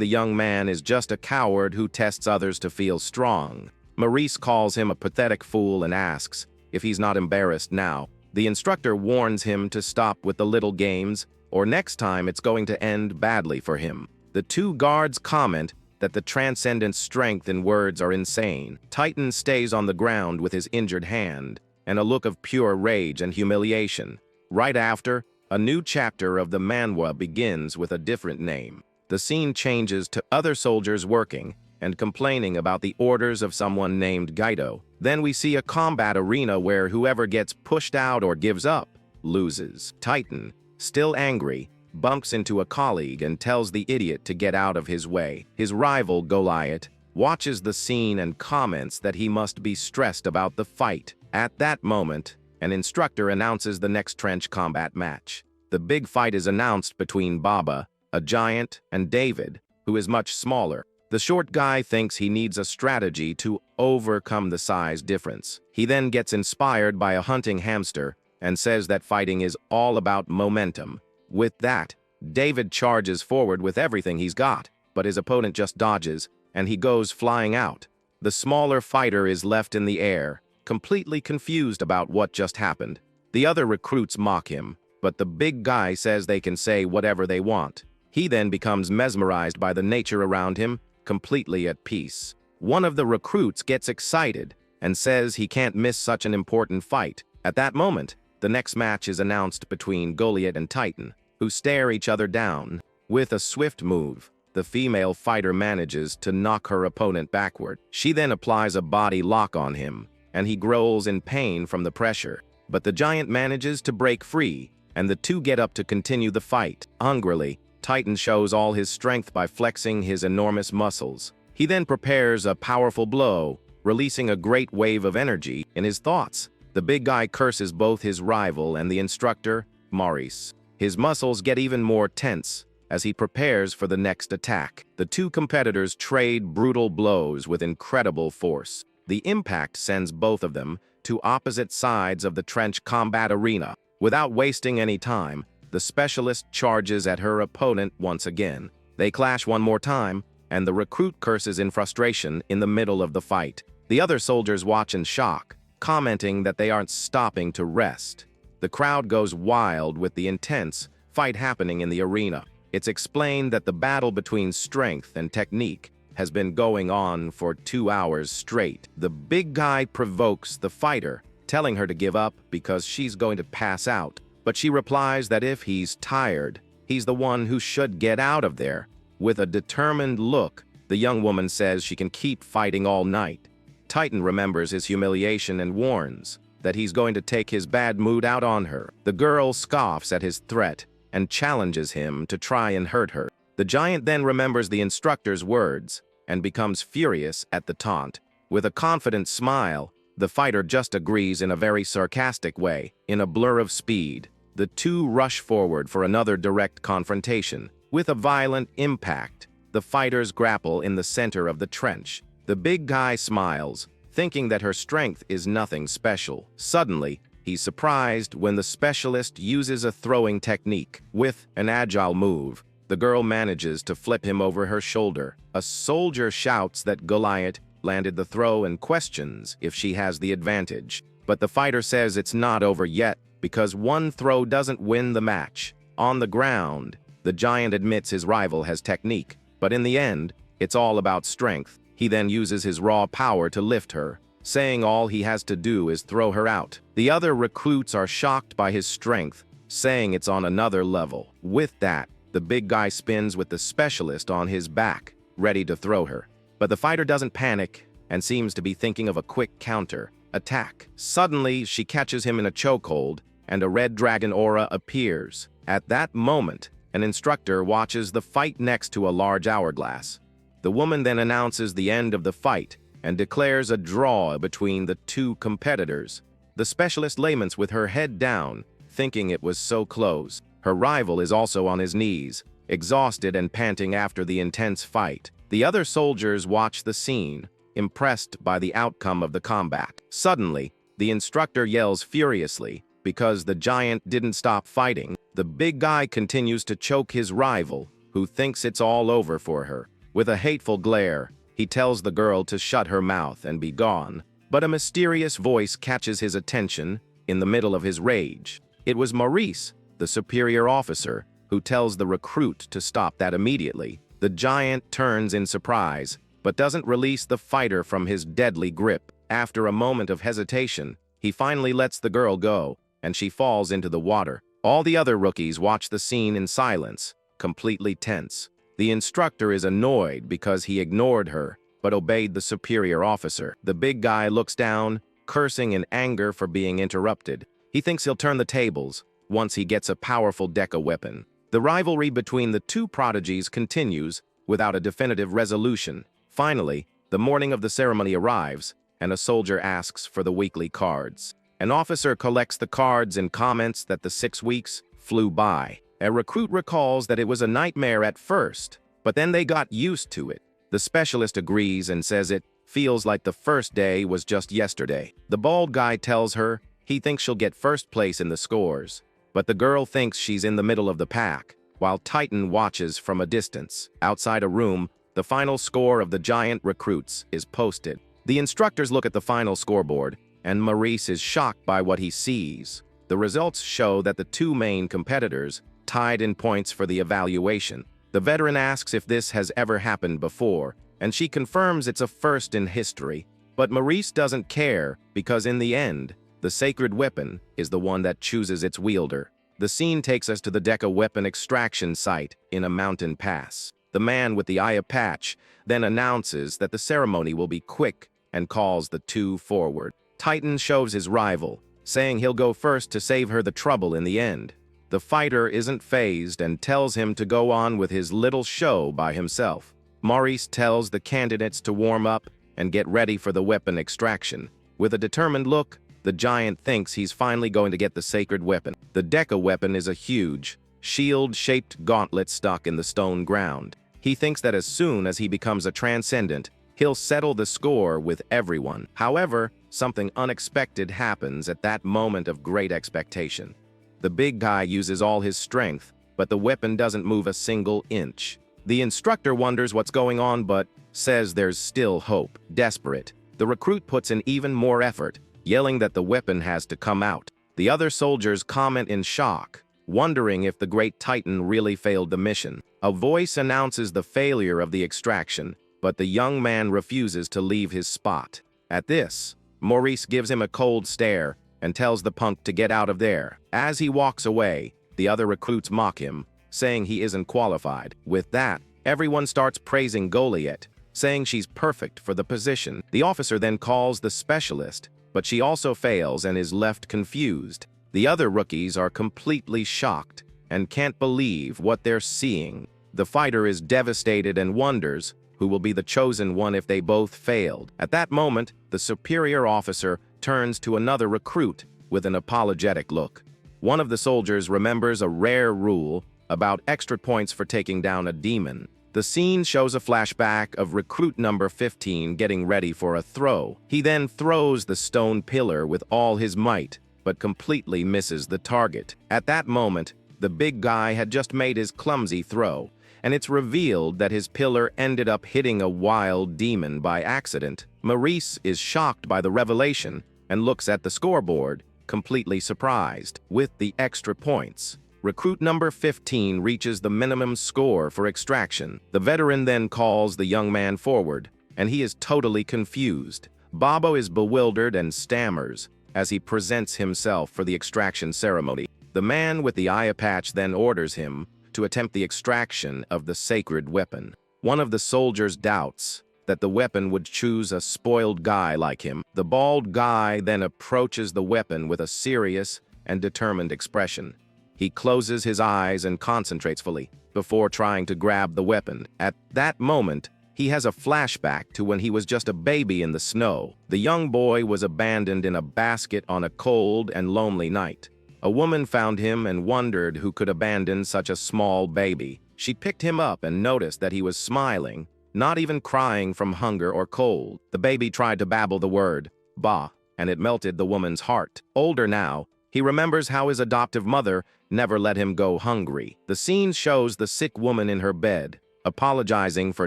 the young man is just a coward who tests others to feel strong. Maurice calls him a pathetic fool and asks if he's not embarrassed now. The instructor warns him to stop with the little games, or next time it's going to end badly for him. The two guards comment that the transcendent strength in words are insane. Titan stays on the ground with his injured hand, and a look of pure rage and humiliation. Right after, a new chapter of the manhwa begins with a different name. The scene changes to other soldiers working and complaining about the orders of someone named Gaido. Then we see a combat arena where whoever gets pushed out or gives up loses. Titan, still angry, bumps into a colleague and tells the idiot to get out of his way. His rival, Goliath, watches the scene and comments that he must be stressed about the fight. At that moment, an instructor announces the next trench combat match. The big fight is announced between Baba, a giant, and David, who is much smaller. The short guy thinks he needs a strategy to overcome the size difference. He then gets inspired by a hunting hamster and says that fighting is all about momentum. With that, David charges forward with everything he's got, but his opponent just dodges, and he goes flying out. The smaller fighter is left in the air, completely confused about what just happened. The other recruits mock him, but the big guy says they can say whatever they want. He then becomes mesmerized by the nature around him, completely at peace. One of the recruits gets excited and says he can't miss such an important fight. At that moment, the next match is announced between Goliath and Titan, who stare each other down. With a swift move, the female fighter manages to knock her opponent backward. She then applies a body lock on him, and he growls in pain from the pressure. But the giant manages to break free, and the two get up to continue the fight. Hungrily, Titan shows all his strength by flexing his enormous muscles. He then prepares a powerful blow, releasing a great wave of energy in his thoughts. The big guy curses both his rival and the instructor, Maurice. His muscles get even more tense as he prepares for the next attack. The two competitors trade brutal blows with incredible force. The impact sends both of them to opposite sides of the trench combat arena. Without wasting any time, the specialist charges at her opponent once again. They clash one more time, and the recruit curses in frustration in the middle of the fight. The other soldiers watch in shock, commenting that they aren't stopping to rest. The crowd goes wild with the intense fight happening in the arena. It's explained that the battle between strength and technique has been going on for 2 hours straight. The big guy provokes the fighter, telling her to give up because she's going to pass out. But she replies that if he's tired, he's the one who should get out of there. With a determined look, the young woman says she can keep fighting all night. Titan remembers his humiliation and warns that he's going to take his bad mood out on her. The girl scoffs at his threat and challenges him to try and hurt her. The giant then remembers the instructor's words and becomes furious at the taunt. With a confident smile, the fighter just agrees in a very sarcastic way. In a blur of speed, the two rush forward for another direct confrontation. With a violent impact, the fighters grapple in the center of the trench. The big guy smiles, thinking that her strength is nothing special. Suddenly, he's surprised when the specialist uses a throwing technique. With an agile move, the girl manages to flip him over her shoulder. A soldier shouts that Goliath landed the throw and questions if she has the advantage. But the fighter says it's not over yet because one throw doesn't win the match. On the ground, the giant admits his rival has technique, but in the end, it's all about strength. He then uses his raw power to lift her, saying all he has to do is throw her out. The other recruits are shocked by his strength, saying it's on another level. With that, the big guy spins with the specialist on his back, ready to throw her. But the fighter doesn't panic and seems to be thinking of a quick counter attack. Suddenly, she catches him in a chokehold, and a red dragon aura appears. At that moment, an instructor watches the fight next to a large hourglass. The woman then announces the end of the fight and declares a draw between the two competitors. The specialist laments with her head down, thinking it was so close. Her rival is also on his knees, exhausted and panting after the intense fight. The other soldiers watch the scene, impressed by the outcome of the combat. Suddenly, the instructor yells furiously because the giant didn't stop fighting. The big guy continues to choke his rival, who thinks it's all over for her. With a hateful glare, he tells the girl to shut her mouth and be gone. But a mysterious voice catches his attention in the middle of his rage. It was Maurice, the superior officer, who tells the recruit to stop that immediately. The giant turns in surprise, but doesn't release the fighter from his deadly grip. After a moment of hesitation, he finally lets the girl go, and she falls into the water. All the other rookies watch the scene in silence, completely tense. The instructor is annoyed because he ignored her, but obeyed the superior officer. The big guy looks down, cursing in anger for being interrupted. He thinks he'll turn the tables once he gets a powerful deca weapon. The rivalry between the two prodigies continues without a definitive resolution. Finally, the morning of the ceremony arrives, and a soldier asks for the weekly cards. An officer collects the cards and comments that the 6 weeks flew by. A recruit recalls that it was a nightmare at first, but then they got used to it. The specialist agrees and says it feels like the first day was just yesterday. The bald guy tells her he thinks she'll get first place in the scores, but the girl thinks she's in the middle of the pack, while Titan watches from a distance. Outside a room, the final score of the giant recruits is posted. The instructors look at the final scoreboard, and Maurice is shocked by what he sees. The results show that the two main competitors tied in points for the evaluation. The veteran asks if this has ever happened before, and she confirms it's a first in history. But Maurice doesn't care, because in the end, the sacred weapon is the one that chooses its wielder. The scene takes us to the deca weapon extraction site in a mountain pass. The man with the eye patch then announces that the ceremony will be quick and calls the two forward. Titan shows his rival, saying he'll go first to save her the trouble in the end. The fighter isn't fazed and tells him to go on with his little show by himself. Maurice tells the candidates to warm up and get ready for the weapon extraction. With a determined look, the giant thinks he's finally going to get the sacred weapon. The deca weapon is a huge, shield-shaped gauntlet stuck in the stone ground. He thinks that as soon as he becomes a transcendent, he'll settle the score with everyone. However, something unexpected happens at that moment of great expectation. The big guy uses all his strength, but the weapon doesn't move a single inch. The instructor wonders what's going on but says there's still hope. Desperate, the recruit puts in even more effort, yelling that the weapon has to come out. The other soldiers comment in shock, wondering if the great Titan really failed the mission. A voice announces the failure of the extraction, but the young man refuses to leave his spot. At this, Maurice gives him a cold stare and tells the punk to get out of there. As he walks away, the other recruits mock him, saying he isn't qualified. With that, everyone starts praising Goliath, saying she's perfect for the position. The officer then calls the specialist, but she also fails and is left confused. The other rookies are completely shocked and can't believe what they're seeing. The fighter is devastated and wonders who will be the chosen one if they both failed. At that moment, the superior officer turns to another recruit with an apologetic look. One of the soldiers remembers a rare rule about extra points for taking down a demon. The scene shows a flashback of recruit number 15 getting ready for a throw. He then throws the stone pillar with all his might, but completely misses the target. At that moment, the big guy had just made his clumsy throw, and it's revealed that his pillar ended up hitting a wild demon by accident. Maurice is shocked by the revelation and looks at the scoreboard, completely surprised. With the extra points, recruit number 15 reaches the minimum score for extraction. The veteran then calls the young man forward, and he is totally confused. Bobo is bewildered and stammers as he presents himself for the extraction ceremony. The man with the eye patch then orders him to attempt the extraction of the sacred weapon. One of the soldiers doubts that the weapon would choose a spoiled guy like him. The bald guy then approaches the weapon with a serious and determined expression. He closes his eyes and concentrates fully before trying to grab the weapon. At that moment, he has a flashback to when he was just a baby in the snow. The young boy was abandoned in a basket on a cold and lonely night. A woman found him and wondered who could abandon such a small baby. She picked him up and noticed that he was smiling, not even crying from hunger or cold. The baby tried to babble the word, "Ba," and it melted the woman's heart. Older now, he remembers how his adoptive mother never let him go hungry. The scene shows the sick woman in her bed, apologizing for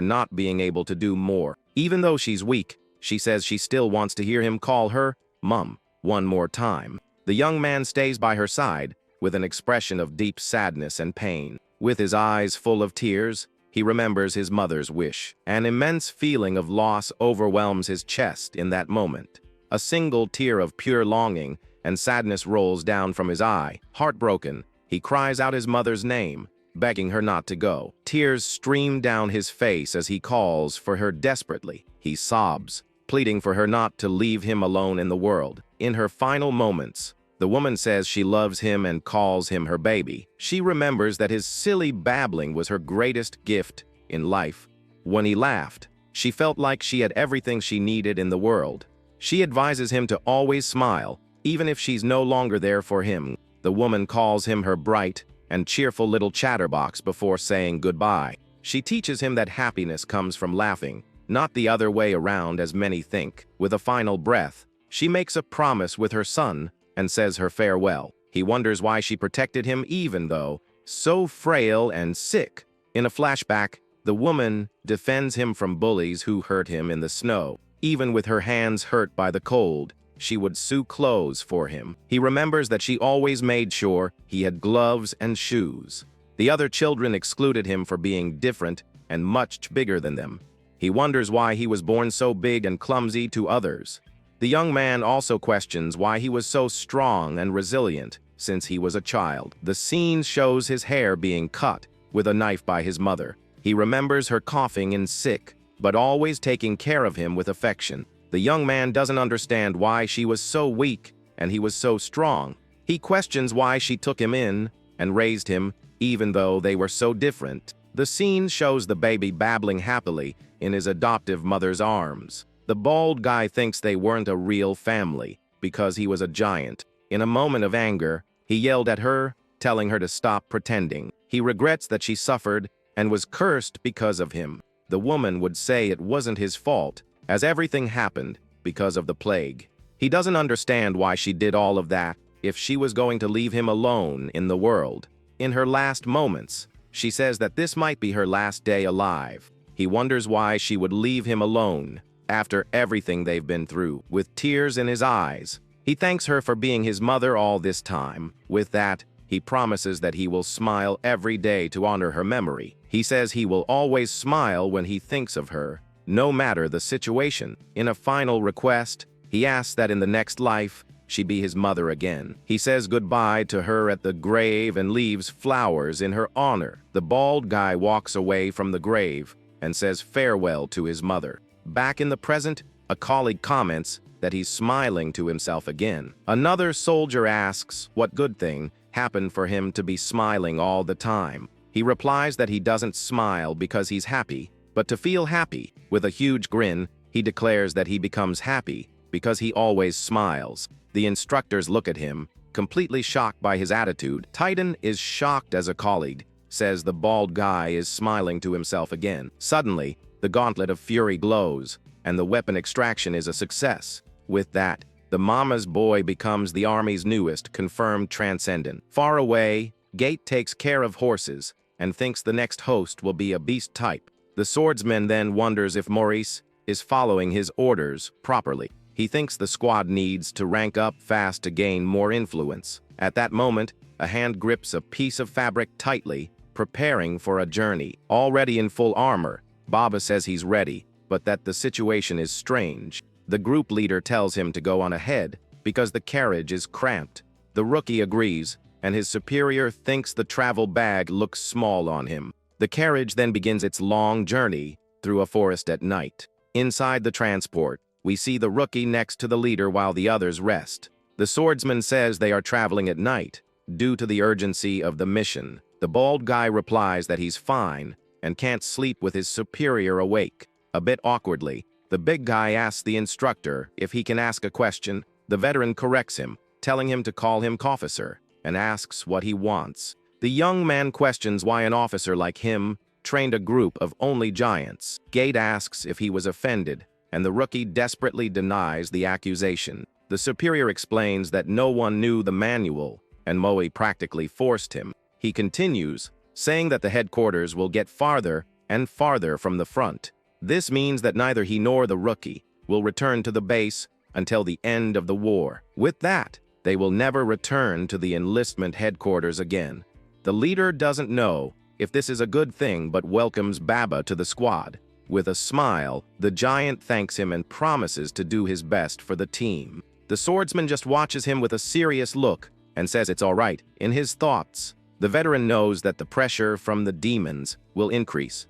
not being able to do more. Even though she's weak, she says she still wants to hear him call her Mum one more time. The young man stays by her side with an expression of deep sadness and pain. With his eyes full of tears, he remembers his mother's wish. An immense feeling of loss overwhelms his chest in that moment. A single tear of pure longing and sadness rolls down from his eye. Heartbroken, he cries out his mother's name, begging her not to go. Tears stream down his face as he calls for her desperately. He sobs, pleading for her not to leave him alone in the world. In her final moments, the woman says she loves him and calls him her baby. She remembers that his silly babbling was her greatest gift in life. When he laughed, she felt like she had everything she needed in the world. She advises him to always smile, even if she's no longer there for him. The woman calls him her bright and cheerful little chatterbox before saying goodbye. She teaches him that happiness comes from laughing, not the other way around as many think. With a final breath, she makes a promise with her son and says her farewell. He wonders why she protected him even though so frail and sick. In a flashback, the woman defends him from bullies who hurt him in the snow. Even with her hands hurt by the cold, she would sew clothes for him. He remembers that she always made sure he had gloves and shoes. The other children excluded him for being different and much bigger than them. He wonders why he was born so big and clumsy to others. The young man also questions why he was so strong and resilient since he was a child. The scene shows his hair being cut with a knife by his mother. He remembers her coughing and sick, but always taking care of him with affection. The young man doesn't understand why she was so weak and he was so strong. He questions why she took him in and raised him, even though they were so different. The scene shows the baby babbling happily in his adoptive mother's arms. The bald guy thinks they weren't a real family because he was a giant. In a moment of anger, he yelled at her, telling her to stop pretending. He regrets that she suffered and was cursed because of him. The woman would say it wasn't his fault, as everything happened because of the plague. He doesn't understand why she did all of that if she was going to leave him alone in the world. In her last moments, she says that this might be her last day alive. He wonders why she would leave him alone after everything they've been through. With tears in his eyes, he thanks her for being his mother all this time. With that, he promises that he will smile every day to honor her memory. He says he will always smile when he thinks of her, no matter the situation. In a final request, he asks that in the next life, she be his mother again. He says goodbye to her at the grave and leaves flowers in her honor. The bald guy walks away from the grave and says farewell to his mother. Back in the present, a colleague comments that he's smiling to himself again. Another soldier asks what good thing happened for him to be smiling all the time. He replies that he doesn't smile because he's happy, but to feel happy. With a huge grin, he declares that he becomes happy because he always smiles. The instructors look at him, completely shocked by his attitude. Titan is shocked as a colleague, says the bald guy is smiling to himself again. Suddenly, the gauntlet of fury glows, and the weapon extraction is a success. With that, the mama's boy becomes the army's newest confirmed transcendent. Far away, Gate takes care of horses and thinks the next host will be a beast type. The swordsman then wonders if Maurice is following his orders properly. He thinks the squad needs to rank up fast to gain more influence. At that moment, a hand grips a piece of fabric tightly, preparing for a journey. Already in full armor, Baba says he's ready, but that the situation is strange. The group leader tells him to go on ahead because the carriage is cramped. The rookie agrees, and his superior thinks the travel bag looks small on him. The carriage then begins its long journey through a forest at night. Inside the transport, we see the rookie next to the leader while the others rest. The swordsman says they are traveling at night due to the urgency of the mission. The bald guy replies that he's fine and can't sleep with his superior awake. A bit awkwardly, the big guy asks the instructor if he can ask a question. The veteran corrects him, telling him to call him officer, and asks what he wants. The young man questions why an officer like him trained a group of only giants. Gate asks if he was offended, and the rookie desperately denies the accusation. The superior explains that no one knew the manual, and Moe practically forced him. He continues, saying that the headquarters will get farther and farther from the front. This means that neither he nor the rookie will return to the base until the end of the war. With that, they will never return to the enlistment headquarters again. The leader doesn't know if this is a good thing but welcomes Baba to the squad. With a smile, the giant thanks him and promises to do his best for the team. The swordsman just watches him with a serious look and says it's all right. In his thoughts, the veteran knows that the pressure from the demons will increase.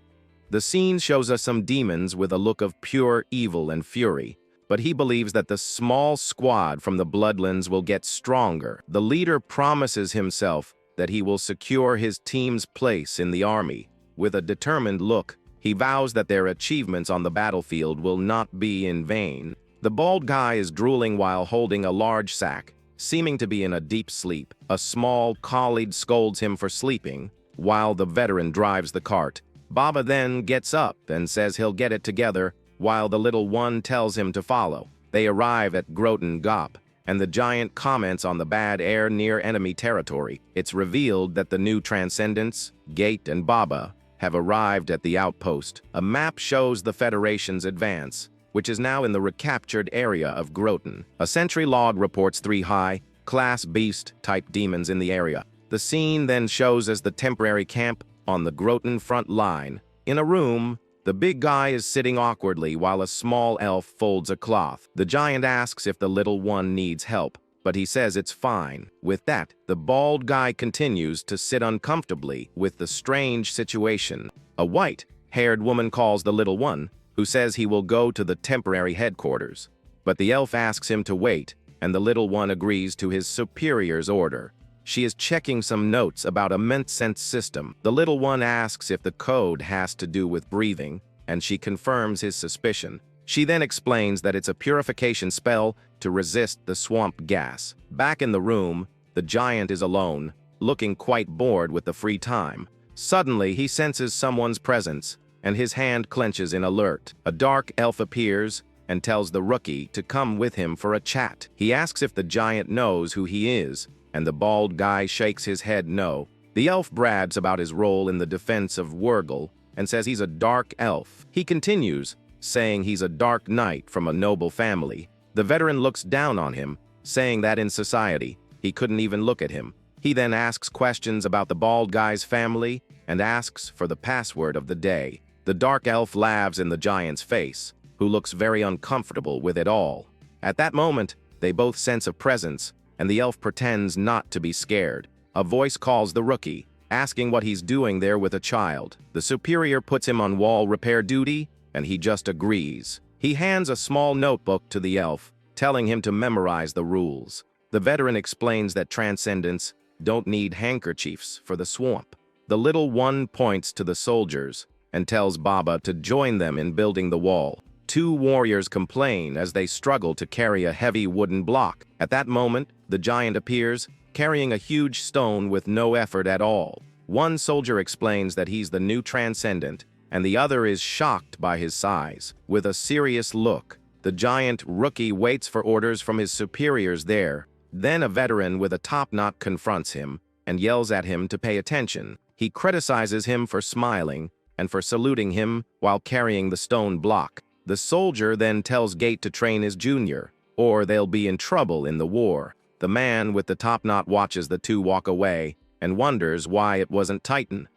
The scene shows us some demons with a look of pure evil and fury, but he believes that the small squad from the Bloodlands will get stronger. The leader promises himself that he will secure his team's place in the army. With a determined look, he vows that their achievements on the battlefield will not be in vain. The bald guy is drooling while holding a large sack, seeming to be in a deep sleep. A small colleague scolds him for sleeping, while the veteran drives the cart. Baba then gets up and says he'll get it together, while the little one tells him to follow. They arrive at Groton Gop, and the giant comments on the bad air near enemy territory. It's revealed that the new transcendents, Gate and Baba, have arrived at the outpost. A map shows the Federation's advance, which is now in the recaptured area of Groton. A sentry log reports 3 high-class beast-type demons in the area. The scene then shows as the temporary camp on the Groton front line. In a room, the big guy is sitting awkwardly while a small elf folds a cloth. The giant asks if the little one needs help, but he says it's fine. With that, the bald guy continues to sit uncomfortably with the strange situation. A white-haired woman calls the little one, who says he will go to the temporary headquarters. But the elf asks him to wait, and the little one agrees to his superior's order. She is checking some notes about a sense system. The little one asks if the code has to do with breathing, and she confirms his suspicion. She then explains that it's a purification spell to resist the swamp gas. Back in the room, the giant is alone, looking quite bored with the free time. Suddenly, he senses someone's presence, and his hand clenches in alert. A dark elf appears and tells the rookie to come with him for a chat. He asks if the giant knows who he is, and the bald guy shakes his head no. The elf brags about his role in the defense of Wurgle and says he's a dark elf. He continues, saying he's a dark knight from a noble family. The veteran looks down on him, saying that in society, he couldn't even look at him. He then asks questions about the bald guy's family and asks for the password of the day. The dark elf laughs in the giant's face, who looks very uncomfortable with it all. At that moment, they both sense a presence, and the elf pretends not to be scared. A voice calls the rookie, asking what he's doing there with a child. The superior puts him on wall repair duty, and he just agrees. He hands a small notebook to the elf, telling him to memorize the rules. The veteran explains that transcendents don't need handkerchiefs for the swamp. The little one points to the soldiers and tells Baba to join them in building the wall. 2 warriors complain as they struggle to carry a heavy wooden block. At that moment, the giant appears, carrying a huge stone with no effort at all. One soldier explains that he's the new transcendent, and the other is shocked by his size. With a serious look, the giant rookie waits for orders from his superiors there. Then a veteran with a top knot confronts him and yells at him to pay attention. He criticizes him for smiling and for saluting him while carrying the stone block. The soldier then tells Gate to train his junior, or they'll be in trouble in the war. The man with the top knot watches the 2 walk away and wonders why it wasn't Titan.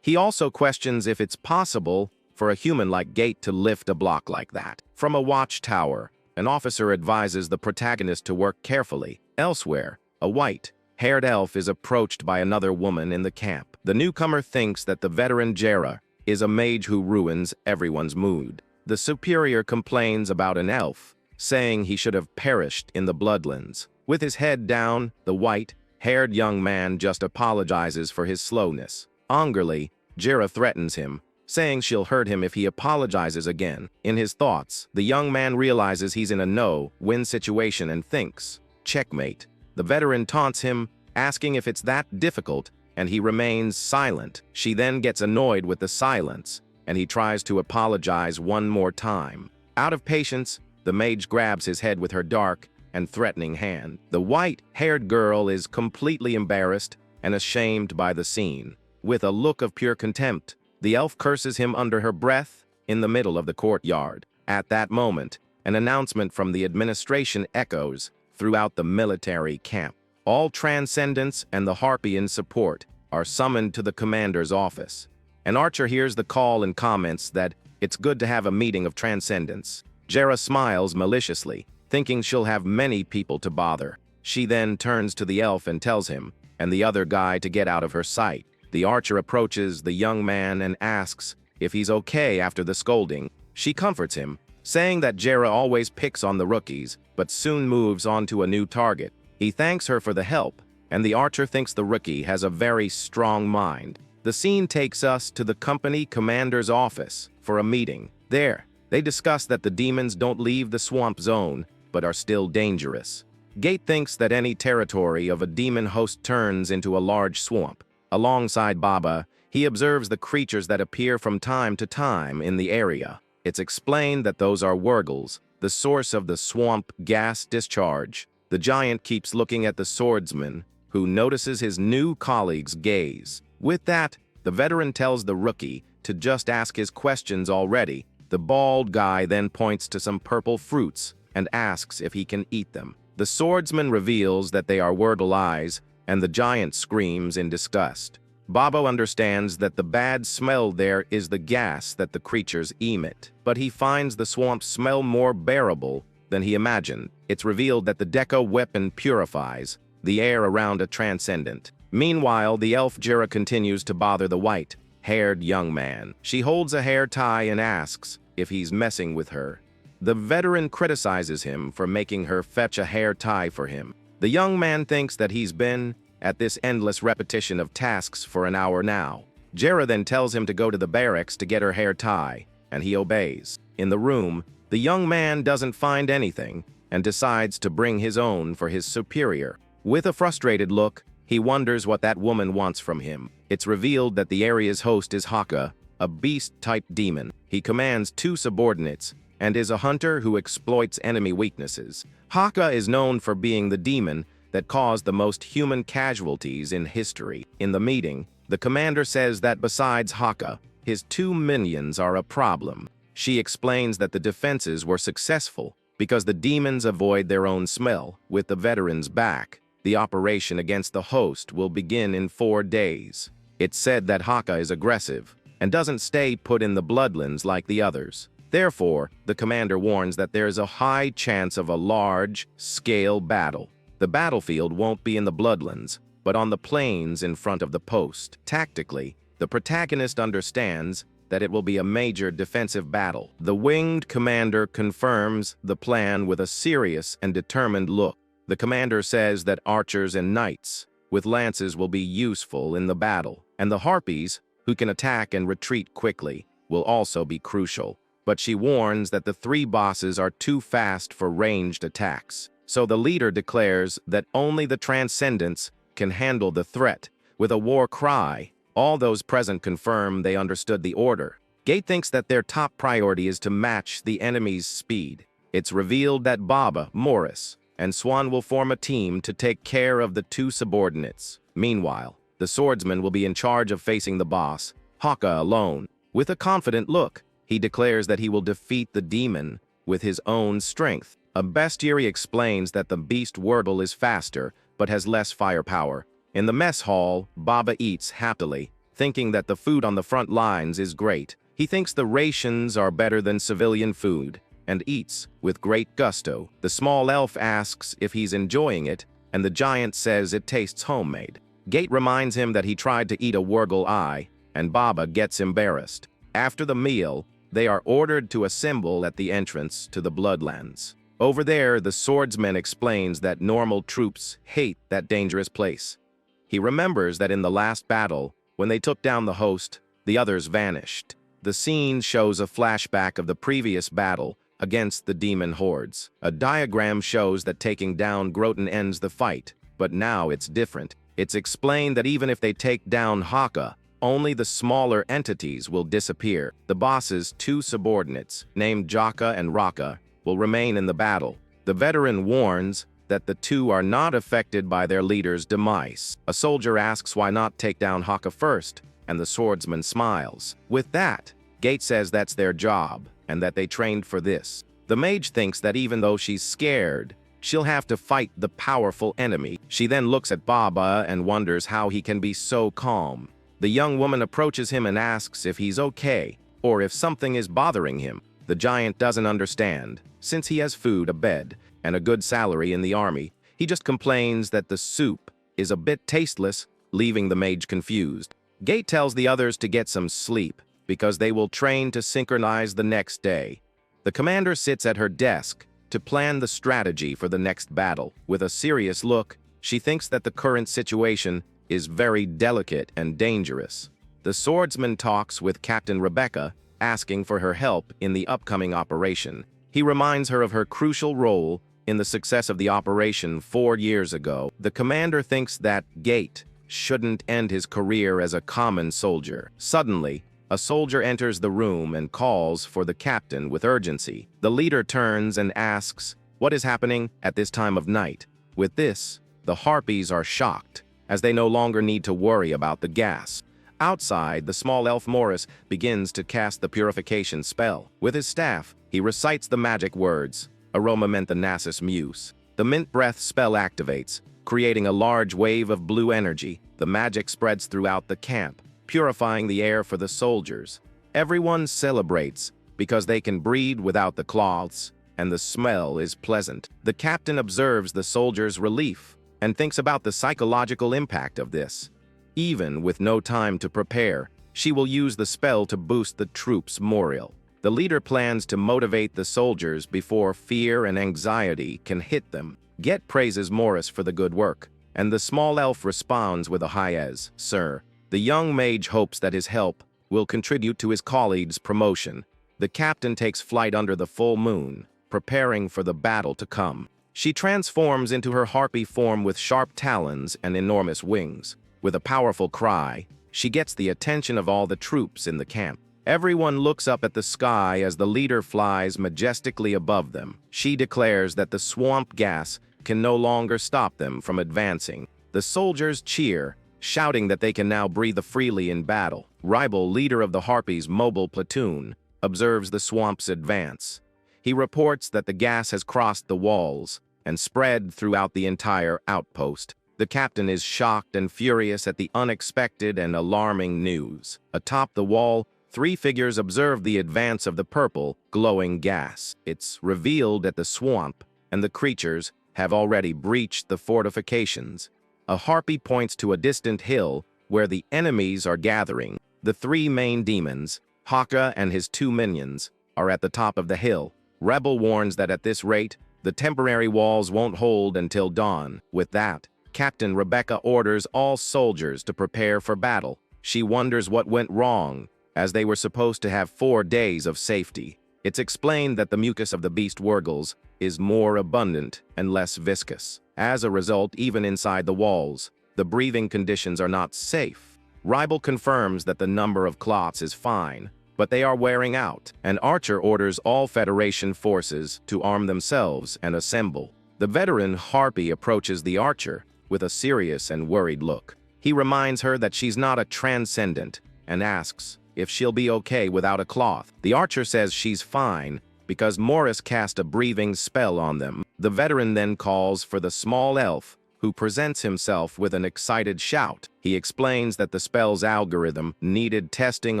He also questions if it's possible for a human like Gate to lift a block like that. From a watchtower, an officer advises the protagonist to work carefully. Elsewhere, a white-haired elf is approached by another woman in the camp. The newcomer thinks that the veteran Jaga is a mage who ruins everyone's mood. The superior complains about an elf, saying he should have perished in the Bloodlands. With his head down, the white-haired young man just apologizes for his slowness. Angrily, Jaga threatens him, saying she'll hurt him if he apologizes again. In his thoughts, the young man realizes he's in a no-win situation and thinks, checkmate. The veteran taunts him, asking if it's that difficult, and he remains silent. She then gets annoyed with the silence, and he tries to apologize one more time. Out of patience, the mage grabs his head with her dark and threatening hand. The white-haired girl is completely embarrassed and ashamed by the scene. With a look of pure contempt, the elf curses him under her breath in the middle of the courtyard. At that moment, an announcement from the administration echoes, throughout the military camp. All transcendents and the Harpy in support are summoned to the commander's office. An archer hears the call and comments that it's good to have a meeting of transcendents. Jaga smiles maliciously, thinking she'll have many people to bother. She then turns to the elf and tells him and the other guy to get out of her sight. The archer approaches the young man and asks if he's okay after the scolding. She comforts him, saying that Jaga always picks on the rookies, but soon moves on to a new target. He thanks her for the help, and the archer thinks the rookie has a very strong mind. The scene takes us to the company commander's office for a meeting. There, they discuss that the demons don't leave the swamp zone, but are still dangerous. Gate thinks that any territory of a demon host turns into a large swamp. Alongside Baba, he observes the creatures that appear from time to time in the area. It's explained that those are Wurgles, the source of the swamp gas discharge. The giant keeps looking at the swordsman, who notices his new colleague's gaze. With that, the veteran tells the rookie to just ask his questions already. The bald guy then points to some purple fruits and asks if he can eat them. The swordsman reveals that they are Wurgle eyes, and the giant screams in disgust. Babo understands that the bad smell there is the gas that the creatures emit, but he finds the swamp smell more bearable than he imagined. It's revealed that the Deco weapon purifies the air around a transcendent. Meanwhile, the elf Jaga continues to bother the white-haired young man. She holds a hair tie and asks if he's messing with her. The veteran criticizes him for making her fetch a hair tie for him. The young man thinks that he's been at this endless repetition of tasks for an hour now. Jaga then tells him to go to the barracks to get her hair tie, and he obeys. In the room, the young man doesn't find anything and decides to bring his own for his superior. With a frustrated look, he wonders what that woman wants from him. It's revealed that the area's host is Haka, a beast-type demon. He commands 2 subordinates and is a hunter who exploits enemy weaknesses. Haka is known for being the demon that caused the most human casualties in history. In the meeting, the commander says that besides Haka, his 2 minions are a problem. She explains that the defenses were successful because the demons avoid their own smell. With the veterans back, the operation against the host will begin in 4 days. It's said that Haka is aggressive and doesn't stay put in the bloodlands like the others. Therefore, the commander warns that there's a high chance of a large-scale battle. The battlefield won't be in the bloodlands, but on the plains in front of the post. Tactically, the protagonist understands that it will be a major defensive battle. The winged commander confirms the plan with a serious and determined look. The commander says that archers and knights with lances will be useful in the battle, and the harpies, who can attack and retreat quickly, will also be crucial. But she warns that the 3 bosses are too fast for ranged attacks. So the leader declares that only the transcendents can handle the threat. With a war cry, all those present confirm they understood the order. Gate thinks that their top priority is to match the enemy's speed. It's revealed that Baba, Morris, and Swan will form a team to take care of the 2 subordinates. Meanwhile, the swordsman will be in charge of facing the boss, Haka, alone. With a confident look, he declares that he will defeat the demon with his own strength. A bestiary explains that the beast Wurgle is faster, but has less firepower. In the mess hall, Baba eats happily, thinking that the food on the front lines is great. He thinks the rations are better than civilian food, and eats with great gusto. The small elf asks if he's enjoying it, and the giant says it tastes homemade. Gate reminds him that he tried to eat a Wurgle eye, and Baba gets embarrassed. After the meal, they are ordered to assemble at the entrance to the Bloodlands. Over there, the swordsman explains that normal troops hate that dangerous place. He remembers that in the last battle, when they took down the host, the others vanished. The scene shows a flashback of the previous battle against the demon hordes. A diagram shows that taking down Groton ends the fight, but now it's different. It's explained that even if they take down Haka, only the smaller entities will disappear. The boss's 2 subordinates, named Jaga and Raka, will remain in the battle. The veteran warns that the 2 are not affected by their leader's demise. A soldier asks why not take down Haka first, and the swordsman smiles. With that, Gate says that's their job, and that they trained for this. The mage thinks that even though she's scared, she'll have to fight the powerful enemy. She then looks at Baba and wonders how he can be so calm. The young woman approaches him and asks if he's okay, or if something is bothering him. The giant doesn't understand. Since he has food, a bed, and a good salary in the army, he just complains that the soup is a bit tasteless, leaving the mage confused. Gate tells the others to get some sleep, because they will train to synchronize the next day. The commander sits at her desk to plan the strategy for the next battle. With a serious look, she thinks that the current situation is very delicate and dangerous. The swordsman talks with Captain Rebecca, asking for her help in the upcoming operation. He reminds her of her crucial role in the success of the operation 4 years ago. The commander thinks that Gate shouldn't end his career as a common soldier. Suddenly, a soldier enters the room and calls for the captain with urgency. The leader turns and asks what is happening at this time of night. With this, the Harpies are shocked, as they no longer need to worry about the gas. Outside, the small elf Morris begins to cast the purification spell. With his staff, he recites the magic words, Aroma Menthonasis Muse. The mint breath spell activates, creating a large wave of blue energy. The magic spreads throughout the camp, purifying the air for the soldiers. Everyone celebrates because they can breathe without the cloths, and the smell is pleasant. The captain observes the soldiers' relief and thinks about the psychological impact of this. Even with no time to prepare, she will use the spell to boost the troops' morale. The leader plans to motivate the soldiers before fear and anxiety can hit them. Get praises Morris for the good work, and the small elf responds with a high-es, "Sir." The young mage hopes that his help will contribute to his colleague's promotion. The captain takes flight under the full moon, preparing for the battle to come. She transforms into her harpy form with sharp talons and enormous wings. With a powerful cry, she gets the attention of all the troops in the camp. Everyone looks up at the sky as the leader flies majestically above them. She declares that the swamp gas can no longer stop them from advancing. The soldiers cheer, shouting that they can now breathe freely in battle. Ribel, leader of the Harpies' mobile platoon, observes the swamp's advance. He reports that the gas has crossed the walls and spread throughout the entire outpost. The captain is shocked and furious at the unexpected and alarming news. Atop the wall, 3 figures observe the advance of the purple, glowing gas. It's revealed that the swamp and the creatures have already breached the fortifications. A harpy points to a distant hill where the enemies are gathering. The 3 main demons, Haka and his 2 minions, are at the top of the hill. Rebel warns that at this rate, the temporary walls won't hold until dawn. With that, Captain Rebecca orders all soldiers to prepare for battle. She wonders what went wrong, as they were supposed to have 4 days of safety. It's explained that the mucus of the beast Wurgles is more abundant and less viscous. As a result, even inside the walls, the breathing conditions are not safe. Ribel confirms that the number of clots is fine, but they are wearing out. An archer orders all Federation forces to arm themselves and assemble. The veteran Harpy approaches the archer with a serious and worried look. He reminds her that she's not a transcendent and asks if she'll be okay without a cloth. The archer says she's fine because Morris cast a breathing spell on them. The veteran then calls for the small elf, who presents himself with an excited shout. He explains that the spell's algorithm needed testing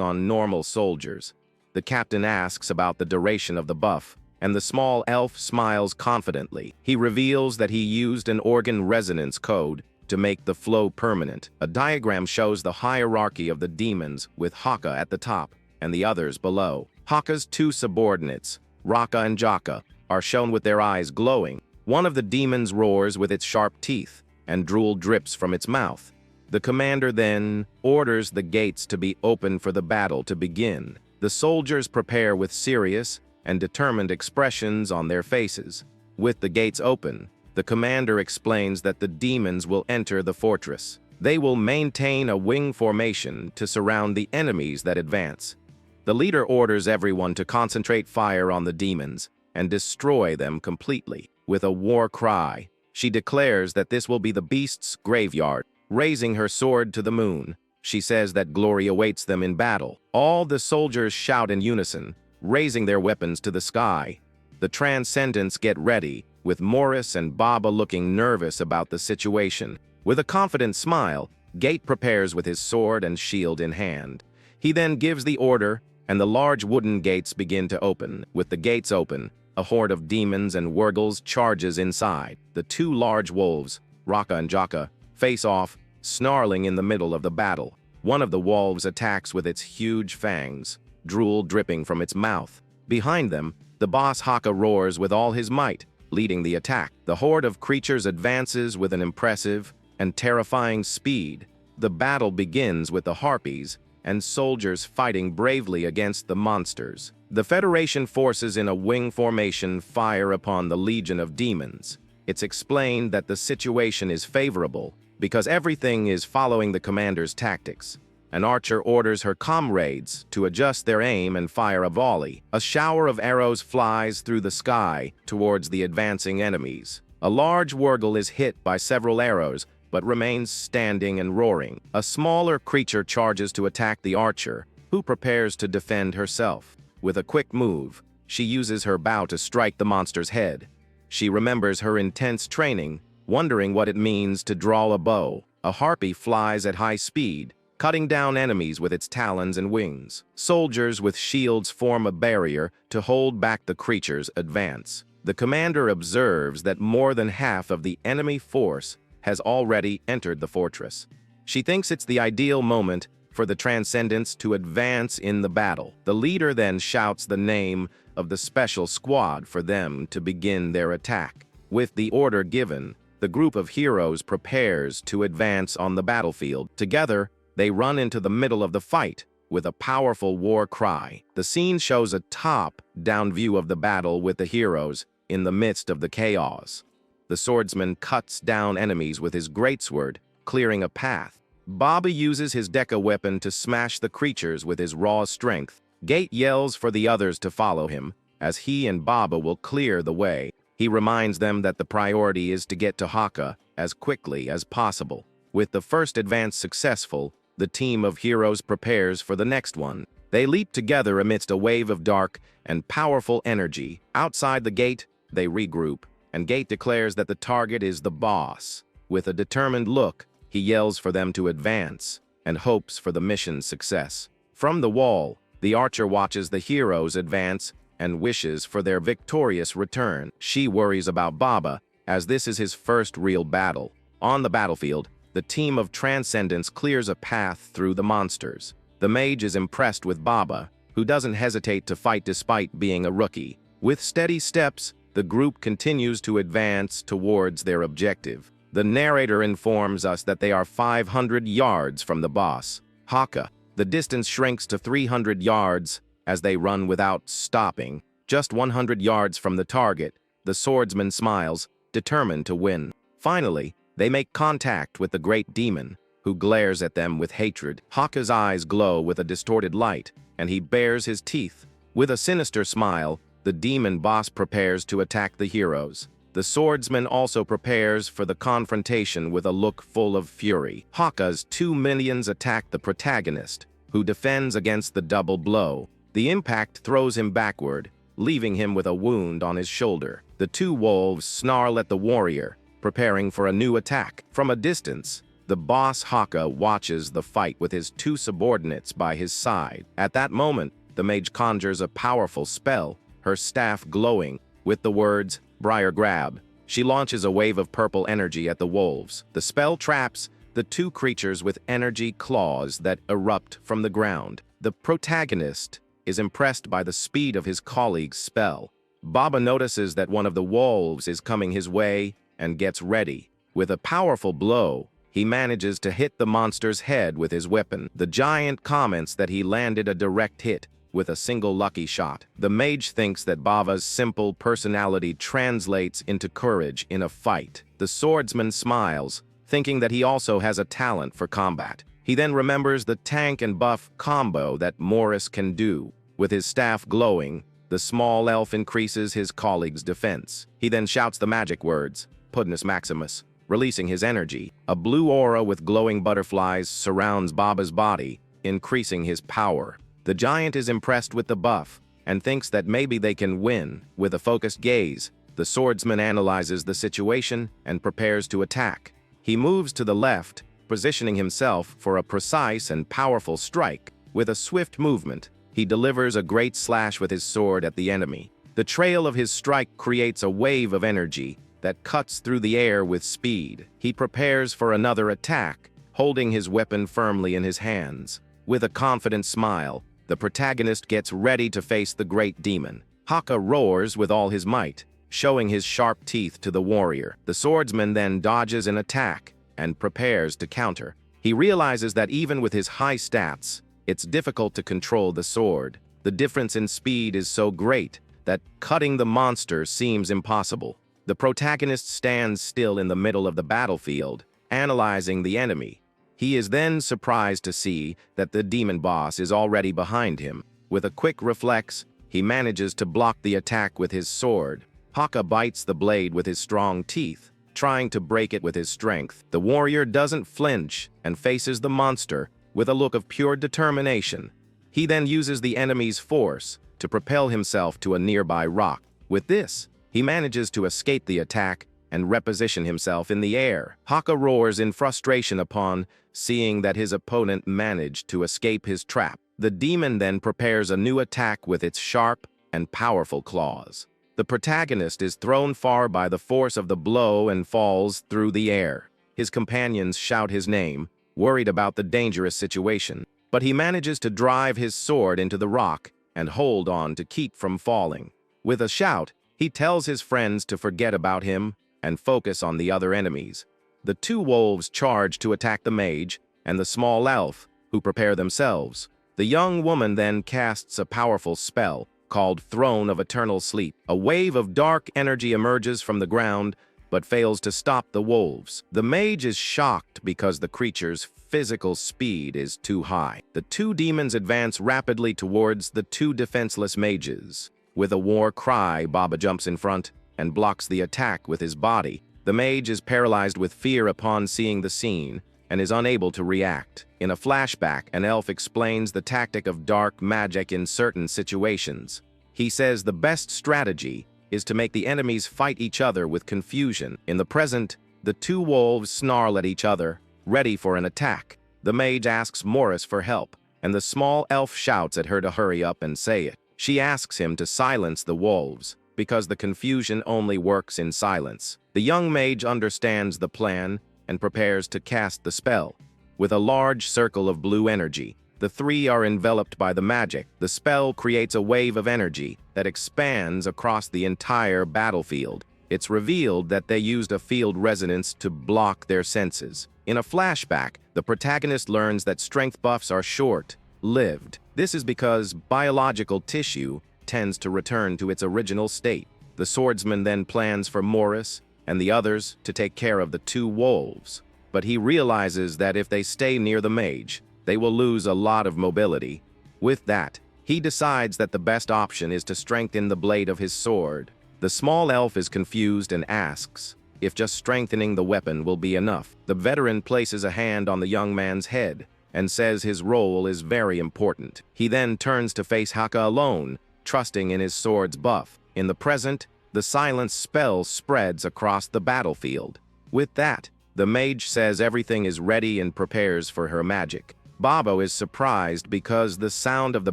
on normal soldiers. The captain asks about the duration of the buff, and the small elf smiles confidently. He reveals that he used an organ resonance code to make the flow permanent. A diagram shows the hierarchy of the demons, with Haka at the top and the others below. Haka's 2 subordinates, Raka and Jaga, are shown with their eyes glowing. One of the demons roars with its sharp teeth, and drool drips from its mouth. The commander then orders the gates to be open for the battle to begin. The soldiers prepare with serious and determined expressions on their faces. With the gates open, the commander explains that the demons will enter the fortress. They will maintain a wing formation to surround the enemies that advance. The leader orders everyone to concentrate fire on the demons and destroy them completely. With a war cry, she declares that this will be the beast's graveyard. Raising her sword to the moon, she says that glory awaits them in battle. All the soldiers shout in unison, raising their weapons to the sky. The transcendents get ready, with Morris and Baba looking nervous about the situation. With a confident smile, Gate prepares with his sword and shield in hand. He then gives the order, and the large wooden gates begin to open. With the gates open, a horde of demons and Wurgles charges inside. The two large wolves, Haka and Jaga, face off, snarling in the middle of the battle. One of the wolves attacks with its huge fangs, drool dripping from its mouth. Behind them, the boss Haka roars with all his might, leading the attack. The horde of creatures advances with an impressive and terrifying speed. The battle begins with the harpies and soldiers fighting bravely against the monsters. The Federation forces in a wing formation fire upon the legion of demons. It's explained that the situation is favorable because everything is following the commander's tactics. An archer orders her comrades to adjust their aim and fire a volley. A shower of arrows flies through the sky towards the advancing enemies. A large Wurgle is hit by several arrows, but remains standing and roaring. A smaller creature charges to attack the archer, who prepares to defend herself. With a quick move, she uses her bow to strike the monster's head. She remembers her intense training, wondering what it means to draw a bow. A harpy flies at high speed, cutting down enemies with its talons and wings. Soldiers with shields form a barrier to hold back the creature's advance. The commander observes that more than half of the enemy force has already entered the fortress. She thinks it's the ideal moment for the Transcendents to advance in the battle. The leader then shouts the name of the special squad for them to begin their attack. With the order given, the group of heroes prepares to advance on the battlefield. Together, they run into the middle of the fight with a powerful war cry. The scene shows a top-down view of the battle with the heroes in the midst of the chaos. The swordsman cuts down enemies with his greatsword, clearing a path. Baba uses his Deca weapon to smash the creatures with his raw strength. Gate yells for the others to follow him, as he and Baba will clear the way. He reminds them that the priority is to get to Haka as quickly as possible. With the first advance successful, the team of heroes prepares for the next one. They leap together amidst a wave of dark and powerful energy. Outside the gate, they regroup, and Gate declares that the target is the boss. With a determined look, he yells for them to advance and hopes for the mission's success. From the wall, the archer watches the heroes advance and wishes for their victorious return. She worries about Baba, as this is his first real battle. On the battlefield, the team of Transcendents clears a path through the monsters. The mage is impressed with Baba, who doesn't hesitate to fight despite being a rookie. With steady steps, the group continues to advance towards their objective. The narrator informs us that they are 500 yards from the boss, Haka. The distance shrinks to 300 yards as they run without stopping. Just 100 yards from the target, the swordsman smiles, determined to win. Finally, they make contact with the great demon, who glares at them with hatred. Haka's eyes glow with a distorted light, and he bares his teeth. With a sinister smile, the demon boss prepares to attack the heroes. The swordsman also prepares for the confrontation with a look full of fury. Haka's 2 minions attack the protagonist, who defends against the double blow. The impact throws him backward, leaving him with a wound on his shoulder. The two wolves snarl at the warrior, preparing for a new attack. From a distance, the boss Haka watches the fight with his 2 subordinates by his side. At that moment, the mage conjures a powerful spell, her staff glowing, with the words, "Briar Grab." She launches a wave of purple energy at the wolves. The spell traps the 2 creatures with energy claws that erupt from the ground. The protagonist is impressed by the speed of his colleague's spell. Baba notices that one of the wolves is coming his way and gets ready. With a powerful blow, he manages to hit the monster's head with his weapon. The giant comments that he landed a direct hit with a single lucky shot. The mage thinks that Baba's simple personality translates into courage in a fight. The swordsman smiles, thinking that he also has a talent for combat. He then remembers the tank and buff combo that Morris can do. With his staff glowing, the small elf increases his colleague's defense. He then shouts the magic words, Pudnus Maximus, releasing his energy. A blue aura with glowing butterflies surrounds Baba's body, increasing his power. The giant is impressed with the buff and thinks that maybe they can win. With a focused gaze, The swordsman analyzes the situation and prepares to attack. He moves to the left, positioning himself for a precise and powerful strike. With a swift movement, he delivers a great slash with his sword at the enemy. The trail of his strike creates a wave of energy that cuts through the air with speed. He prepares for another attack, holding his weapon firmly in his hands. With a confident smile, the protagonist gets ready to face the great demon. Haka roars with all his might, showing his sharp teeth to the warrior. The swordsman then dodges an attack and prepares to counter. He realizes that even with his high stats, it's difficult to control the sword. The difference in speed is so great that cutting the monster seems impossible. The protagonist stands still in the middle of the battlefield, analyzing the enemy. He is then surprised to see that the demon boss is already behind him. With a quick reflex, he manages to block the attack with his sword. Haka bites the blade with his strong teeth, trying to break it with his strength. The warrior doesn't flinch and faces the monster with a look of pure determination. He then uses the enemy's force to propel himself to a nearby rock. With this, he manages to escape the attack and reposition himself in the air. Haka roars in frustration upon seeing that his opponent managed to escape his trap. The demon then prepares a new attack with its sharp and powerful claws. The protagonist is thrown far by the force of the blow and falls through the air. His companions shout his name, worried about the dangerous situation, but he manages to drive his sword into the rock and hold on to keep from falling. With a shout, he tells his friends to forget about him and focus on the other enemies. The two wolves charge to attack the mage and the small elf, who prepare themselves. The young woman then casts a powerful spell called Throne of Eternal Sleep. A wave of dark energy emerges from the ground, but fails to stop the wolves. The mage is shocked because the creature's physical speed is too high. The two demons advance rapidly towards the two defenseless mages. With a war cry, Baba jumps in front and blocks the attack with his body. The mage is paralyzed with fear upon seeing the scene and is unable to react. In a flashback, an elf explains the tactic of dark magic in certain situations. He says the best strategy is to make the enemies fight each other with confusion. In the present, the two wolves snarl at each other, ready for an attack. The mage asks Morris for help, and the small elf shouts at her to hurry up and say it. She asks him to silence the wolves, because the confusion only works in silence. The young mage understands the plan and prepares to cast the spell. With a large circle of blue energy, the three are enveloped by the magic. The spell creates a wave of energy that expands across the entire battlefield. It's revealed that they used a field resonance to block their senses. In a flashback, the protagonist learns that strength buffs are short-lived. This is because biological tissue tends to return to its original state. The swordsman then plans for Morris and the others to take care of the two wolves, but he realizes that if they stay near the mage, they will lose a lot of mobility. With that, he decides that the best option is to strengthen the blade of his sword. The small elf is confused and asks if just strengthening the weapon will be enough. The veteran places a hand on the young man's head and says his role is very important. He then turns to face Haka alone, trusting in his sword's buff. In the present, the silence spell spreads across the battlefield. With that, the mage says everything is ready and prepares for her magic. Babo is surprised because the sound of the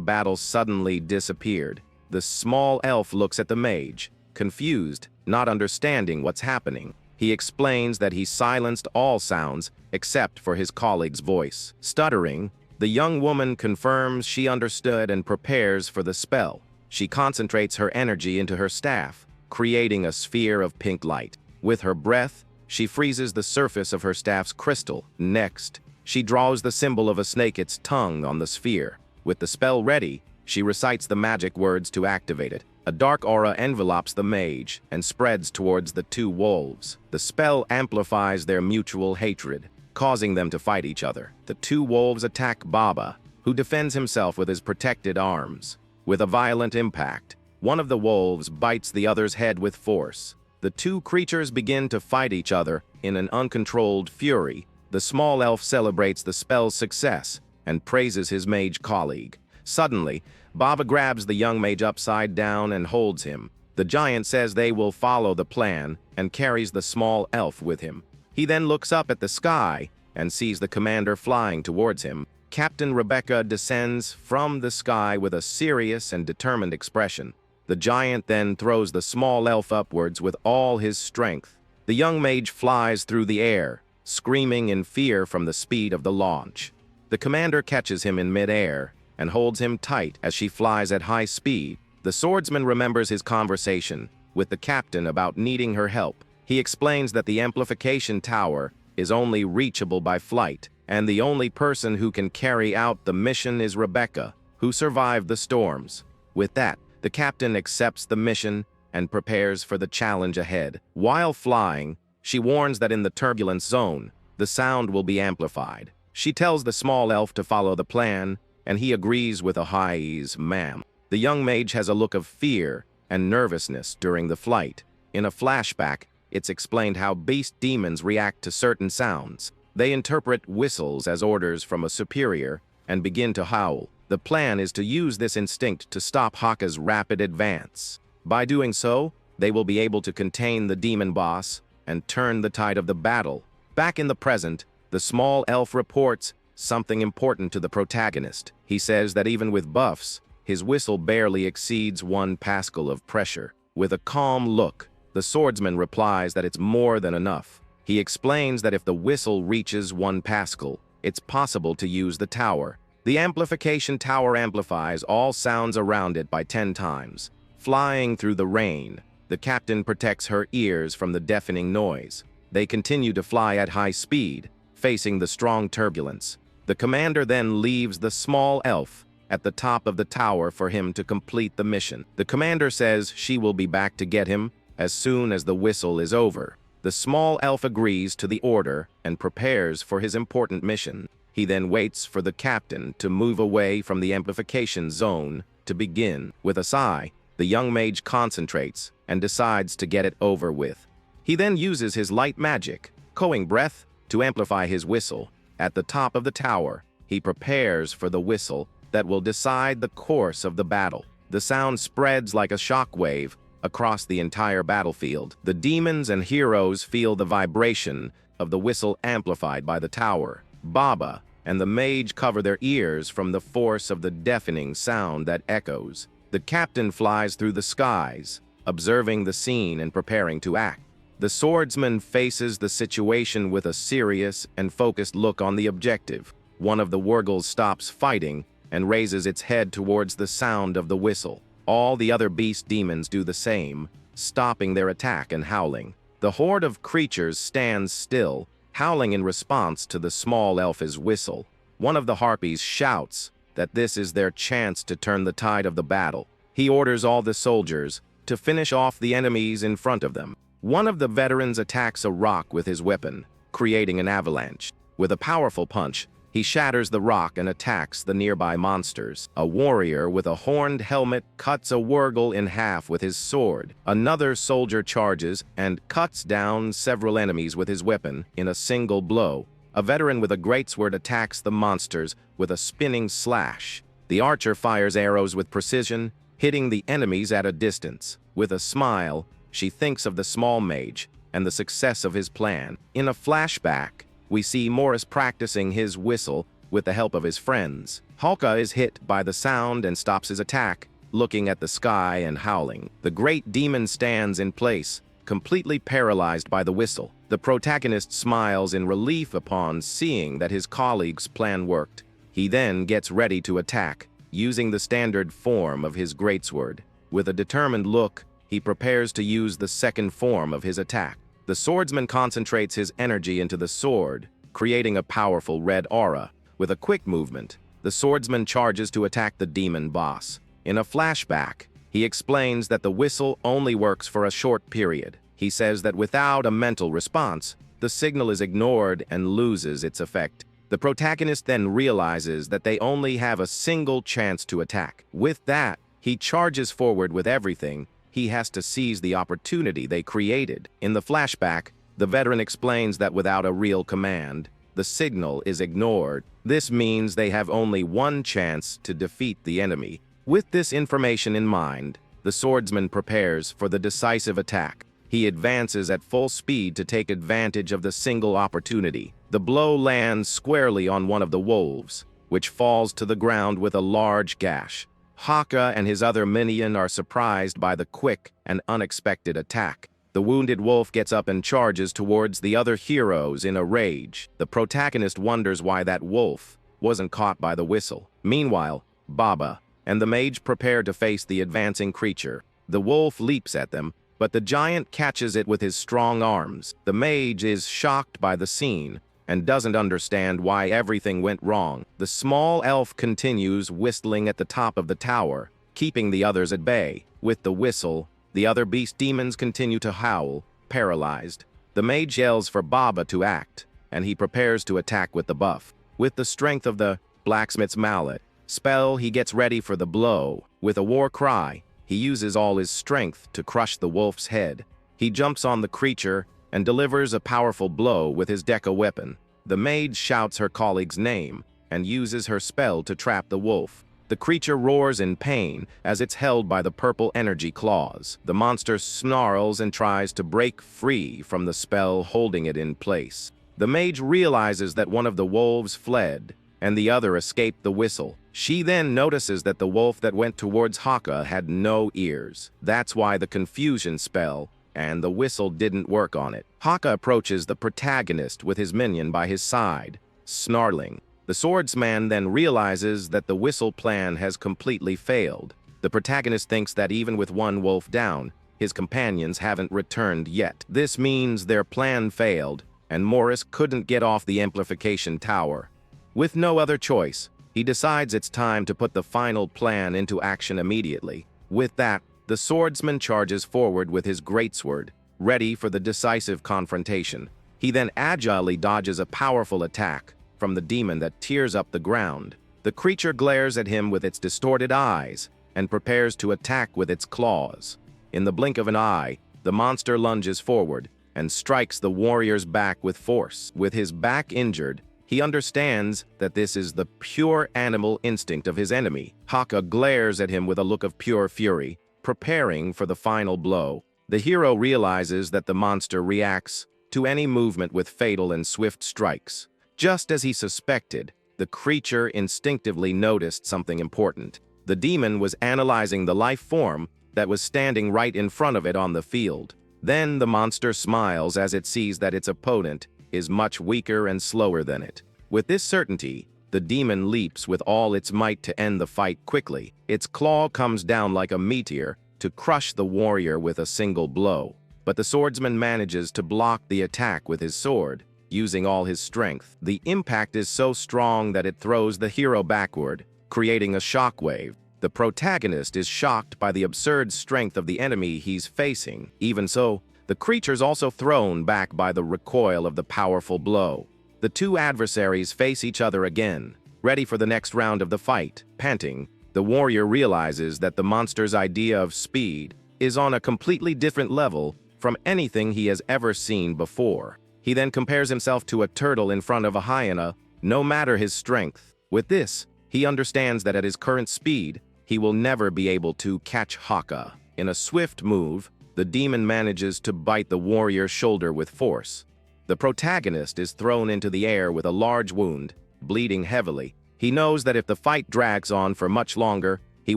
battle suddenly disappeared. The small elf looks at the mage, confused, not understanding what's happening. He explains that he silenced all sounds except for his colleague's voice. Stuttering, the young woman confirms she understood and prepares for the spell. She concentrates her energy into her staff, creating a sphere of pink light. With her breath, she freezes the surface of her staff's crystal. Next, she draws the symbol of a snake's tongue on the sphere. With the spell ready, she recites the magic words to activate it. A dark aura envelops the mage and spreads towards the two wolves. The spell amplifies their mutual hatred, causing them to fight each other. The two wolves attack Baba, who defends himself with his protected arms. With a violent impact, one of the wolves bites the other's head with force. The two creatures begin to fight each other in an uncontrolled fury. The small elf celebrates the spell's success and praises his mage colleague. Suddenly, Baba grabs the young mage upside down and holds him. The giant says they will follow the plan and carries the small elf with him. He then looks up at the sky and sees the commander flying towards him. Captain Rebecca descends from the sky with a serious and determined expression. The giant then throws the small elf upwards with all his strength. The young mage flies through the air, screaming in fear from the speed of the launch. The commander catches him in mid-air and holds him tight as she flies at high speed. The swordsman remembers his conversation with the captain about needing her help. He explains that the amplification tower is only reachable by flight, and the only person who can carry out the mission is Rebecca, who survived the storms. With that, the captain accepts the mission and prepares for the challenge ahead. While flying, she warns that in the turbulence zone, the sound will be amplified. She tells the small elf to follow the plan, and he agrees with a high ease, ma'am. The young mage has a look of fear and nervousness during the flight. In a flashback, it's explained how beast demons react to certain sounds. They interpret whistles as orders from a superior and begin to howl. The plan is to use this instinct to stop Haka's rapid advance. By doing so, they will be able to contain the demon boss and turn the tide of the battle. Back in the present, the small elf reports something important to the protagonist. He says that even with buffs, his whistle barely exceeds 1 Pascal of pressure. With a calm look, the swordsman replies that it's more than enough. He explains that if the whistle reaches 1 Pascal, it's possible to use the tower. The amplification tower amplifies all sounds around it by 10 times. Flying through the rain, the captain protects her ears from the deafening noise. They continue to fly at high speed, facing the strong turbulence. The commander then leaves the small elf at the top of the tower for him to complete the mission. The commander says she will be back to get him as soon as the whistle is over. The small elf agrees to the order and prepares for his important mission. He then waits for the captain to move away from the amplification zone to begin. With a sigh, the young mage concentrates and decides to get it over with. He then uses his light magic, Coing Breath, to amplify his whistle. At the top of the tower, he prepares for the whistle that will decide the course of the battle. The sound spreads like a shockwave across the entire battlefield. The demons and heroes feel the vibration of the whistle amplified by the tower. Baba and the mage cover their ears from the force of the deafening sound that echoes. The captain flies through the skies, observing the scene and preparing to act. The swordsman faces the situation with a serious and focused look on the objective. One of the Wurgles stops fighting and raises its head towards the sound of the whistle. All the other beast demons do the same, stopping their attack and howling. The horde of creatures stands still, howling in response to the small elf's whistle. One of the harpies shouts that this is their chance to turn the tide of the battle. He orders all the soldiers to finish off the enemies in front of them. One of the veterans attacks a rock with his weapon, creating an avalanche. With a powerful punch, he shatters the rock and attacks the nearby monsters. A warrior with a horned helmet cuts a Wurgle in half with his sword. Another soldier charges and cuts down several enemies with his weapon in a single blow. A veteran with a greatsword attacks the monsters with a spinning slash. The archer fires arrows with precision, hitting the enemies at a distance. With a smile, she thinks of the small mage and the success of his plan. In a flashback, we see Morris practicing his whistle with the help of his friends. Haka is hit by the sound and stops his attack, looking at the sky and howling. The great demon stands in place, completely paralyzed by the whistle. The protagonist smiles in relief upon seeing that his colleague's plan worked. He then gets ready to attack, using the standard form of his greatsword. With a determined look, he prepares to use the second form of his attack. The swordsman concentrates his energy into the sword, creating a powerful red aura. With a quick movement, the swordsman charges to attack the demon boss. In a flashback, he explains that the whistle only works for a short period. He says that without a mental response, the signal is ignored and loses its effect. The protagonist then realizes that they only have a single chance to attack. With that, he charges forward with everything. He has to seize the opportunity they created. In the flashback, the veteran explains that without a real command, the signal is ignored. This means they have only one chance to defeat the enemy. With this information in mind, the the swordsman prepares for the decisive attack. He advances at full speed to take advantage of the single opportunity. The blow lands squarely on one of the wolves, which falls to the ground with a large gash. Haka and his other minion are surprised by the quick and unexpected attack. The wounded wolf gets up and charges towards the other heroes in a rage. The protagonist wonders why that wolf wasn't caught by the whistle. Meanwhile, Baba and the mage prepare to face the advancing creature. The wolf leaps at them, but the giant catches it with his strong arms. The mage is shocked by the scene and doesn't understand why everything went wrong. The small elf continues whistling at the top of the tower, keeping the others at bay. With the whistle, the other beast demons continue to howl, paralyzed. The mage yells for Baba to act, and he prepares to attack with the buff. With the strength of the blacksmith's mallet spell, he gets ready for the blow. With a war cry, he uses all his strength to crush the wolf's head. He jumps on the creature and delivers a powerful blow with his Deca weapon. The mage shouts her colleague's name and uses her spell to trap the wolf. The creature roars in pain as it's held by the purple energy claws. The monster snarls and tries to break free from the spell holding it in place. The mage realizes that one of the wolves fled and the other escaped the whistle. She then notices that the wolf that went towards Haka had no ears. That's why the confusion spell and the whistle didn't work on it. Haka approaches the protagonist with his minion by his side, snarling. The swordsman then realizes that the whistle plan has completely failed. The protagonist thinks that even with one wolf down, his companions haven't returned yet. This means their plan failed, and Morris couldn't get off the amplification tower. With no other choice, he decides it's time to put the final plan into action immediately. With that, the swordsman charges forward with his greatsword, ready for the decisive confrontation. He then agilely dodges a powerful attack from the demon that tears up the ground. The creature glares at him with its distorted eyes and prepares to attack with its claws. In the blink of an eye, the monster lunges forward and strikes the warrior's back with force. With his back injured, he understands that this is the pure animal instinct of his enemy. Haka glares at him with a look of pure fury, preparing for the final blow. The hero realizes that the monster reacts to any movement with fatal and swift strikes. Just as he suspected, the creature instinctively noticed something important. The demon was analyzing the life form that was standing right in front of it on the field. Then the monster smiles as it sees that its opponent is much weaker and slower than it. With this certainty, the demon leaps with all its might to end the fight quickly. Its claw comes down like a meteor to crush the warrior with a single blow. But the swordsman manages to block the attack with his sword, using all his strength. The impact is so strong that it throws the hero backward, creating a shockwave. The protagonist is shocked by the absurd strength of the enemy he's facing. Even so, the creature's also thrown back by the recoil of the powerful blow. The two adversaries face each other again, ready for the next round of the fight. Panting, the warrior realizes that the monster's idea of speed is on a completely different level from anything he has ever seen before. He then compares himself to a turtle in front of a hyena, no matter his strength. With this, he understands that at his current speed, he will never be able to catch Haka. In a swift move, the demon manages to bite the warrior's shoulder with force. The protagonist is thrown into the air with a large wound, bleeding heavily. He knows that if the fight drags on for much longer, he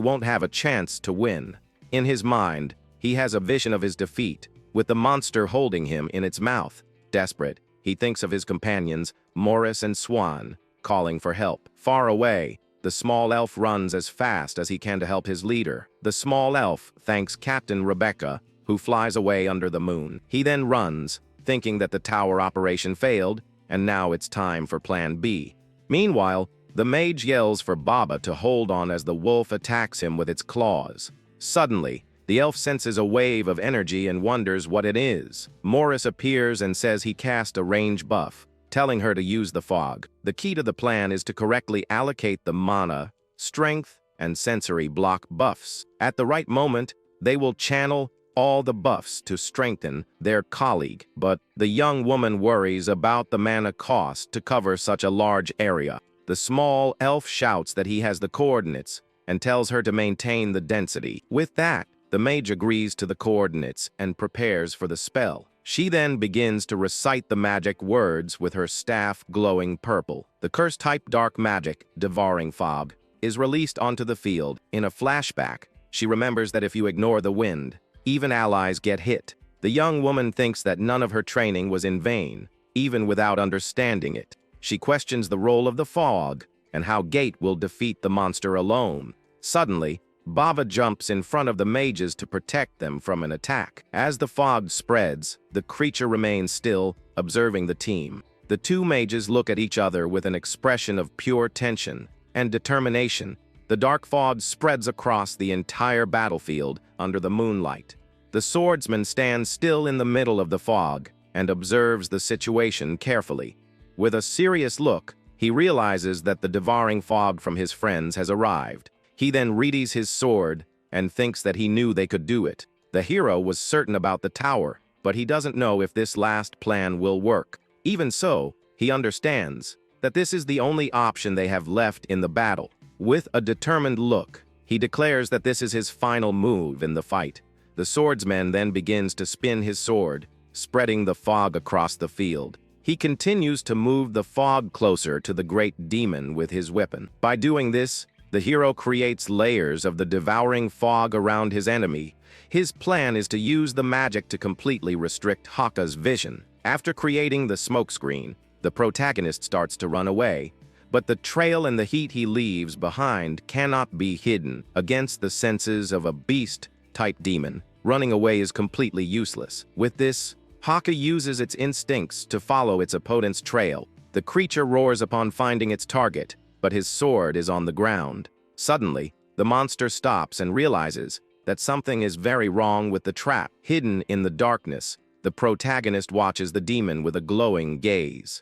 won't have a chance to win. In his mind, he has a vision of his defeat, with the monster holding him in its mouth. Desperate, he thinks of his companions, Morris and Swan, calling for help. Far away, the small elf runs as fast as he can to help his leader. The small elf thanks Captain Rebecca, who flies away under the moon. He then runs, thinking that the tower operation failed, and now it's time for Plan B. Meanwhile, the mage yells for Baba to hold on as the wolf attacks him with its claws. Suddenly, the elf senses a wave of energy and wonders what it is. Morris appears and says he cast a range buff, telling her to use the fog. The key to the plan is to correctly allocate the mana, strength, and sensory block buffs. At the right moment, they will channel all the buffs to strengthen their colleague, but the young woman worries about the mana cost to cover such a large area. The small elf shouts that he has the coordinates and tells her to maintain the density. With that, The mage agrees to the coordinates and prepares for the spell. She then begins to recite the magic words with her staff glowing purple. The curse-type dark magic, devouring fog, is released onto the field. In a flashback, she remembers that if you ignore the wind, even allies get hit. The young woman thinks that none of her training was in vain, even without understanding it. She questions the role of the fog and how Gate will defeat the monster alone. Suddenly, Baba jumps in front of the mages to protect them from an attack. As the fog spreads, the creature remains still, observing the team. The two mages look at each other with an expression of pure tension and determination. The dark fog spreads across the entire battlefield under the moonlight. The swordsman stands still in the middle of the fog and observes the situation carefully. With a serious look, he realizes that the devouring fog from his friends has arrived. He then readies his sword and thinks that he knew they could do it. The hero was certain about the tower, but he doesn't know if this last plan will work. Even so, he understands that this is the only option they have left in the battle. With a determined look, he declares that this is his final move in the fight. The swordsman then begins to spin his sword, spreading the fog across the field. He continues to move the fog closer to the great demon with his weapon. By doing this, the hero creates layers of the devouring fog around his enemy. His plan is to use the magic to completely restrict Haka's vision. After creating the smokescreen, the protagonist starts to run away, but the trail and the heat he leaves behind cannot be hidden against the senses of a beast-type demon. Running away is completely useless. With this, Haka uses its instincts to follow its opponent's trail. The creature roars upon finding its target, but his sword is on the ground. Suddenly, the monster stops and realizes that something is very wrong with the trap. Hidden in the darkness, the protagonist watches the demon with a glowing gaze.